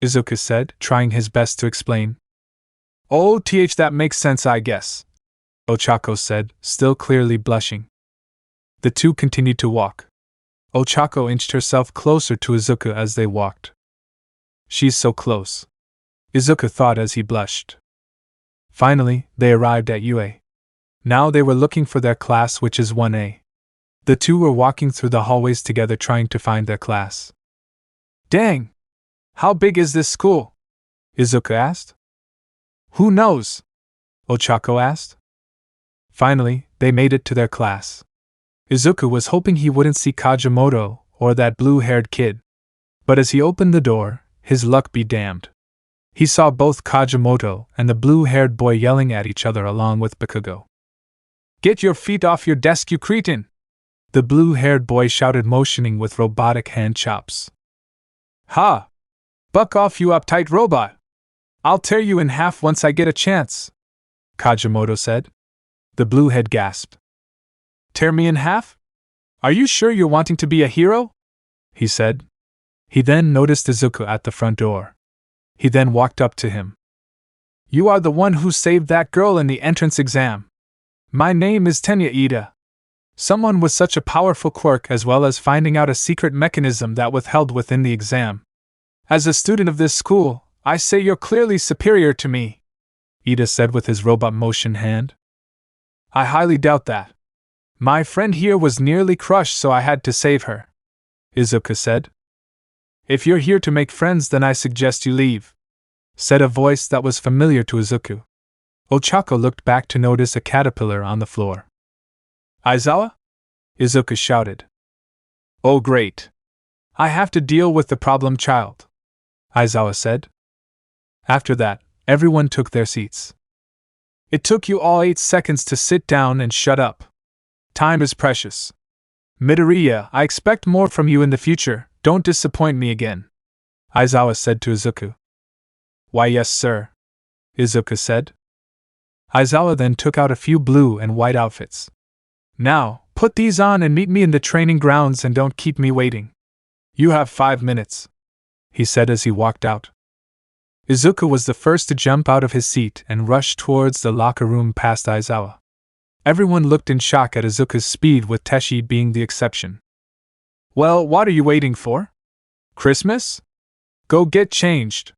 Izuku said, trying his best to explain. Oh, that makes sense, I guess, Ochako said, still clearly blushing. The two continued to walk. Ochako inched herself closer to Izuku as they walked. She's so close, Izuku thought as he blushed. Finally, they arrived at UA. Now they were looking for their class, which is 1A. The two were walking through the hallways together trying to find their class. Dang! How big is this school? Izuku asked. Who knows? Ochako asked. Finally, they made it to their class. Izuku was hoping he wouldn't see Kajimoto or that blue-haired kid. But as he opened the door, his luck be damned. He saw both Kajimoto and the blue-haired boy yelling at each other along with Bakugo. Get your feet off your desk, you cretin! The blue-haired boy shouted, motioning with robotic hand chops. Ha! Buck off, you uptight robot! I'll tear you in half once I get a chance, Kajimoto said. The bluehead gasped. Tear me in half? Are you sure you're wanting to be a hero? He said. He then noticed Izuku at the front door. He then walked up to him. You are the one who saved that girl in the entrance exam. My name is Tenya Ida. Someone with such a powerful quirk, as well as finding out a secret mechanism that withheld within the exam. As a student of this school, I say you're clearly superior to me, Ida said with his robot motion hand. I highly doubt that. My friend here was nearly crushed, so I had to save her, Izuku said. If you're here to make friends, then I suggest you leave, said a voice that was familiar to Izuku. Ochako looked back to notice a caterpillar on the floor. Aizawa? Izuku shouted. Oh great. I have to deal with the problem child, Aizawa said. After that, everyone took their seats. It took you all 8 seconds to sit down and shut up. Time is precious. Midoriya, I expect more from you in the future, don't disappoint me again, Aizawa said to Izuku. Why yes sir, Izuku said. Aizawa then took out a few blue and white outfits. Now, put these on and meet me in the training grounds and don't keep me waiting. You have 5 minutes, he said as he walked out. Izuku was the first to jump out of his seat and rush towards the locker room past Aizawa. Everyone looked in shock at Izuku's speed, with Teshi being the exception. Well, what are you waiting for? Christmas? Go get changed,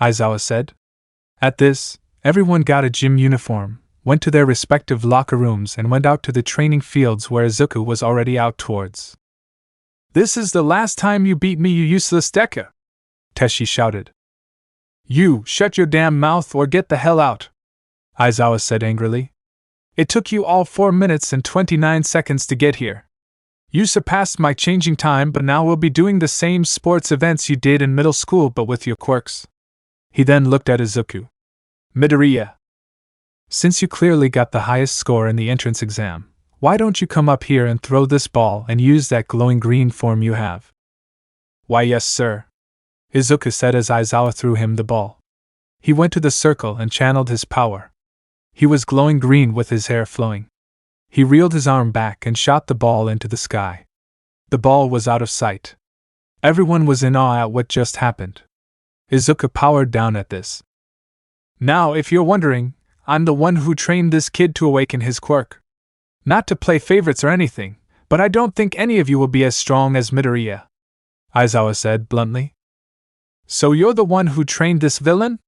Aizawa said. At this, everyone got a gym uniform, went to their respective locker rooms and went out to the training fields where Izuku was already out towards. This is the last time you beat me, you useless Deku, Teshi shouted. You, shut your damn mouth or get the hell out, Aizawa said angrily. It took you all 4 minutes and 29 seconds to get here. You surpassed my changing time, but now we'll be doing the same sports events you did in middle school but with your quirks. He then looked at Izuku. Midoriya, since you clearly got the highest score in the entrance exam, why don't you come up here and throw this ball and use that glowing green form you have? Why yes sir, Izuku said as Aizawa threw him the ball. He went to the circle and channeled his power. He was glowing green with his hair flowing. He reeled his arm back and shot the ball into the sky. The ball was out of sight. Everyone was in awe at what just happened. Izuku powered down at this. Now, if you're wondering, I'm the one who trained this kid to awaken his quirk. Not to play favorites or anything, but I don't think any of you will be as strong as Midoriya, Aizawa said bluntly. So you're the one who trained this villain?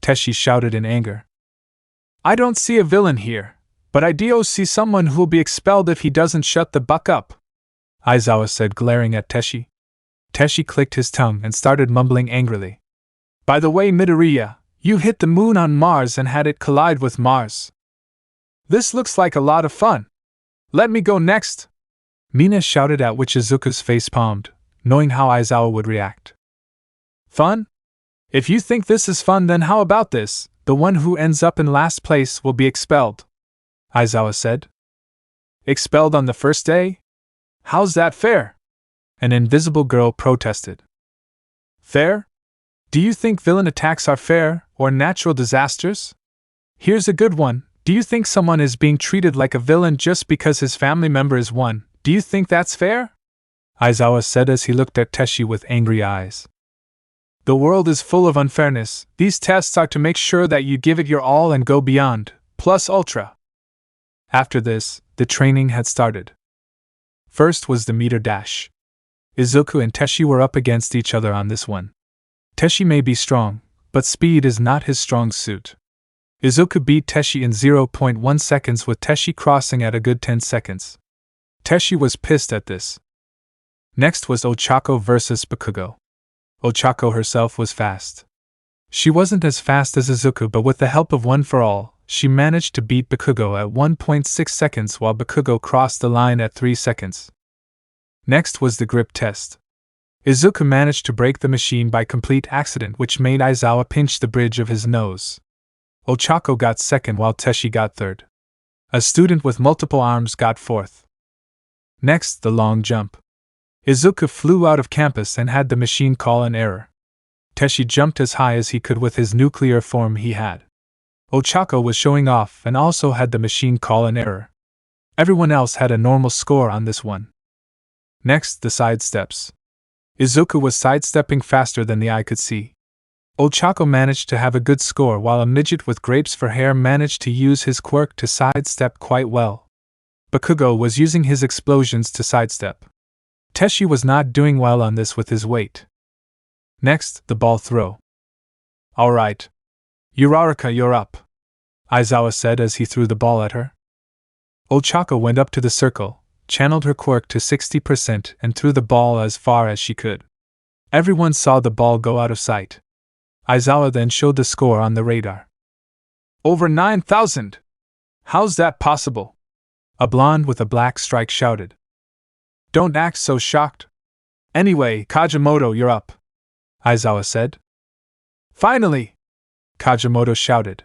Teshi shouted in anger. I don't see a villain here, but I do see someone who'll be expelled if he doesn't shut the buck up, Aizawa said, glaring at Teshi. Teshi clicked his tongue and started mumbling angrily. By the way, Midoriya, you hit the moon on Mars and had it collide with Mars. This looks like a lot of fun. Let me go next, Mina shouted, at which Izuku's face palmed, knowing how Aizawa would react. Fun? If you think this is fun, then how about this? The one who ends up in last place will be expelled, Aizawa said. Expelled on the first day? How's that fair? An invisible girl protested. Fair? Do you think villain attacks are fair, or natural disasters? Here's a good one. Do you think someone is being treated like a villain just because his family member is one? Do you think that's fair? Aizawa said as he looked at Teshi with angry eyes. The world is full of unfairness. These tests are to make sure that you give it your all and go beyond, plus ultra. After this, the training had started. First was the meter dash. Izuku and Teshi were up against each other on this one. Teshi may be strong, but speed is not his strong suit. Izuku beat Teshi in 0.1 seconds, with Teshi crossing at a good 10 seconds. Teshi was pissed at this. Next was Ochako versus Bakugo. Ochako herself was fast. She wasn't as fast as Izuku, but with the help of One for All, she managed to beat Bakugo at 1.6 seconds while Bakugo crossed the line at 3 seconds. Next was the grip test. Izuku managed to break the machine by complete accident, which made Aizawa pinch the bridge of his nose. Ochako got second while Teshi got third. A student with multiple arms got fourth. Next, the long jump. Izuku flew out of campus and had the machine call an error. Teshi jumped as high as he could with his nuclear form he had. Ochako was showing off and also had the machine call an error. Everyone else had a normal score on this one. Next, the sidesteps. Izuku was sidestepping faster than the eye could see. Ochako managed to have a good score, while a midget with grapes for hair managed to use his quirk to sidestep quite well. Bakugo was using his explosions to sidestep. Teshi was not doing well on this with his weight. Next, the ball throw. Alright. Uraraka, you're up, Aizawa said as he threw the ball at her. Ochako went up to the circle, channeled her quirk to 60% and threw the ball as far as she could. Everyone saw the ball go out of sight. Aizawa then showed the score on the radar. Over 9,000! How's that possible? A blonde with a black strike shouted. Don't act so shocked. Anyway, Kajimoto, you're up, Aizawa said. Finally! Kajimoto shouted.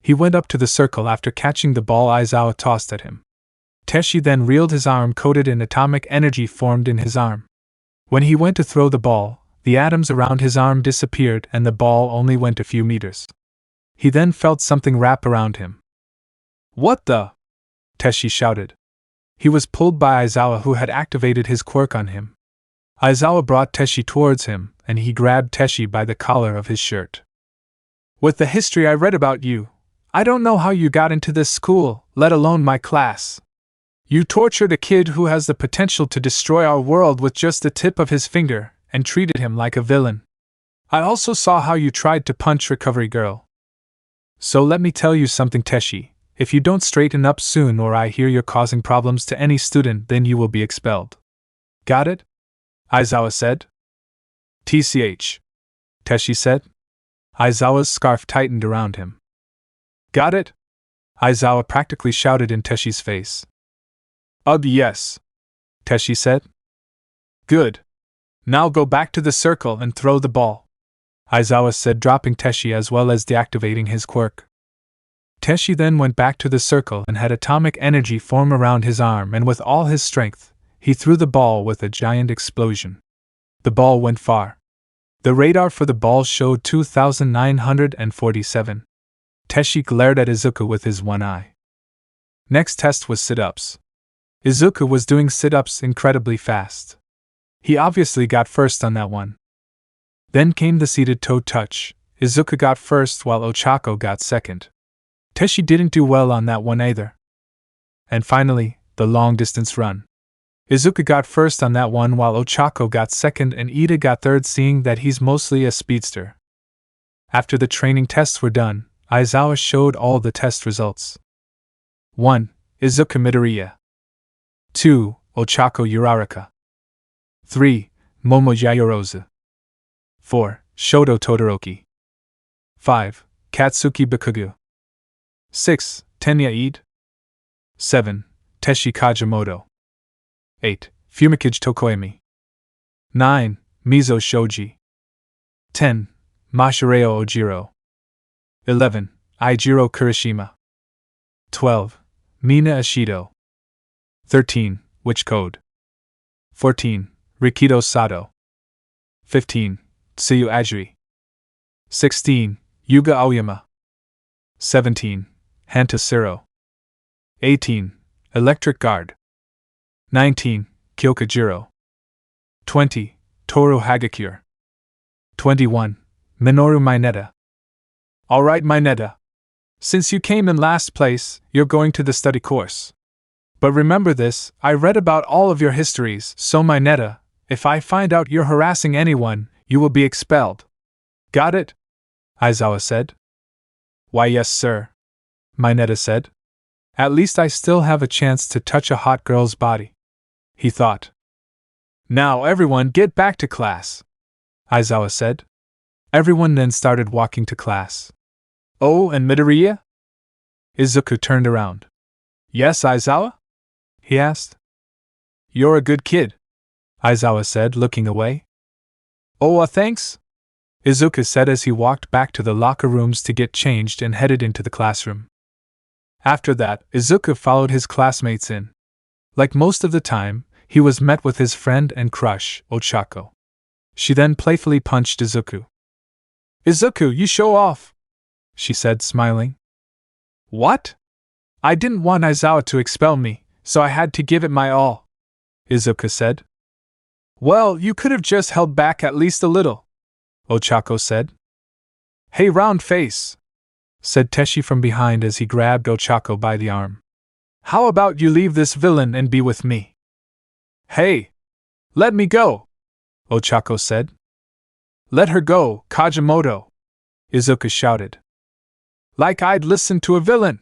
He went up to the circle after catching the ball Aizawa tossed at him. Teshi then reeled his arm, coated in atomic energy formed in his arm. When he went to throw the ball, the atoms around his arm disappeared and the ball only went a few meters. He then felt something wrap around him. What the? Teshi shouted. He was pulled by Aizawa, who had activated his quirk on him. Aizawa brought Teshi towards him, and he grabbed Teshi by the collar of his shirt. With the history I read about you, I don't know how you got into this school, let alone my class. You tortured a kid who has the potential to destroy our world with just the tip of his finger, and treated him like a villain. I also saw how you tried to punch Recovery Girl. So let me tell you something, Teshi. If you don't straighten up soon, or I hear you're causing problems to any student, then you will be expelled. Got it? Aizawa said. TCH. Teshi said. Aizawa's scarf tightened around him. Got it? Aizawa practically shouted in Teshi's face. Yes, Teshi said. Good. Now go back to the circle and throw the ball, Aizawa said, dropping Teshi as well as deactivating his quirk. Teshi then went back to the circle and had atomic energy form around his arm, and with all his strength, he threw the ball with a giant explosion. The ball went far. The radar for the ball showed 2,947. Teshi glared at Izuku with his one eye. Next test was sit-ups. Izuku was doing sit-ups incredibly fast. He obviously got first on that one. Then came the seated toe touch. Izuku got first while Ochako got second. Teshi didn't do well on that one either. And finally, the long distance run. Izuku got first on that one while Ochako got second and Ida got third, seeing that he's mostly a speedster. After the training tests were done, Aizawa showed all the test results. 1. Izuku Midoriya. 2. Ochako Uraraka. 3. Momo Yaoyorozu. 4. Shoto Todoroki. 5. Katsuki Bakugo. 6. Tenya Ide. 7. Teshi Kajimoto. 8. Fumikage Tokoemi. 9. Mizo Shoji. 10. Mashireo Ojiro. 11. Eijiro Kirishima. 12. Mina Ashido. 13. Witch Code. 14. Rikido Sato. 15. Tsuyu Ajiri. 16. Yuga Aoyama. 17. Hanta Siro. 18. Electric Guard. 19. Kyokujiro. 20. Toru Hagakure. 21. Minoru Mineta. Alright, Mineta. Since you came in last place, you're going to the study course. But remember this, I read about all of your histories, so Mineta, if I find out you're harassing anyone, you will be expelled. Got it? Aizawa said. Why yes, sir. Mineta said. At least I still have a chance to touch a hot girl's body. He thought. Now everyone get back to class, Aizawa said. Everyone then started walking to class. Oh, and Midoriya? Izuku turned around. Yes, Aizawa? He asked. You're a good kid, Aizawa said, looking away. Oh, thanks, Izuku said as he walked back to the locker rooms to get changed and headed into the classroom. After that, Izuku followed his classmates in. Like most of the time, he was met with his friend and crush, Ochako. She then playfully punched Izuku. Izuku, you show off, she said, smiling. What? I didn't want Aizawa to expel me, so I had to give it my all, Izuku said. Well, you could have just held back at least a little, Ochako said. Hey, round face, said Teshi from behind as he grabbed Ochako by the arm. How about you leave this villain and be with me? Hey! Let me go! Ochako said. Let her go, Kajimoto! Izuku shouted. Like I'd listen to a villain!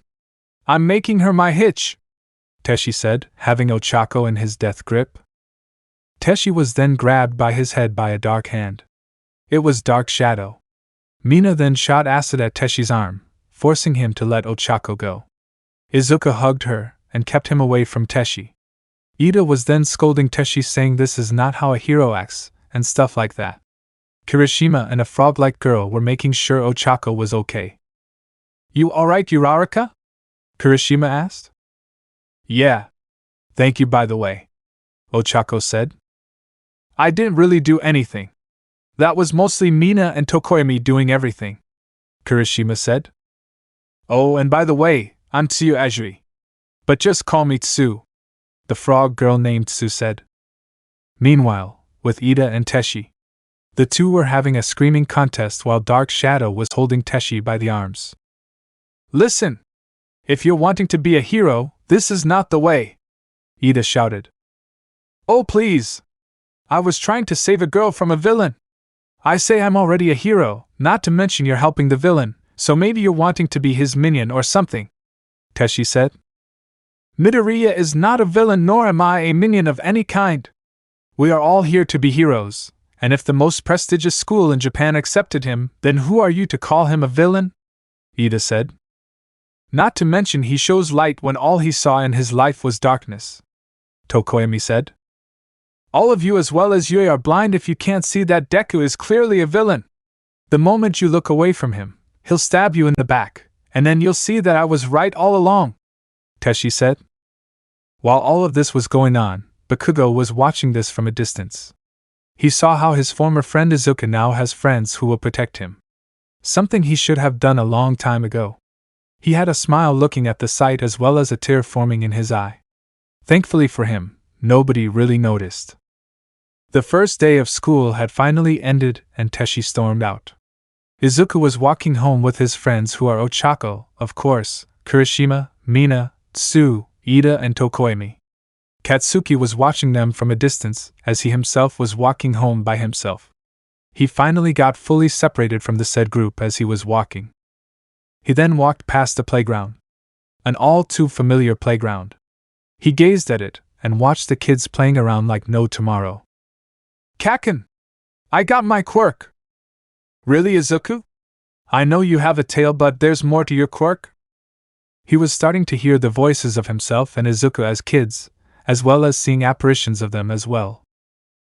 I'm making her my hitch! Teshi said, having Ochako in his death grip. Teshi was then grabbed by his head by a dark hand. It was Dark Shadow. Mina then shot acid at Teshi's arm, forcing him to let Ochako go. Izuku hugged her and kept him away from Teshi. Ida was then scolding Teshi, saying this is not how a hero acts, and stuff like that. Kirishima and a frog-like girl were making sure Ochako was okay. You alright, Uraraka? Kirishima asked. Yeah. Thank you, by the way, Ochako said. I didn't really do anything. That was mostly Mina and Tokoemi doing everything, Kirishima said. Oh, and by the way, I'm Tsuyu Ajiri. But just call me Tsu, the frog girl named Tsu said. Meanwhile, with Ida and Teshi, the two were having a screaming contest while Dark Shadow was holding Teshi by the arms. Listen! If you're wanting to be a hero, this is not the way, Ida shouted. Oh please! I was trying to save a girl from a villain. I say I'm already a hero, not to mention you're helping the villain, so maybe you're wanting to be his minion or something, Teshi said. Midoriya is not a villain, nor am I a minion of any kind. We are all here to be heroes, and if the most prestigious school in Japan accepted him, then who are you to call him a villain? Ida said. Not to mention he shows light when all he saw in his life was darkness, Tokoemi said. All of you as well as Yui are blind if you can't see that Deku is clearly a villain. The moment you look away from him, he'll stab you in the back, and then you'll see that I was right all along, Teshi said. While all of this was going on, Bakugo was watching this from a distance. He saw how his former friend Izuku now has friends who will protect him. Something he should have done a long time ago. He had a smile looking at the sight as well as a tear forming in his eye. Thankfully for him, nobody really noticed. The first day of school had finally ended and Teshi stormed out. Izuku was walking home with his friends who are Ochako, of course, Kirishima, Mina, Tsu, Ida and Tokoemi. Katsuki was watching them from a distance as he himself was walking home by himself. He finally got fully separated from the said group as he was walking. He then walked past the playground. An all too familiar playground. He gazed at it and watched the kids playing around like no tomorrow. Kaken! I got my quirk! Really, Izuku? I know you have a tail, but there's more to your quirk? He was starting to hear the voices of himself and Izuku as kids, as well as seeing apparitions of them as well.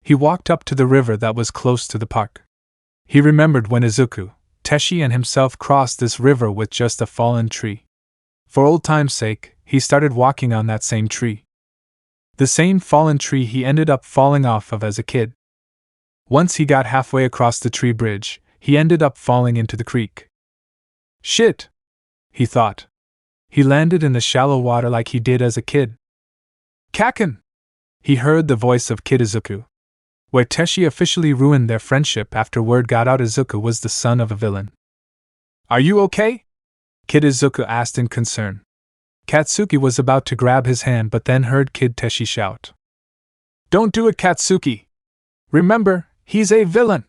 He walked up to the river that was close to the park. He remembered when Izuku, Teshi and himself crossed this river with just a fallen tree. For old time's sake, he started walking on that same tree. The same fallen tree he ended up falling off of as a kid. Once he got halfway across the tree bridge, he ended up falling into the creek. Shit! He thought. He landed in the shallow water like he did as a kid. Kaken! He heard the voice of Kid Izuku. Where Teshi officially ruined their friendship after word got out Izuku was the son of a villain. Are you okay? Kid Izuku asked in concern. Katsuki was about to grab his hand but then heard Kid Teshi shout. Don't do it, Katsuki! Remember, he's a villain!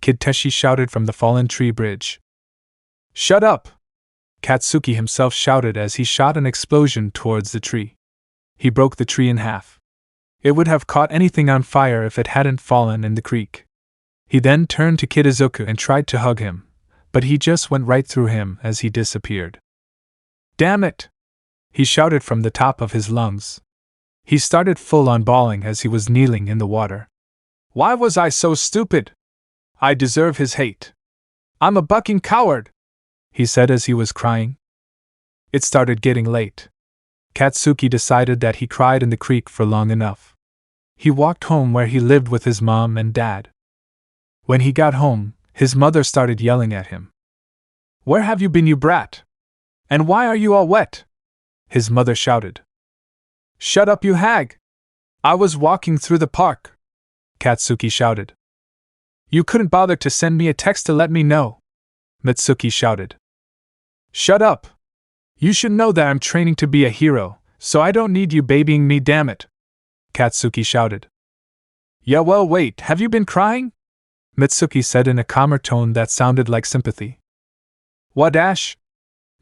Kid Teshi shouted from the fallen tree bridge. Shut up! Katsuki himself shouted as he shot an explosion towards the tree. He broke the tree in half. It would have caught anything on fire if it hadn't fallen in the creek. He then turned to Kid Izuku and tried to hug him, but he just went right through him as he disappeared. Damn it! He shouted from the top of his lungs. He started full-on bawling as he was kneeling in the water. Why was I so stupid? I deserve his hate. I'm a bucking coward, he said as he was crying. It started getting late. Katsuki decided that he cried in the creek for long enough. He walked home where he lived with his mom and dad. When he got home, his mother started yelling at him. Where have you been, you brat? And why are you all wet? His mother shouted. Shut up, you hag! I was walking through the park, Katsuki shouted. You couldn't bother to send me a text to let me know, Mitsuki shouted. Shut up! You should know that I'm training to be a hero, so I don't need you babying me, damn it, Katsuki shouted. Yeah, well, wait, have you been crying? Mitsuki said in a calmer tone that sounded like sympathy. What, Ash?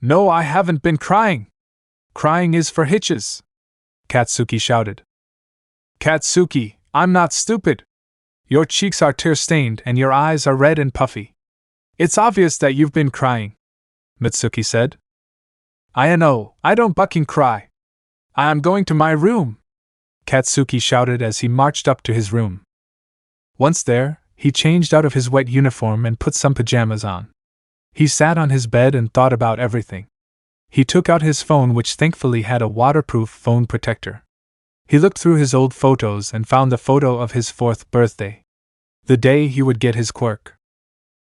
No, I haven't been crying. Crying is for hitches, Katsuki shouted. Katsuki, I'm not stupid. Your cheeks are tear-stained and your eyes are red and puffy. It's obvious that you've been crying, Mitsuki said. I know, I don't bucking cry. I am going to my room, Katsuki shouted as he marched up to his room. Once there, he changed out of his wet uniform and put some pajamas on. He sat on his bed and thought about everything. He took out his phone, which thankfully had a waterproof phone protector. He looked through his old photos and found the photo of his 4th birthday, the day he would get his quirk.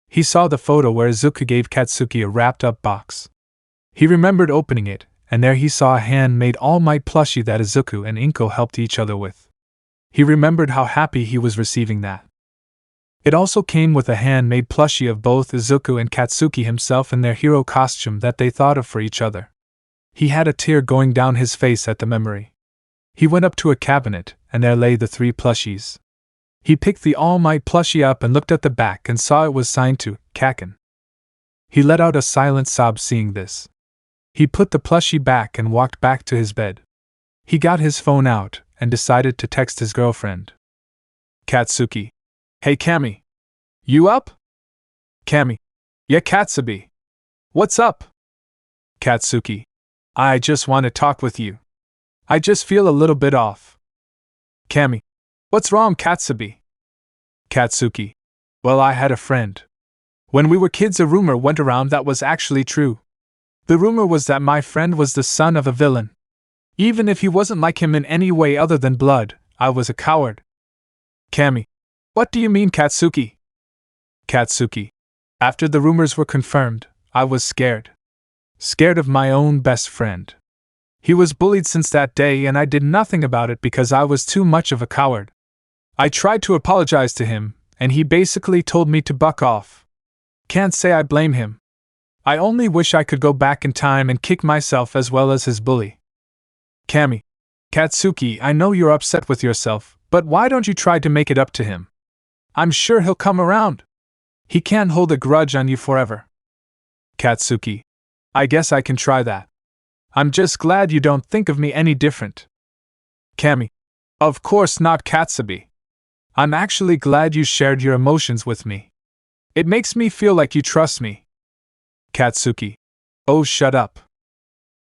He saw the photo where Izuku gave Katsuki a wrapped-up box. He remembered opening it, and there he saw a hand-made Almight plushie that Izuku and Inko helped each other with. He remembered how happy he was receiving that. It also came with a hand-made plushie of both Izuku and Katsuki himself in their hero costume that they thought of for each other. He had a tear going down his face at the memory. He went up to a cabinet, and there lay the 3 plushies. He picked the Almight plushie up and looked at the back and saw it was signed to Kaken. He let out a silent sob seeing this. He put the plushie back and walked back to his bed. He got his phone out and decided to text his girlfriend. Katsuki. Hey Kami. You up? Kami. Yeah, Katsubi. What's up? Katsuki. I just want to talk with you. I just feel a little bit off. Kami. What's wrong, Katsubi? Katsuki. Well, I had a friend. When we were kids, a rumor went around that was actually true. The rumor was that my friend was the son of a villain. Even if he wasn't like him in any way other than blood, I was a coward. Kami. What do you mean, Katsuki? Katsuki. After the rumors were confirmed, I was scared. Scared of my own best friend. He was bullied since that day and I did nothing about it because I was too much of a coward. I tried to apologize to him, and he basically told me to buck off. Can't say I blame him. I only wish I could go back in time and kick myself as well as his bully. Kami. Katsuki, I know you're upset with yourself, but why don't you try to make it up to him? I'm sure he'll come around. He can't hold a grudge on you forever. Katsuki. I guess I can try that. I'm just glad you don't think of me any different. Kami. Of course not, Katsubi. I'm actually glad you shared your emotions with me. It makes me feel like you trust me. Katsuki. Oh, shut up.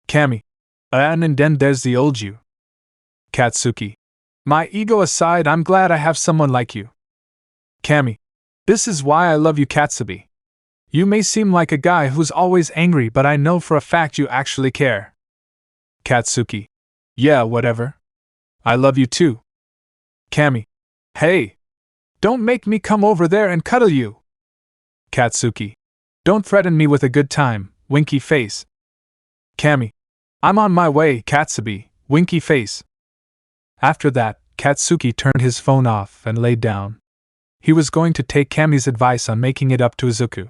Kami. And then there's the old you. Katsuki. My ego aside, I'm glad I have someone like you. Kami. This is why I love you, Katsubi. You may seem like a guy who's always angry, but I know for a fact you actually care. Katsuki. Yeah, whatever. I love you too. Kami. Hey! Don't make me come over there and cuddle you! Katsuki. Don't threaten me with a good time, winky face. Kami. I'm on my way, Katsubi, winky face. After that, Katsuki turned his phone off and laid down. He was going to take Kami's advice on making it up to Izuku.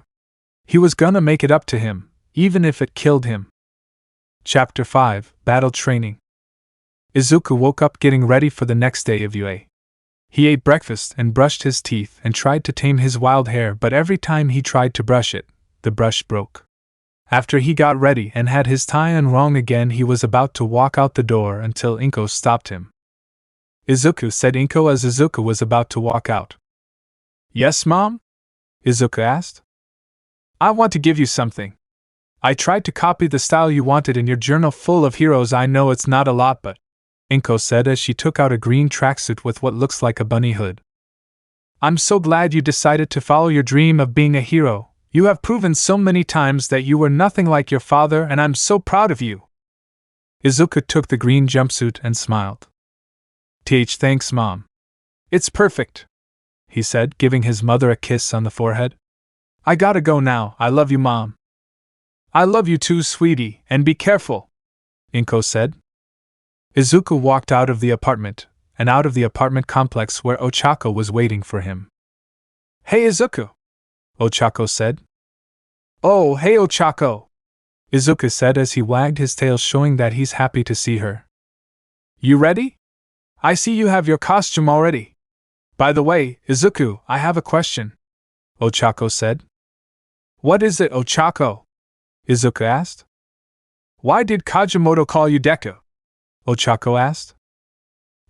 He was gonna make it up to him, even if it killed him. Chapter 5, Battle Training. Izuku woke up getting ready for the next day of UA. He ate breakfast and brushed his teeth and tried to tame his wild hair, but every time he tried to brush it, the brush broke. After he got ready and had his tie on wrong again, he was about to walk out the door until Inko stopped him. Izuku, said Inko as Izuku was about to walk out. Yes, Mom? Izuku asked. I want to give you something. I tried to copy the style you wanted in your journal full of heroes. I know it's not a lot, but Inko said as she took out a green tracksuit with what looks like a bunny hood. I'm so glad you decided to follow your dream of being a hero. You have proven so many times that you were nothing like your father, and I'm so proud of you. Izuku took the green jumpsuit and smiled. Thanks, Mom. It's perfect, he said, giving his mother a kiss on the forehead. I gotta go now. I love you, Mom. I love you too, sweetie, and be careful, Inko said. Izuku walked out of the apartment, and out of the apartment complex where Ochako was waiting for him. Hey, Izuku, Ochako said. Oh, hey, Ochako, Izuku said as he wagged his tail, showing that he's happy to see her. You ready? I see you have your costume already. By the way, Izuku, I have a question, Ochako said. What is it, Ochako? Izuku asked. Why did Kajimoto call you Deku? Ochako asked.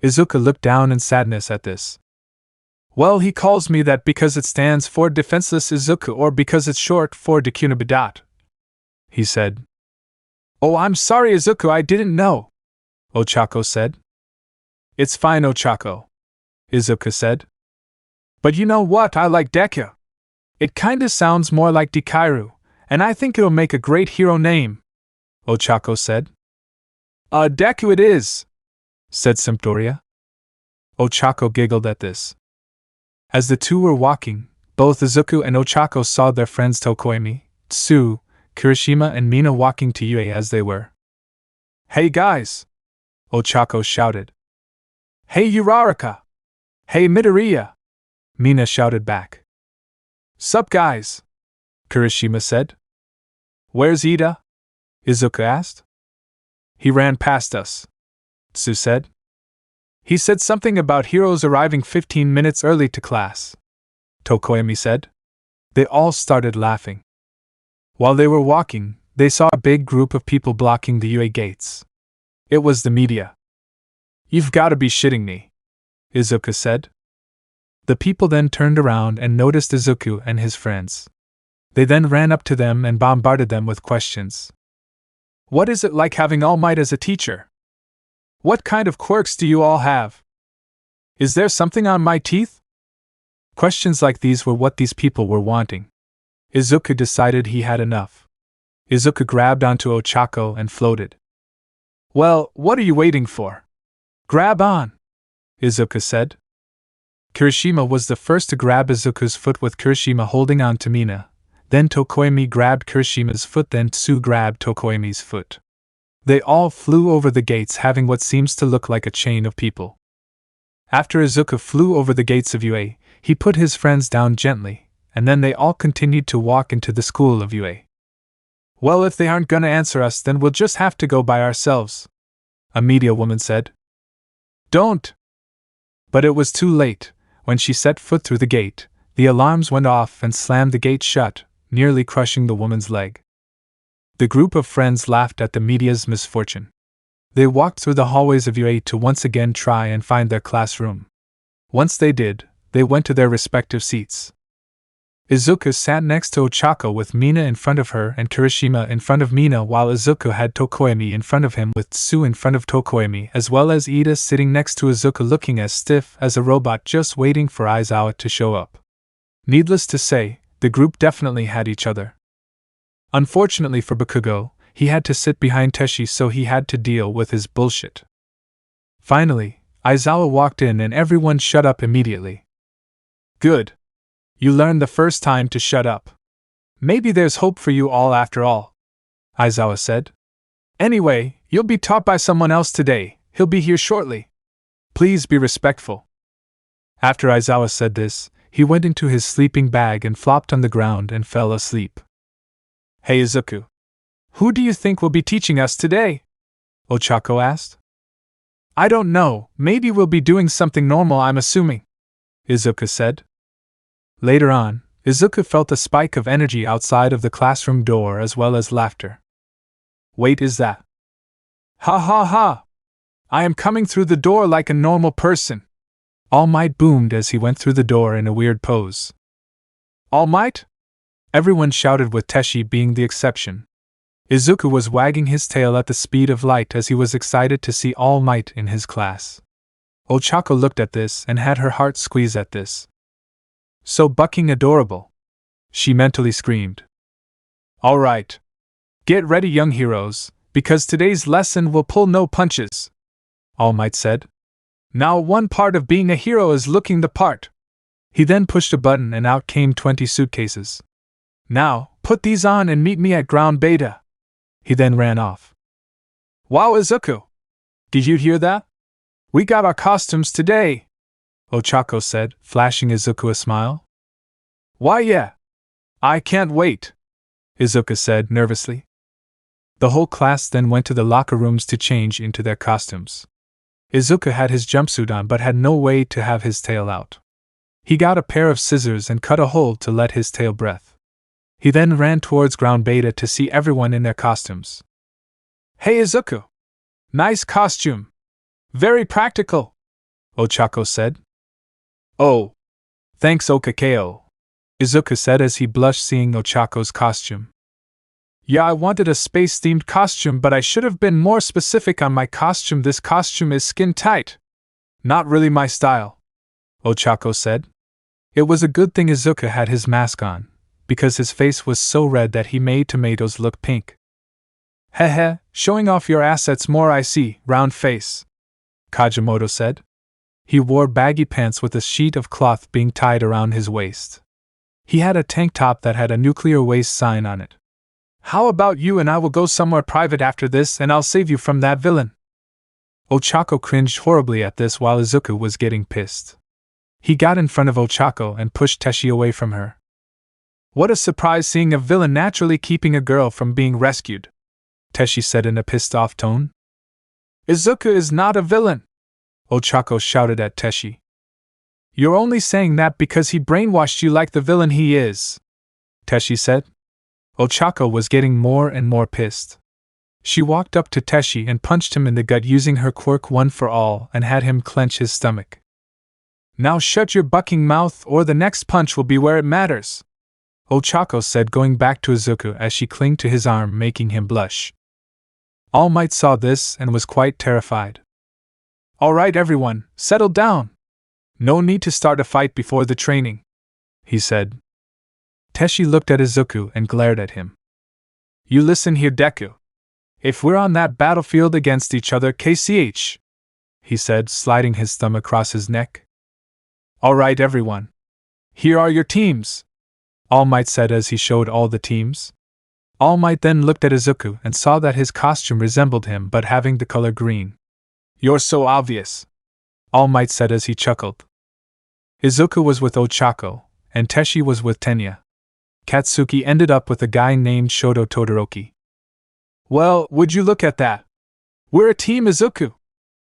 Izuku looked down in sadness at this. Well, he calls me that because it stands for Defenseless Izuku, or because it's short for Deku, he said. Oh, I'm sorry, Izuku, I didn't know, Ochako said. It's fine, Ochako, Izuku said. But you know what, I like Deku. It kinda sounds more like Dekairu, and I think it'll make a great hero name, Ochako said. Deku it is, said Midoriya. Ochako giggled at this. As the two were walking, both Izuku and Ochako saw their friends Tokoemi, Tsu, Kirishima and Mina walking to UA as they were. Hey guys! Ochako shouted. Hey Uraraka! Hey Midoriya! Mina shouted back. Sup guys? Kirishima said. Where's Ida? Izuku asked. He ran past us, Tsu said. He said something about heroes arriving 15 minutes early to class, Tokoemi said. They all started laughing. While they were walking, they saw a big group of people blocking the UA gates. It was the media. You've gotta be shitting me, Izuku said. The people then turned around and noticed Izuku and his friends. They then ran up to them and bombarded them with questions. What is it like having Almight as a teacher? What kind of quirks do you all have? Is there something on my teeth? Questions like these were what these people were wanting. Izuku decided he had enough. Izuku grabbed onto Ochako and floated. Well, what are you waiting for? Grab on, Izuku said. Kirishima was the first to grab Izuku's foot, with Kirishima holding on to Mina. Then Tokoemi grabbed Kirishima's foot, then Tsu grabbed Tokoemi's foot. They all flew over the gates, having what seems to look like a chain of people. After Izuku flew over the gates of UA, he put his friends down gently, and then they all continued to walk into the school of UA. Well, if they aren't gonna answer us, then we'll just have to go by ourselves, a media woman said. Don't! But it was too late. When she set foot through the gate, the alarms went off and slammed the gate shut, nearly crushing the woman's leg. The group of friends laughed at the media's misfortune. They walked through the hallways of UA to once again try and find their classroom. Once they did, they went to their respective seats. Izuku sat next to Ochako with Mina in front of her and Kirishima in front of Mina, while Izuku had Tokoyami in front of him with Tsu in front of Tokoyami, as well as Ida sitting next to Izuku looking as stiff as a robot just waiting for Aizawa to show up. Needless to say, the group definitely had each other. Unfortunately for Bakugo, he had to sit behind Teshi, so he had to deal with his bullshit. Finally, Aizawa walked in and everyone shut up immediately. Good. You learned the first time to shut up. Maybe there's hope for you all after all, Aizawa said. Anyway, you'll be taught by someone else today. He'll be here shortly. Please be respectful. After Aizawa said this, he went into his sleeping bag and flopped on the ground and fell asleep. Hey Izuku. Who do you think will be teaching us today? Ochako asked. I don't know, maybe we'll be doing something normal, I'm assuming, Izuku said. Later on, Izuku felt a spike of energy outside of the classroom door as well as laughter. Wait, is that? Ha ha ha! I am coming through the door like a normal person. Almight boomed as he went through the door in a weird pose. Almight? Everyone shouted, with Teshi being the exception. Izuku was wagging his tail at the speed of light as he was excited to see All Might in his class. Ochako looked at this and had her heart squeeze at this. So bucking adorable, she mentally screamed. All right. Get ready, young heroes, because today's lesson will pull no punches, All Might said. Now one part of being a hero is looking the part. He then pushed a button and out came 20 suitcases. Now, put these on and meet me at ground beta. He then ran off. Wow, Izuku! Did you hear that? We got our costumes today, Ochako said, flashing Izuku a smile. Why yeah. I can't wait, Izuku said nervously. The whole class then went to the locker rooms to change into their costumes. Izuku had his jumpsuit on but had no way to have his tail out. He got a pair of scissors and cut a hole to let his tail breathe. He then ran towards ground beta to see everyone in their costumes. Hey Izuku! Nice costume! Very practical, Ochako said. Oh! Thanks Okakeo, Izuku said as he blushed seeing Ochako's costume. Yeah, I wanted a space-themed costume, but I should have been more specific on my costume. This costume is skin-tight. Not really my style, Ochako said. It was a good thing Izuku had his mask on, because his face was so red that he made tomatoes look pink. Heh, showing off your assets more, I see, round face, Kajimoto said. He wore baggy pants with a sheet of cloth being tied around his waist. He had a tank top that had a nuclear waste sign on it. How about you and I will go somewhere private after this and I'll save you from that villain? Ochako cringed horribly at this while Izuku was getting pissed. He got in front of Ochako and pushed Teshi away from her. What a surprise seeing a villain naturally keeping a girl from being rescued, Teshi said in a pissed-off tone. Izuku is not a villain, Ochako shouted at Teshi. You're only saying that because he brainwashed you like the villain he is, Teshi said. Ochako was getting more and more pissed. She walked up to Teshi and punched him in the gut using her quirk one for all and had him clench his stomach. Now shut your bucking mouth or the next punch will be where it matters, Ochako said, going back to Izuku as she clinged to his arm, making him blush. All Might saw this and was quite terrified. All right everyone, settle down. No need to start a fight before the training, he said. Teshi looked at Izuku and glared at him. You listen here, Deku. If we're on that battlefield against each other, KCH, he said, sliding his thumb across his neck. All right everyone. Here are your teams, All Might said as he showed all the teams. All Might then looked at Izuku and saw that his costume resembled him but having the color green. You're so obvious, All Might said as he chuckled. Izuku was with Ochako, and Teshi was with Tenya. Katsuki ended up with a guy named Shoto Todoroki. Well, would you look at that? We're a team, Izuku,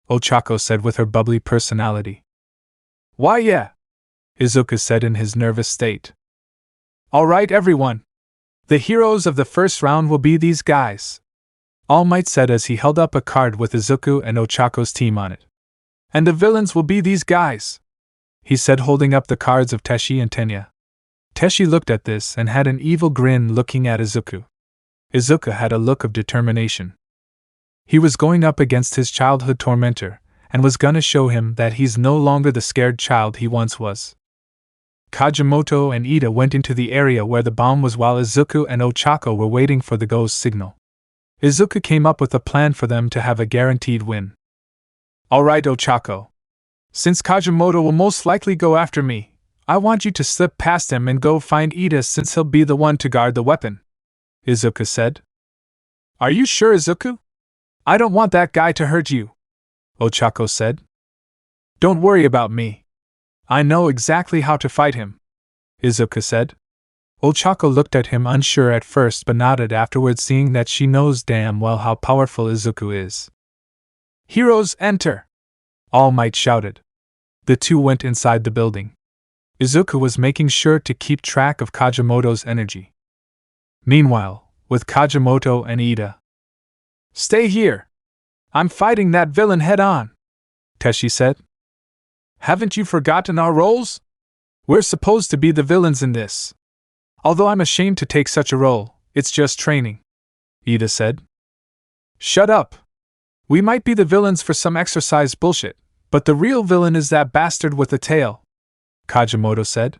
Ochako said with her bubbly personality. Why yeah, Izuku said in his nervous state. All right everyone. The heroes of the first round will be these guys, All Might said as he held up a card with Izuku and Ochako's team on it. And the villains will be these guys, he said holding up the cards of Teshi and Tenya. Teshi looked at this and had an evil grin looking at Izuku. Izuku had a look of determination. He was going up against his childhood tormentor, and was gonna show him that he's no longer the scared child he once was. Kajimoto and Ida went into the area where the bomb was while Izuku and Ochako were waiting for the go's signal. Izuku came up with a plan for them to have a guaranteed win. Alright, Ochako. Since Kajimoto will most likely go after me, I want you to slip past him and go find Ida since he'll be the one to guard the weapon, Izuku said. Are you sure, Izuku? I don't want that guy to hurt you, Ochako said. Don't worry about me. I know exactly how to fight him, Izuku said. Ochako looked at him unsure at first but nodded afterwards, seeing that she knows damn well how powerful Izuku is. Heroes, enter! Almight shouted. The two went inside the building. Izuku was making sure to keep track of Kajimoto's energy. Meanwhile, with Kajimoto and Ida. Stay here! I'm fighting that villain head-on, Teshi said. Haven't you forgotten our roles? We're supposed to be the villains in this. Although I'm ashamed to take such a role, it's just training, Ida said. Shut up! We might be the villains for some exercise bullshit, but the real villain is that bastard with the tail, Kajimoto said.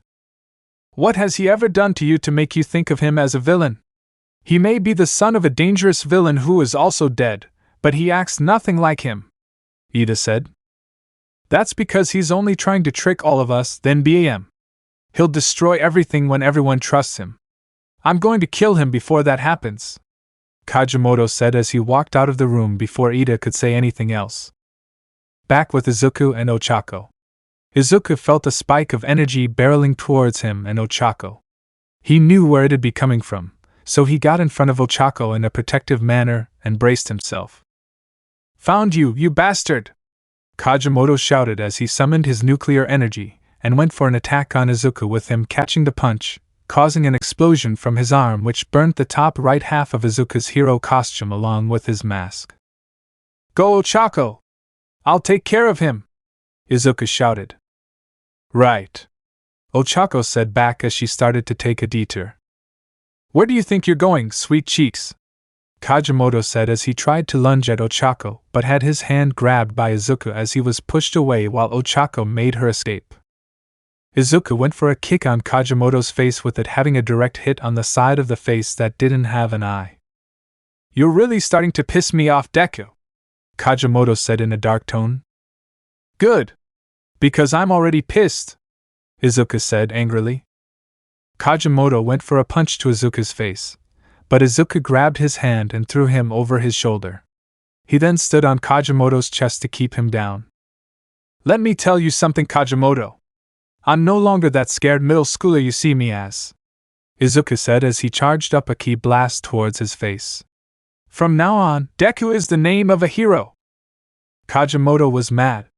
What has he ever done to you to make you think of him as a villain? He may be the son of a dangerous villain who is also dead, but he acts nothing like him, Ida said. That's because he's only trying to trick all of us, then BAM. He'll destroy everything when everyone trusts him. I'm going to kill him before that happens, Kajimoto said as he walked out of the room before Ida could say anything else. Back with Izuku and Ochako. Izuku felt a spike of energy barreling towards him and Ochako. He knew where it'd be coming from, so he got in front of Ochako in a protective manner and braced himself. Found you, you bastard! Kajimoto shouted as he summoned his nuclear energy and went for an attack on Izuku, with him catching the punch, causing an explosion from his arm which burnt the top right half of Izuku's hero costume along with his mask. Go, Ochako! I'll take care of him! Izuku shouted. Right, Ochako said back as she started to take a detour. Where do you think you're going, sweet cheeks? Kajimoto said as he tried to lunge at Ochako but had his hand grabbed by Izuku as he was pushed away while Ochako made her escape. Izuku went for a kick on Kajimoto's face, with it having a direct hit on the side of the face that didn't have an eye. You're really starting to piss me off, Deku, Kajimoto said in a dark tone. Good. Because I'm already pissed, Izuku said angrily. Kajimoto went for a punch to Izuku's face, but Izuku grabbed his hand and threw him over his shoulder. He then stood on Kajimoto's chest to keep him down. Let me tell you something, Kajimoto. I'm no longer that scared middle schooler you see me as, Izuku said as he charged up a ki blast towards his face. From now on, Deku is the name of a hero. Kajimoto was mad.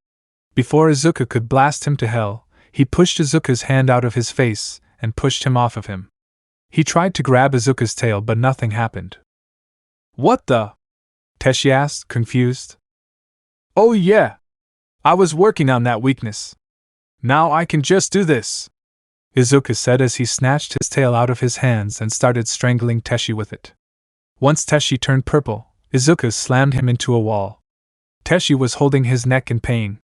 Before Izuku could blast him to hell, he pushed Izuku's hand out of his face and pushed him off of him. He tried to grab Izuku's tail but nothing happened. What the? Teshi asked, confused. Oh yeah. I was working on that weakness. Now I can just do this, Izuku said as he snatched his tail out of his hands and started strangling Teshi with it. Once Teshi turned purple, Izuku slammed him into a wall. Teshi was holding his neck in pain.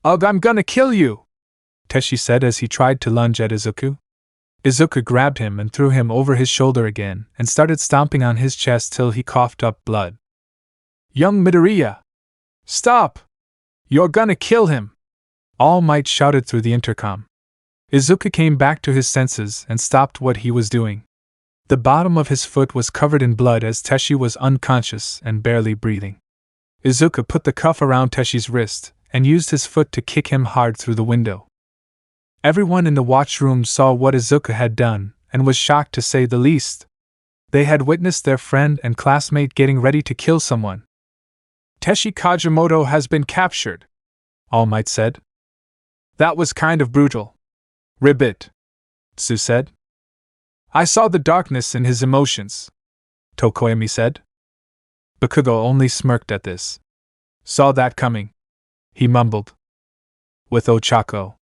Ugh, I'm gonna kill you, Teshi said as he tried to lunge at Izuku. Izuku grabbed him and threw him over his shoulder again and started stomping on his chest till he coughed up blood. Young Midoriya! Stop! You're gonna kill him! All Might shouted through the intercom. Izuku came back to his senses and stopped what he was doing. The bottom of his foot was covered in blood as Teshi was unconscious and barely breathing. Izuku put the cuff around Teshi's wrist and used his foot to kick him hard through the window. Everyone in the watchroom saw what Izuku had done and was shocked, to say the least. They had witnessed their friend and classmate getting ready to kill someone. Teshi Kajimoto has been captured, All Might said. That was kind of brutal. Ribbit, Tsu said. I saw the darkness in his emotions, Tokoyami said. Bakugo only smirked at this. Saw that coming, he mumbled. With Ochako.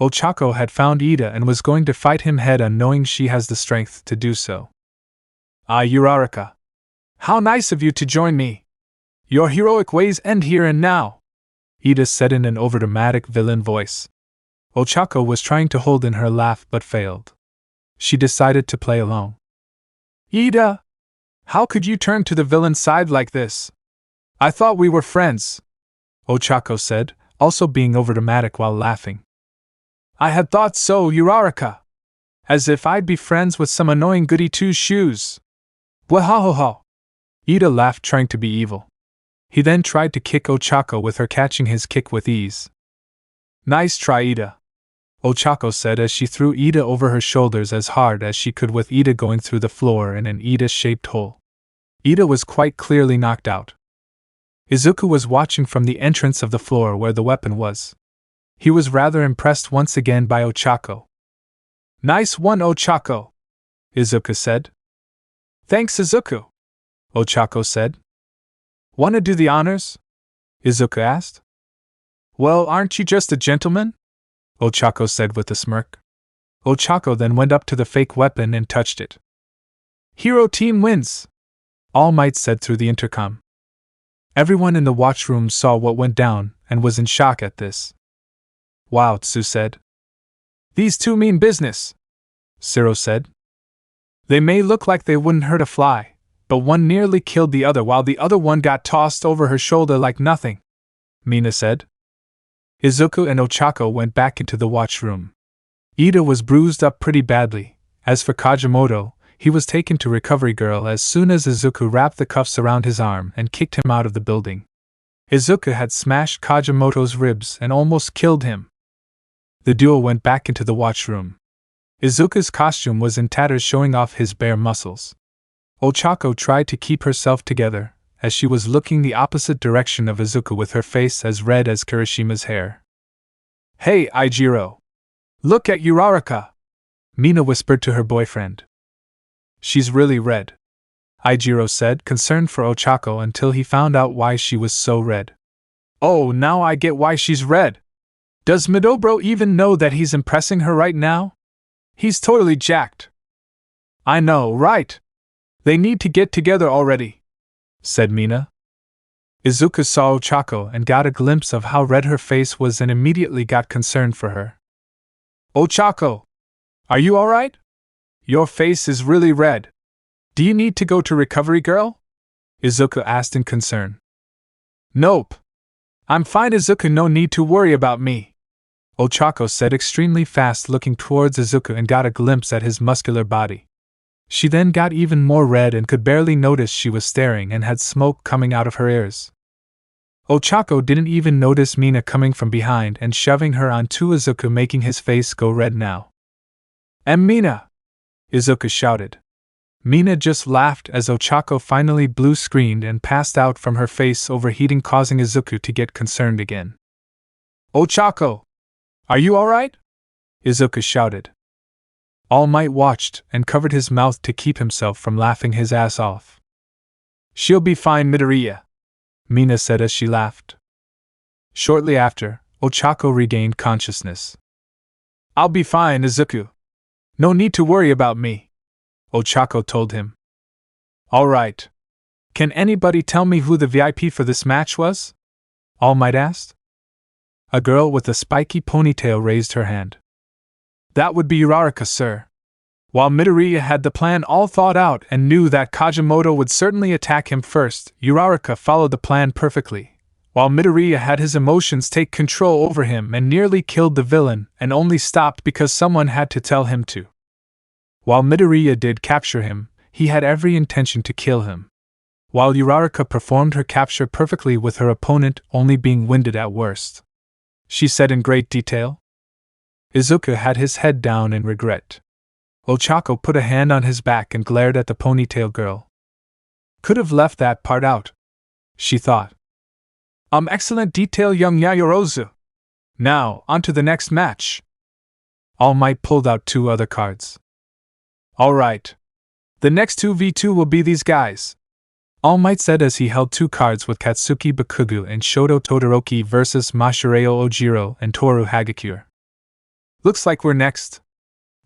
Ochako had found Ida and was going to fight him head-on, knowing she has the strength to do so. "Ah, Uraraka. How nice of you to join me. Your heroic ways end here and now," Ida said in an overdramatic villain voice. Ochako was trying to hold in her laugh but failed. She decided to play along. "Ida! How could you turn to the villain side like this? I thought we were friends," Ochako said, also being overdramatic while laughing. "I had thought so, Uraraka. As if I'd be friends with some annoying goody two-shoes. Wahahoho!" Ida laughed, trying to be evil. He then tried to kick Ochako with her, catching his kick with ease. "Nice try, Ida," Ochako said as she threw Ida over her shoulders as hard as she could, with Ida going through the floor in an Ida-shaped hole. Ida was quite clearly knocked out. Izuku was watching from the entrance of the floor where the weapon was. He was rather impressed once again by Ochako. "Nice one, Ochako," Izuku said. "Thanks, Izuku," Ochako said. "Wanna do the honors?" Izuku asked. "Well, aren't you just a gentleman?" Ochako said with a smirk. Ochako then went up to the fake weapon and touched it. "Hero team wins," Almight said through the intercom. Everyone in the watchroom saw what went down and was in shock at this. "Wow," Tsu said. "These two mean business," Siro said. "They may look like they wouldn't hurt a fly, but one nearly killed the other while the other one got tossed over her shoulder like nothing," Mina said. Izuku and Ochako went back into the watchroom. Ida was bruised up pretty badly. As for Kajimoto, he was taken to Recovery Girl as soon as Izuku wrapped the cuffs around his arm and kicked him out of the building. Izuku had smashed Kajimoto's ribs and almost killed him. The duo went back into the watchroom. Izuku's costume was in tatters, showing off his bare muscles. Ochako tried to keep herself together, as she was looking the opposite direction of Izuku with her face as red as Kirishima's hair. "Hey, Ijiro! Look at Uraraka!" Mina whispered to her boyfriend. "She's really red," Ijiro said, concerned for Ochako until he found out why she was so red. "Oh, now I get why she's red. Does Midobro even know that he's impressing her right now? He's totally jacked." "I know, right? They need to get together already," said Mina. Izuku saw Ochako and got a glimpse of how red her face was and immediately got concerned for her. "Ochako! Are you alright? Your face is really red. Do you need to go to Recovery Girl?" Izuku asked in concern. "Nope. I'm fine, Izuku, no need to worry about me," Ochako said extremely fast, looking towards Izuku and got a glimpse at his muscular body. She then got even more red and could barely notice she was staring and had smoke coming out of her ears. Ochako didn't even notice Mina coming from behind and shoving her onto Izuku, making his face go red now. Mina!" Izuku shouted. Mina just laughed as Ochako finally blue-screened and passed out from her face overheating, causing Izuku to get concerned again. "Ochako! Are you alright?" Izuku shouted. All Might watched and covered his mouth to keep himself from laughing his ass off. "She'll be fine, Midoriya," Mina said as she laughed. Shortly after, Ochako regained consciousness. "I'll be fine, Izuku. No need to worry about me," Ochako told him. "Alright. Can anybody tell me who the VIP for this match was?" All Might asked. A girl with a spiky ponytail raised her hand. "That would be Uraraka, sir. While Midoriya had the plan all thought out and knew that Kajimoto would certainly attack him first, Uraraka followed the plan perfectly, while Midoriya had his emotions take control over him and nearly killed the villain and only stopped because someone had to tell him to. While Midoriya did capture him, he had every intention to kill him. While Uraraka performed her capture perfectly with her opponent only being winded at worst," she said in great detail. Izuku had his head down in regret. Ochako put a hand on his back and glared at the ponytail girl. "Could have left that part out," she thought. Excellent detail, young Yayorozu. Now, on to the next match." All Might pulled out 2 other cards. "Alright. The next 2v2 will be these guys," All Might said as he held 2 cards with Katsuki Bakugo and Shoto Todoroki versus Mashireo Ojiro and Toru Hagakure. Looks like we're next,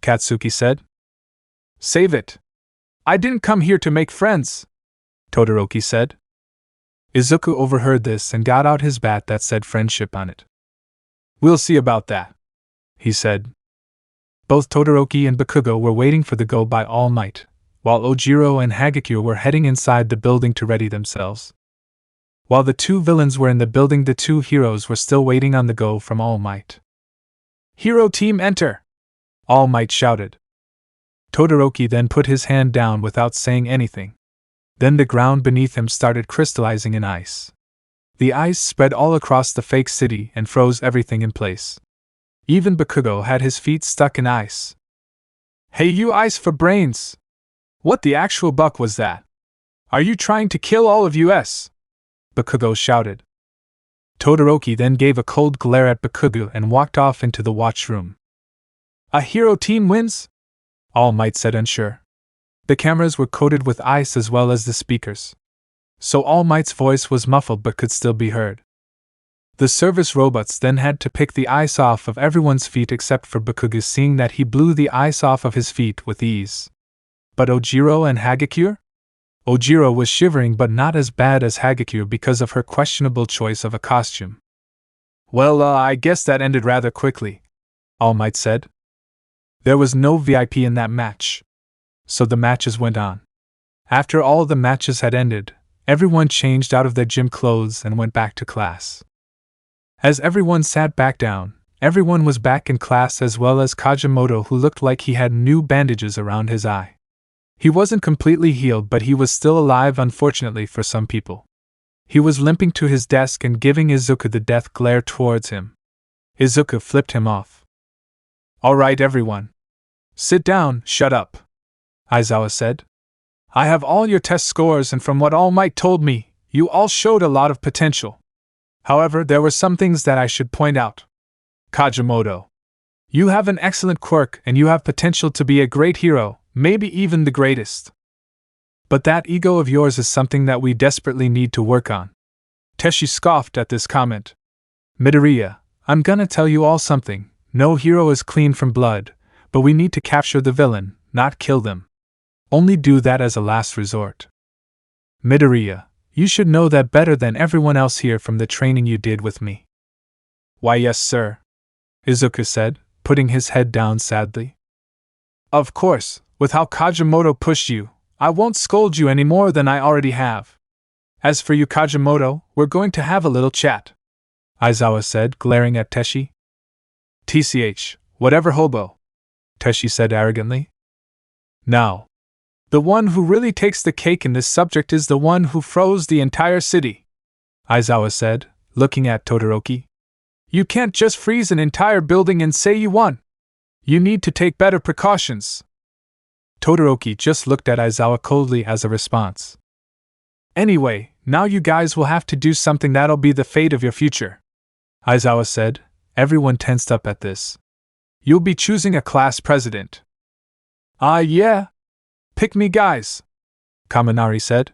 Katsuki said. Save it. I didn't come here to make friends, Todoroki said. Izuku overheard this and got out his bat that said friendship on it. We'll see about that, he said. Both Todoroki and Bakugo were waiting for the go by All Might, while Ojiro and Hagekure were heading inside the building to ready themselves. While the two villains were in the building, the two heroes were still waiting on the go from All Might. Hero team enter! All Might shouted. Todoroki then put his hand down without saying anything. Then the ground beneath him started crystallizing in ice. The ice spread all across the fake city and froze everything in place. Even Bakugo had his feet stuck in ice. Hey, you ice for brains! What the actual buck was that? Are you trying to kill all of us? Bakugo shouted. Todoroki then gave a cold glare at Bakugo and walked off into the watchroom. A hero team wins? All Might said, unsure. The cameras were coated with ice as well as the speakers, so All Might's voice was muffled but could still be heard. The service robots then had to pick the ice off of everyone's feet except for Bakugo, seeing that he blew the ice off of his feet with ease. But Ojiro and Hagekure? Ojiro was shivering, but not as bad as Hagekure because of her questionable choice of a costume. Well, I guess that ended rather quickly, All Might said. There was no VIP in that match, so the matches went on. After all the matches had ended, everyone changed out of their gym clothes and went back to class. As everyone sat back down, everyone was back in class as well as Kajimoto, who looked like he had new bandages around his eye. He wasn't completely healed, but he was still alive, unfortunately for some people. He was limping to his desk and giving Izuku the death glare towards him. Izuku flipped him off. All right, everyone. Sit down, shut up, Aizawa said. I have all your test scores, and from what All Might told me, you all showed a lot of potential. However, there were some things that I should point out. Kajimoto, you have an excellent quirk and you have potential to be a great hero, maybe even the greatest. But that ego of yours is something that we desperately need to work on. Teshi scoffed at this comment. Midoriya, I'm gonna tell you all something. No hero is clean from blood, but we need to capture the villain, not kill them. Only do that as a last resort. Midoriya, you should know that better than everyone else here from the training you did with me. Why, yes, sir, Izuku said, putting his head down sadly. Of course, with how Kajimoto pushed you, I won't scold you any more than I already have. As for you, Kajimoto, we're going to have a little chat, Aizawa said, glaring at Teshi. TCH, whatever, hobo, Teshi said arrogantly. Now, the one who really takes the cake in this subject is the one who froze the entire city, Aizawa said, looking at Todoroki. You can't just freeze an entire building and say you won. You need to take better precautions. Todoroki just looked at Aizawa coldly as a response. Anyway, now you guys will have to do something that'll be the fate of your future, Aizawa said. Everyone tensed up at this. You'll be choosing a class president. Yeah? Pick me, guys, Kaminari said.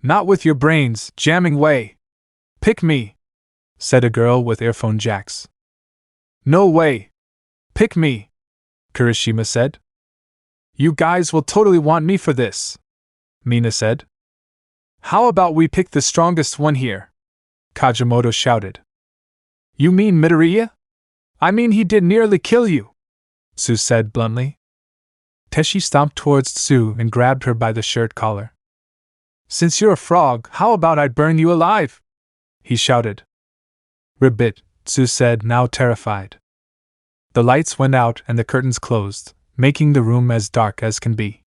Not with your brains jamming way. Pick me, said a girl with earphone jacks. No way. Pick me, Kirishima said. You guys will totally want me for this, Mina said. How about we pick the strongest one here? Kajimoto shouted. You mean Midoriya? I mean, he did nearly kill you, Tsu said bluntly. Teshi stomped towards Tsu and grabbed her by the shirt collar. Since you're a frog, how about I burn you alive? He shouted. Ribbit, Tsu said, now terrified. The lights went out and the curtains closed, making the room as dark as can be.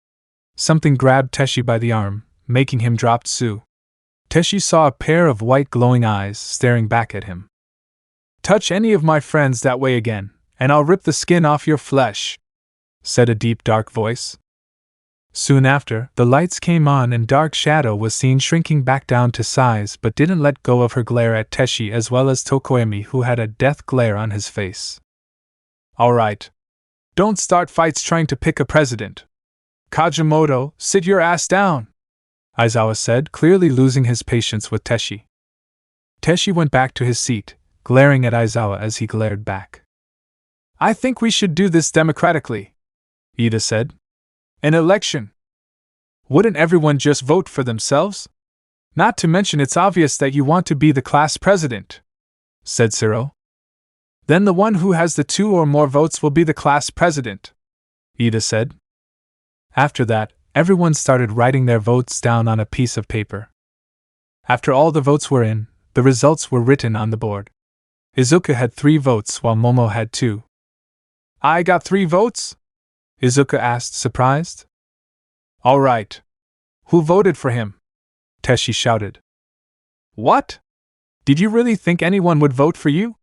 Something grabbed Teshi by the arm, making him drop Tsu. Teshi saw a pair of white glowing eyes staring back at him. Touch any of my friends that way again, and I'll rip the skin off your flesh, said a deep dark voice. Soon after, the lights came on and Dark Shadow was seen shrinking back down to size but didn't let go of her glare at Teshi as well as Tokoyami, who had a death glare on his face. Alright. Don't start fights trying to pick a president. Kajimoto, sit your ass down, Aizawa said, clearly losing his patience with Teshi. Teshi went back to his seat, glaring at Aizawa as he glared back. I think we should do this democratically, Ida said. An election. Wouldn't everyone just vote for themselves? Not to mention it's obvious that you want to be the class president, said Zero. Then the one who has the 2 or more votes will be the class president, Ida said. After that, everyone started writing their votes down on a piece of paper. After all the votes were in, the results were written on the board. Izuku had 3 votes while Momo had 2. I got 3 votes? Izuku asked, surprised. All right. Who voted for him? Teshi shouted. What? Did you really think anyone would vote for you?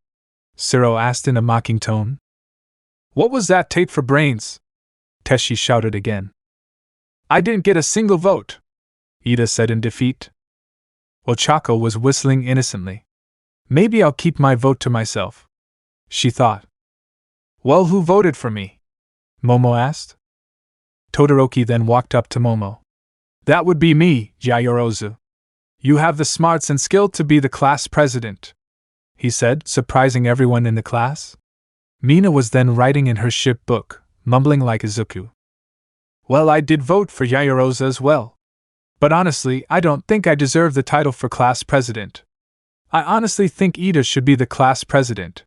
Zero asked in a mocking tone. What was that tape for brains? Teshi shouted again. I didn't get a single vote, Ida said in defeat. Ochako was whistling innocently. Maybe I'll keep my vote to myself, she thought. Well, who voted for me? Momo asked. Todoroki then walked up to Momo. That would be me, Yaoyorozu. You have the smarts and skill to be the class president, he said, surprising everyone in the class. Mina was then writing in her ship book, mumbling like Izuku. Well, I did vote for Yaoyorozu as well. But honestly, I don't think I deserve the title for class president. I honestly think Ida should be the class president.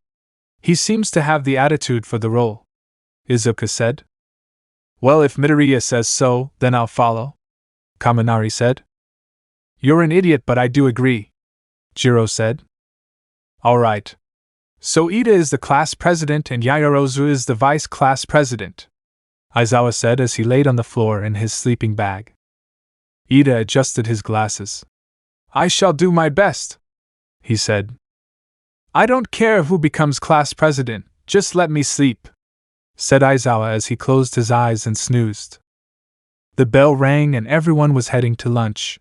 He seems to have the attitude for the role, Izuku said. Well, if Midoriya says so, then I'll follow, Kaminari said. You're an idiot, but I do agree, Jiro said. All right. So Ida is the class president and Yaoyorozu is the vice class president, Aizawa said as he laid on the floor in his sleeping bag. Ida adjusted his glasses. I shall do my best, he said. I don't care who becomes class president, just let me sleep, said Aizawa as he closed his eyes and snoozed. The bell rang and everyone was heading to lunch.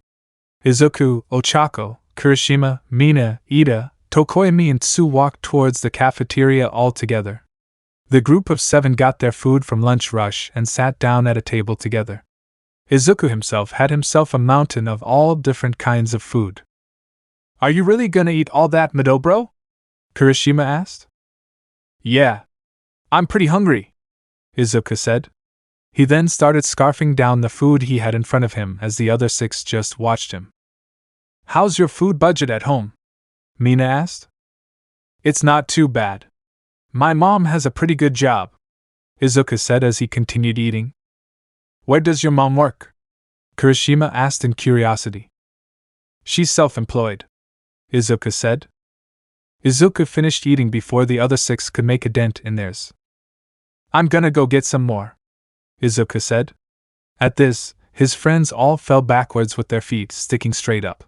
Izuku, Ochako, Kirishima, Mina, Ida, Tokoyami and Tsu walked towards the cafeteria all together. The group of 7 got their food from lunch rush and sat down at a table together. Izuku himself had himself a mountain of all different kinds of food. Are you really gonna eat all that, Midobro? Kirishima asked. Yeah. I'm pretty hungry, Izuku said. He then started scarfing down the food he had in front of him as the other 6 just watched him. How's your food budget at home? Mina asked. It's not too bad. My mom has a pretty good job, Izuku said as he continued eating. Where does your mom work? Kirishima asked in curiosity. She's self-employed, Izuku said. Izuku finished eating before the other 6 could make a dent in theirs. I'm gonna go get some more, Izuku said. At this, his friends all fell backwards with their feet sticking straight up.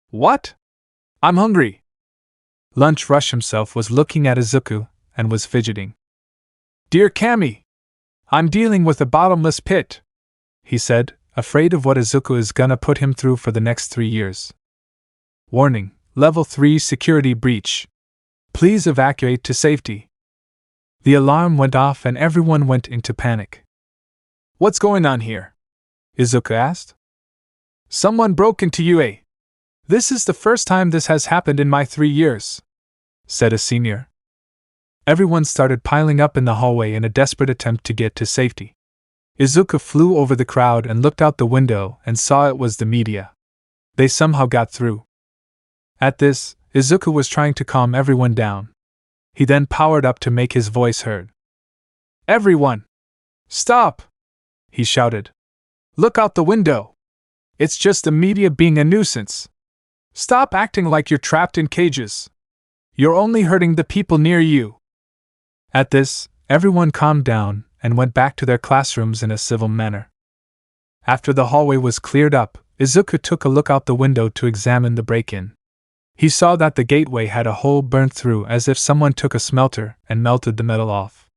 What? I'm hungry. Lunch Rush himself was looking at Izuku and was fidgeting. Dear Kami, I'm dealing with a bottomless pit, he said, afraid of what Izuku is gonna put him through for the next 3 years. Warning, Level 3 security breach. Please evacuate to safety. The alarm went off and everyone went into panic. What's going on here? Izuku asked. Someone broke into UA. This is the first time this has happened in my 3 years, said a senior. Everyone started piling up in the hallway in a desperate attempt to get to safety. Izuku flew over the crowd and looked out the window and saw it was the media. They somehow got through. At this, Izuku was trying to calm everyone down. He then powered up to make his voice heard. Everyone! Stop! He shouted. Look out the window! It's just the media being a nuisance. Stop acting like you're trapped in cages. You're only hurting the people near you. At this, everyone calmed down and went back to their classrooms in a civil manner. After the hallway was cleared up, Izuku took a look out the window to examine the break-in. He saw that the gateway had a hole burnt through as if someone took a smelter and melted the metal off.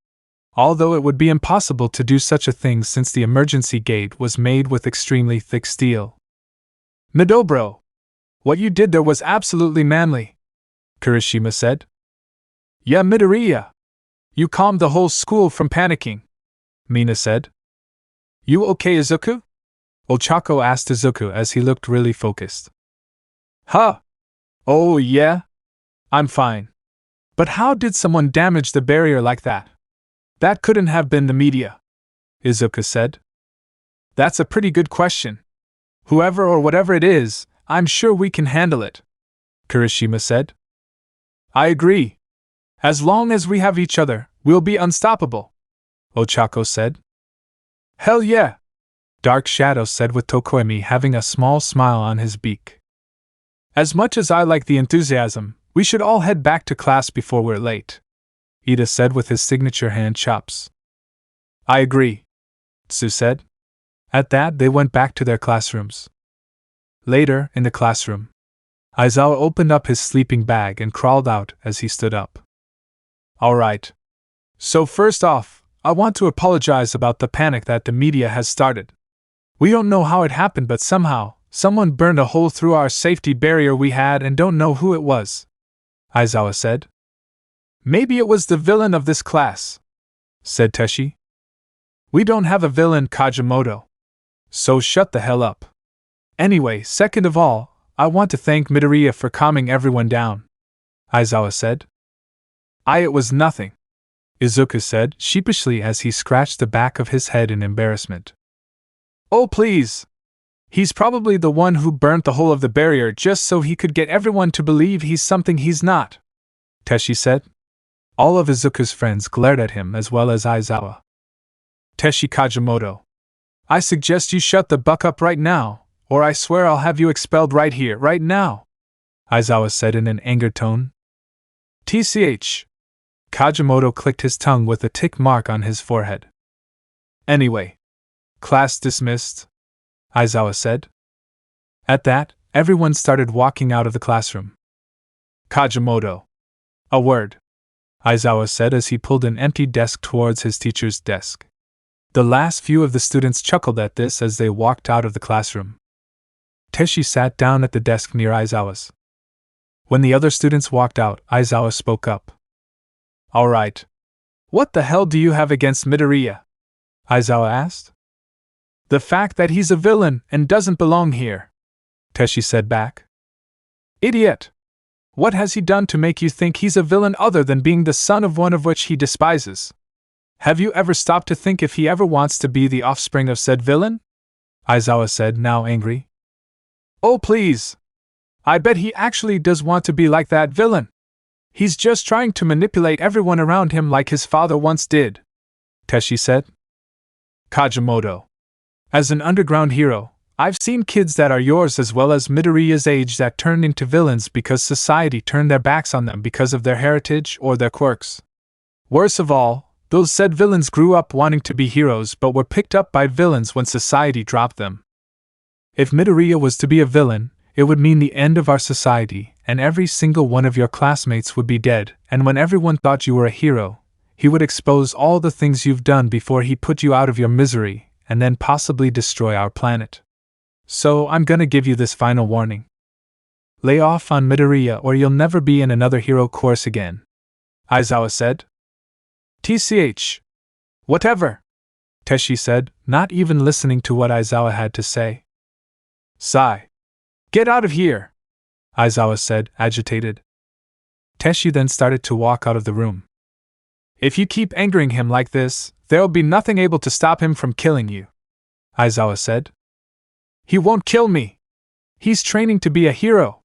Although it would be impossible to do such a thing since the emergency gate was made with extremely thick steel. Midobro! What you did there was absolutely manly, Kirishima said. Yeah, Midoriya! You calmed the whole school from panicking, Mina said. You okay, Izuku? Ochako asked Izuku as he looked really focused. Huh? Oh yeah? I'm fine. But how did someone damage the barrier like that? That couldn't have been the media, Izuku said. That's a pretty good question. Whoever or whatever it is, I'm sure we can handle it, Kirishima said. I agree. As long as we have each other, we'll be unstoppable, Ochako said. Hell yeah, Dark Shadow said with Tokoemi having a small smile on his beak. As much as I like the enthusiasm, we should all head back to class before we're late, Ida said with his signature hand chops. I agree, Tsu said. At that, they went back to their classrooms. Later, in the classroom, Aizawa opened up his sleeping bag and crawled out as he stood up. All right. So first off, I want to apologize about the panic that the media has started. We don't know how it happened, but somehow, someone burned a hole through our safety barrier we had and don't know who it was, Aizawa said. Maybe it was the villain of this class, said Teshi. We don't have a villain, Kajimoto. So shut the hell up. Anyway, second of all, I want to thank Midoriya for calming everyone down, Aizawa said. It was nothing, Izuku said sheepishly as he scratched the back of his head in embarrassment. Oh please! He's probably the one who burnt the whole of the barrier just so he could get everyone to believe he's something he's not, Teshi said. All of Izuku's friends glared at him as well as Aizawa. Teshi Kajimoto, I suggest you shut the buck up right now, or I swear I'll have you expelled right here, right now, Aizawa said in an angered tone. TCH. Kajimoto clicked his tongue with a tick mark on his forehead. Anyway. Class dismissed, Aizawa said. At that, everyone started walking out of the classroom. Kajimoto. A word, Aizawa said as he pulled an empty desk towards his teacher's desk. The last few of the students chuckled at this as they walked out of the classroom. Teshi sat down at the desk near Aizawa's. When the other students walked out, Aizawa spoke up. All right. What the hell do you have against Midoriya? Aizawa asked. The fact that he's a villain and doesn't belong here, Teshi said back. Idiot! What has he done to make you think he's a villain other than being the son of one of which he despises? Have you ever stopped to think if he ever wants to be the offspring of said villain? Aizawa said, now angry. Oh please! I bet he actually does want to be like that villain. He's just trying to manipulate everyone around him like his father once did, Teshi said. Kajimoto. As an underground hero, I've seen kids that are yours as well as Midoriya's age that turned into villains because society turned their backs on them because of their heritage or their quirks. Worse of all, those said villains grew up wanting to be heroes but were picked up by villains when society dropped them. If Midoriya was to be a villain, it would mean the end of our society, and every single one of your classmates would be dead, and when everyone thought you were a hero, he would expose all the things you've done before he put you out of your misery, and then possibly destroy our planet. So I'm gonna give you this final warning. Lay off on Midoriya or you'll never be in another hero course again, Aizawa said. TCH. Whatever, Teshi said, not even listening to what Aizawa had to say. Sigh. Get out of here, Aizawa said, agitated. Teshi then started to walk out of the room. If you keep angering him like this, there'll be nothing able to stop him from killing you, Aizawa said. He won't kill me. He's training to be a hero,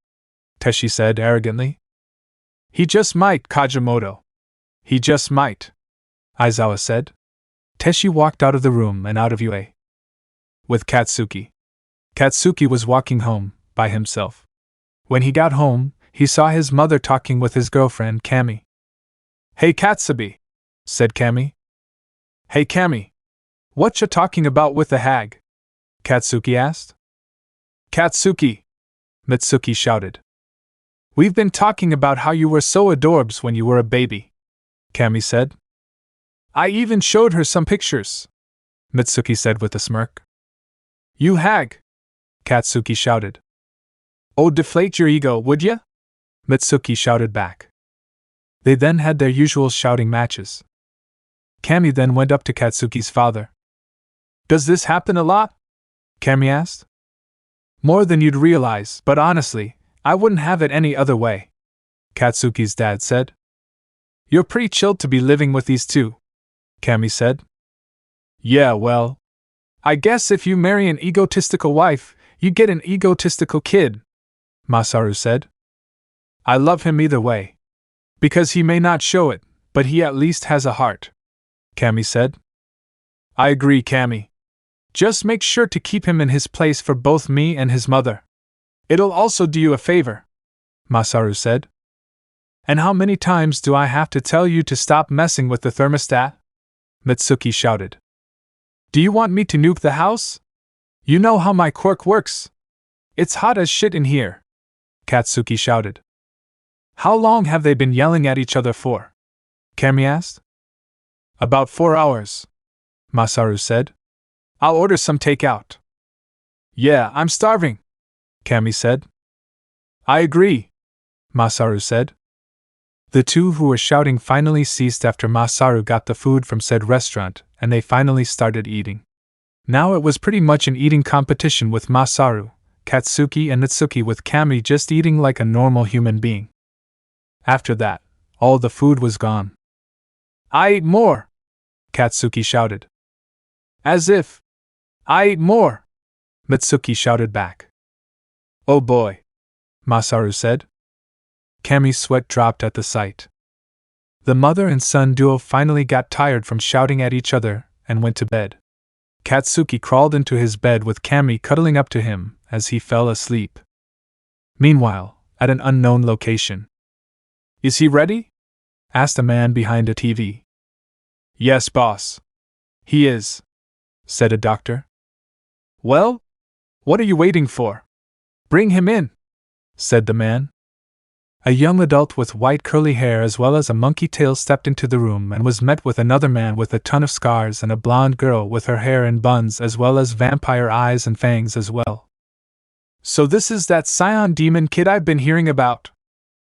Teshi said arrogantly. He just might, Kajimoto. He just might, Aizawa said. Teshi walked out of the room and out of UA. With Katsuki. Katsuki was walking home, by himself. When he got home, he saw his mother talking with his girlfriend, Kami. Hey Katsubi, said Kami. Hey Kami. What ya talking about with the hag? Katsuki asked. Katsuki, Mitsuki shouted. We've been talking about how you were so adorbs when you were a baby, Kami said. I even showed her some pictures, Mitsuki said with a smirk. You hag, Katsuki shouted. Oh, deflate your ego, would ya? Mitsuki shouted back. They then had their usual shouting matches. Kami then went up to Katsuki's father. Does this happen a lot? Kami asked. More than you'd realize, but honestly, I wouldn't have it any other way, Katsuki's dad said. You're pretty chilled to be living with these two, Cammy said. Yeah, well, I guess if you marry an egotistical wife, you get an egotistical kid, Masaru said. I love him either way. Because he may not show it, but he at least has a heart, Cammy said. I agree, Cammy. Just make sure to keep him in his place for both me and his mother. It'll also do you a favor, Masaru said. And how many times do I have to tell you to stop messing with the thermostat? Mitsuki shouted. Do you want me to nuke the house? You know how my quirk works. It's hot as shit in here, Katsuki shouted. How long have they been yelling at each other for? Cammy asked. About 4 hours, Masaru said. I'll order some takeout. Yeah, I'm starving, Cammy said. I agree, Masaru said. The two who were shouting finally ceased after Masaru got the food from said restaurant, and they finally started eating. Now it was pretty much an eating competition with Masaru, Katsuki and Natsuki, with Cammy just eating like a normal human being. After that, all the food was gone. I ate more, Katsuki shouted. As if I ate more, Mitsuki shouted back. Oh boy, Masaru said. Cammy's sweat dropped at the sight. The mother and son duo finally got tired from shouting at each other and went to bed. Katsuki crawled into his bed with Cammy cuddling up to him as he fell asleep. Meanwhile, at an unknown location. Is he ready? Asked a man behind a TV. Yes, boss. He is, said a doctor. Well, what are you waiting for? Bring him in, said the man. A young adult with white curly hair as well as a monkey tail stepped into the room and was met with another man with a ton of scars and a blonde girl with her hair in buns as well as vampire eyes and fangs as well. So this is that Saiyan demon kid I've been hearing about?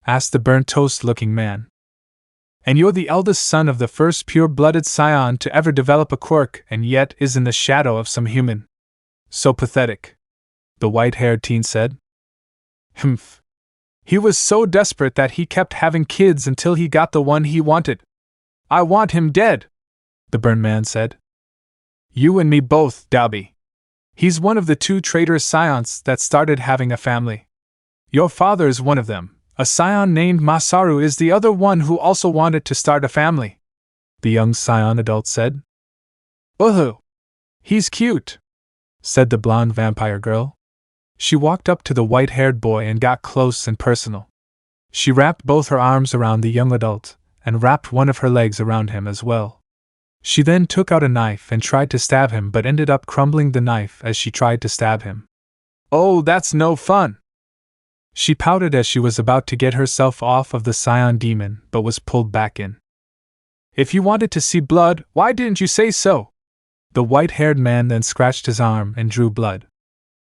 Asked the burnt toast-looking man. And you're the eldest son of the first pure-blooded Saiyan to ever develop a quirk and yet is in the shadow of some human. So pathetic, the white-haired teen said. Humph. He was so desperate that he kept having kids until he got the one he wanted. I want him dead, the burnt man said. You and me both, Dalby. He's one of the 2 traitorous Saiyans that started having a family. Your father is one of them. A Saiyan named Masaru is the other one who also wanted to start a family, the young Saiyan adult said. Ooh, he's cute, said the blonde vampire girl. She walked up to the white-haired boy and got close and personal. She wrapped both her arms around the young adult, and wrapped one of her legs around him as well. She then took out a knife and tried to stab him but ended up crumbling the knife as she tried to stab him. Oh, that's no fun! She pouted as she was about to get herself off of the Saiyan demon but was pulled back in. If you wanted to see blood, why didn't you say so? The white-haired man then scratched his arm and drew blood.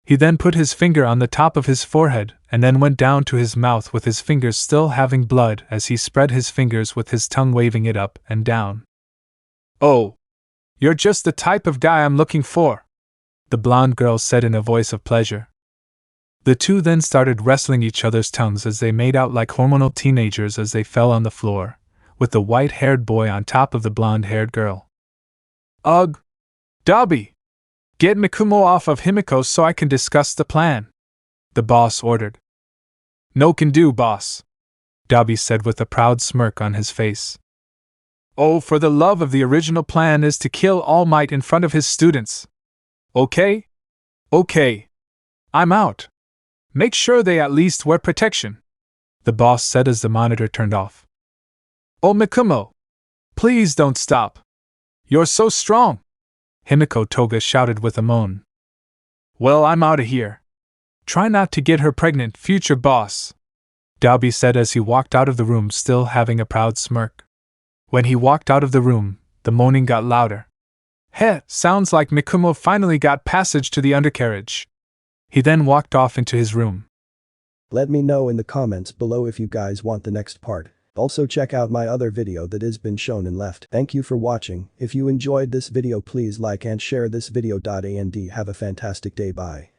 He then put his finger on the top of his forehead and then went down to his mouth with his fingers still having blood as he spread his fingers with his tongue waving it up and down. Oh, you're just the type of guy I'm looking for, the blonde girl said in a voice of pleasure. The two then started wrestling each other's tongues as they made out like hormonal teenagers as they fell on the floor, with the white-haired boy on top of the blonde-haired girl. Ugh! Dobby! Get Mikumo off of Himiko so I can discuss the plan, the boss ordered. No can do, boss, Dobby said with a proud smirk on his face. Oh, for the love of the original plan is to kill All Might in front of his students. Okay? Okay. I'm out. Make sure they at least wear protection, the boss said as the monitor turned off. Oh, Mikumo! Please don't stop. You're so strong, Himiko Toga shouted with a moan. Well, I'm outta here. Try not to get her pregnant, future boss, Dobby said as he walked out of the room still having a proud smirk. When he walked out of the room, the moaning got louder. Heh, sounds like Mikumo finally got passage to the undercarriage. He then walked off into his room. Let me know in the comments below if you guys want the next part. Also check out my other video that has been shown and left. Thank you for watching. If you enjoyed this video please like and share this video. And have a fantastic day. Bye.